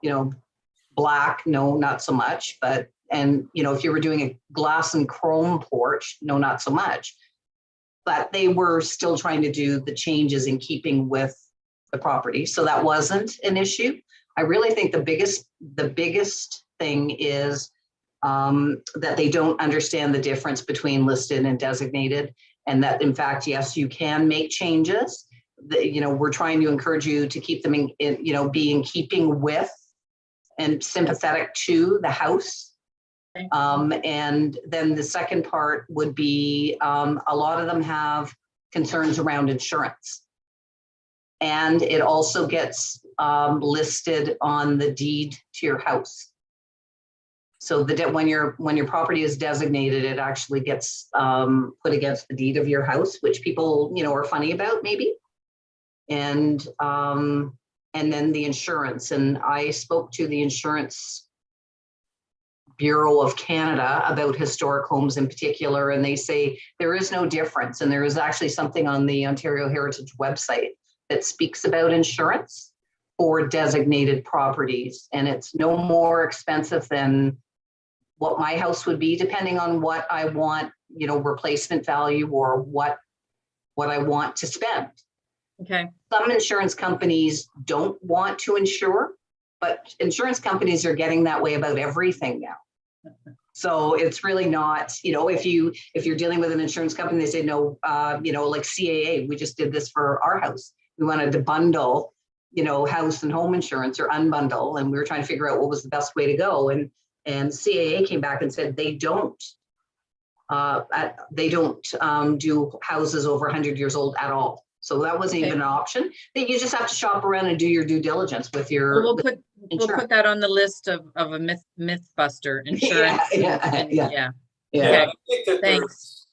G: you know, black, no, not so much. But, and, you know, if you were doing a glass and chrome porch, no, not so much. But they were still trying to do the changes in keeping with the property. So that wasn't an issue. I really think the biggest thing is that they don't understand the difference between listed and designated, and that in fact, yes, you can make changes. You know, we're trying to encourage you to keep them in, you know, be in keeping with and sympathetic to the house. And then the second part would be a lot of them have concerns around insurance. And it also gets listed on the deed to your house. So that when your property is designated, it actually gets put against the deed of your house, which people, you know, are funny about maybe. And then the insurance. And I spoke to the Insurance Bureau of Canada about historic homes in particular, and they say there is no difference. And there is actually something on the Ontario Heritage website that speaks about insurance for designated properties. And it's no more expensive than what my house would be, depending on what I want, you know, replacement value or what I want to spend.
F: Okay.
G: Some insurance companies don't want to insure, but insurance companies are getting that way about everything now. So it's really not, you know, if you're dealing with an insurance company, they say no, you know, like CAA, we just did this for our house. We wanted to bundle, you know, house and home insurance, or unbundle, and we were trying to figure out what was the best way to go. And CAA came back and said they don't do houses over 100 years old at all. So that wasn't even an option. You just have to shop around and do your due diligence with your.
F: We'll put that on the list of a myth buster, insurance.
B: Yeah, I think that
F: Thanks.
B: there's,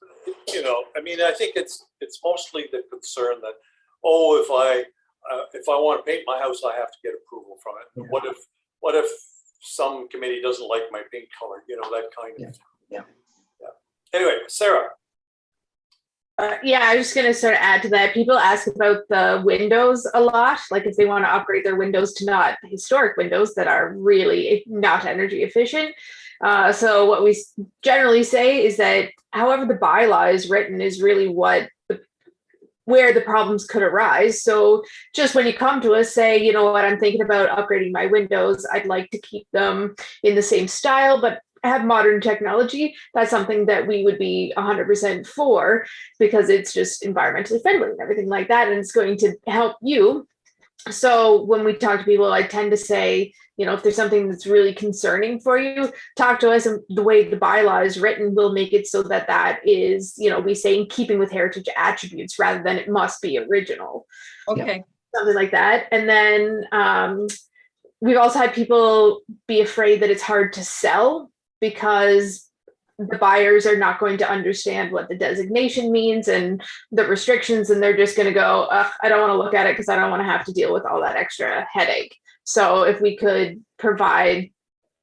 B: you know, I mean, I think it's mostly the concern that, oh, if I want to paint my house, I have to get approval from it. Yeah. What if some committee doesn't like my paint color? You know, that kind of thing. Yeah. Anyway, Sarah.
H: Yeah, I was just going to sort of add to that. People ask about the windows a lot, like if they want to upgrade their windows to not historic windows that are really not energy efficient. So what we generally say is that however the bylaw is written is really where the problems could arise. So just when you come to us, say, you know what, I'm thinking about upgrading my windows. I'd like to keep them in the same style, but have modern technology. That's something that we would be 100% for, because it's just environmentally friendly and everything like that. And it's going to help you. So when we talk to people, I tend to say, you know, if there's something that's really concerning for you, talk to us. And the way the bylaw is written will make it so that that is, you know, we say in keeping with heritage attributes rather than it must be original.
F: Okay.
H: Something like that. And then we've also had people be afraid that it's hard to sell because the buyers are not going to understand what the designation means and the restrictions, and they're just going to go, I don't want to look at it because I don't want to have to deal with all that extra headache. So if we could provide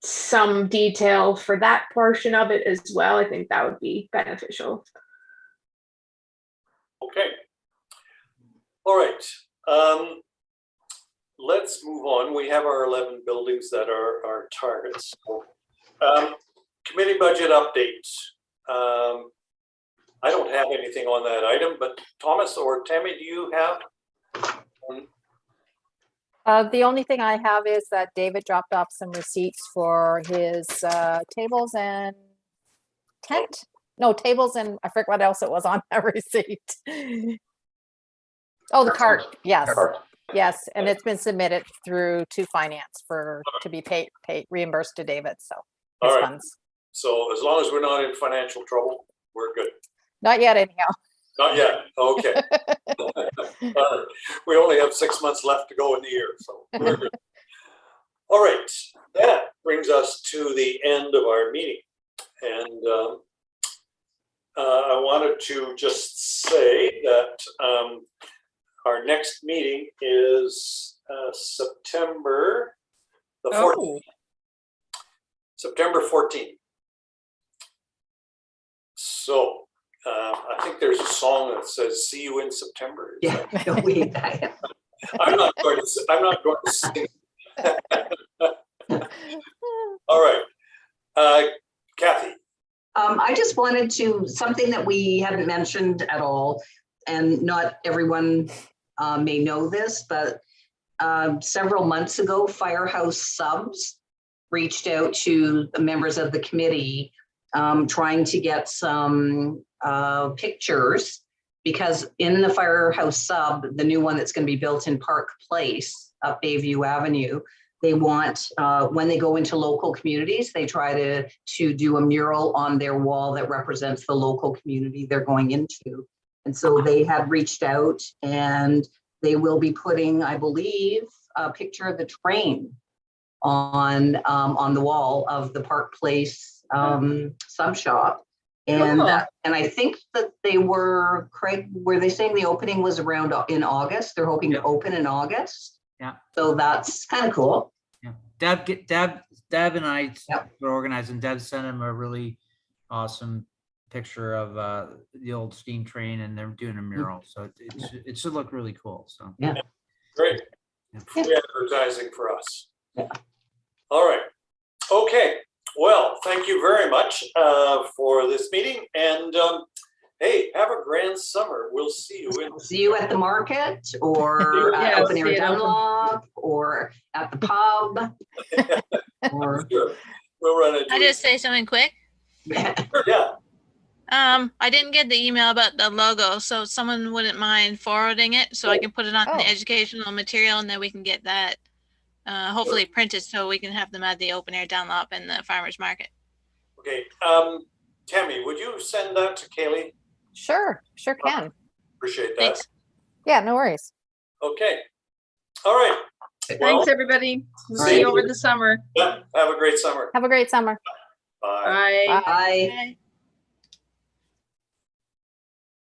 H: some detail for that portion of it as well, I think that would be beneficial.
B: Okay. All right. Let's move on. We have our 11 buildings that are our targets. Committee budget updates. I don't have anything on that item, but Thomas or Tammy, do you have?
C: The only thing I have is that David dropped off some receipts for his tables and tent. No, tables and I forget what else it was on that receipt. Oh, the cart, yes,
I: Cart.
C: yes, and it's been submitted through to finance to be paid, reimbursed to David, so his
B: All right.
C: funds.
B: So as long as we're not in financial trouble, we're good.
C: Not yet anyhow.
B: Not yet. Okay. We only have 6 months left to go in the year, so we're good. All right. That brings us to the end of our meeting. And I wanted to just say that our next meeting is September the 14th.
F: Oh,
B: September 14th. So I think there's a song that says "See you in September." Is
G: Yeah,
B: that-
G: we,
B: I'm not going to sing. All right, Kathy.
G: I just wanted to, something that we hadn't mentioned at all, and not everyone may know this, but several months ago, Firehouse Subs reached out to the members of the committee trying to get some pictures, because in the Firehouse Sub, the new one that's going to be built in Park Place up Bayview Avenue, they want, when they go into local communities, they try to do a mural on their wall that represents the local community they're going into. And so they had reached out, and they will be putting, I believe, a picture of the train on the wall of the Park Place sub shop. And
F: Cool.
G: and I think that they were, Craig, were they saying the opening was around in August? They're hoping to open in August.
A: Yeah.
G: So that's kind of cool.
A: Yeah. Deb and I
G: Yep.
A: were organizing. Deb sent him a really awesome picture of the old steam train, and they're doing a mural. So it should look really cool. So
G: Yeah.
B: Great.
A: Yeah.
B: Free advertising for us.
G: Yeah.
B: All right. Okay. Well, thank you very much for this meeting. And hey, have a grand summer. We'll see you in.
G: See you at the market, or
F: Yeah,
G: open
F: see
G: air
F: you at open.
G: Dunlop, or at the pub. Or
B: Sure. We'll run into
K: I just say something quick.
B: Yeah.
K: I didn't get the email about the logo, so if someone wouldn't mind forwarding it so I can put it on
C: Oh.
K: the educational material, and then we can get that hopefully printed so we can have them at the open air Dunlop and the farmers market.
B: Okay. Tammy, would you send that to Kaylee?
C: Sure can.
B: Appreciate that.
K: Thanks.
C: Yeah, no worries.
B: Okay. All right. Well,
F: Thanks, everybody. We'll
B: Thank
F: see you
B: you.
F: over the summer.
B: yeah, have a great summer.
C: Have a great summer.
B: Bye.
F: Bye.
G: Bye.
K: Bye.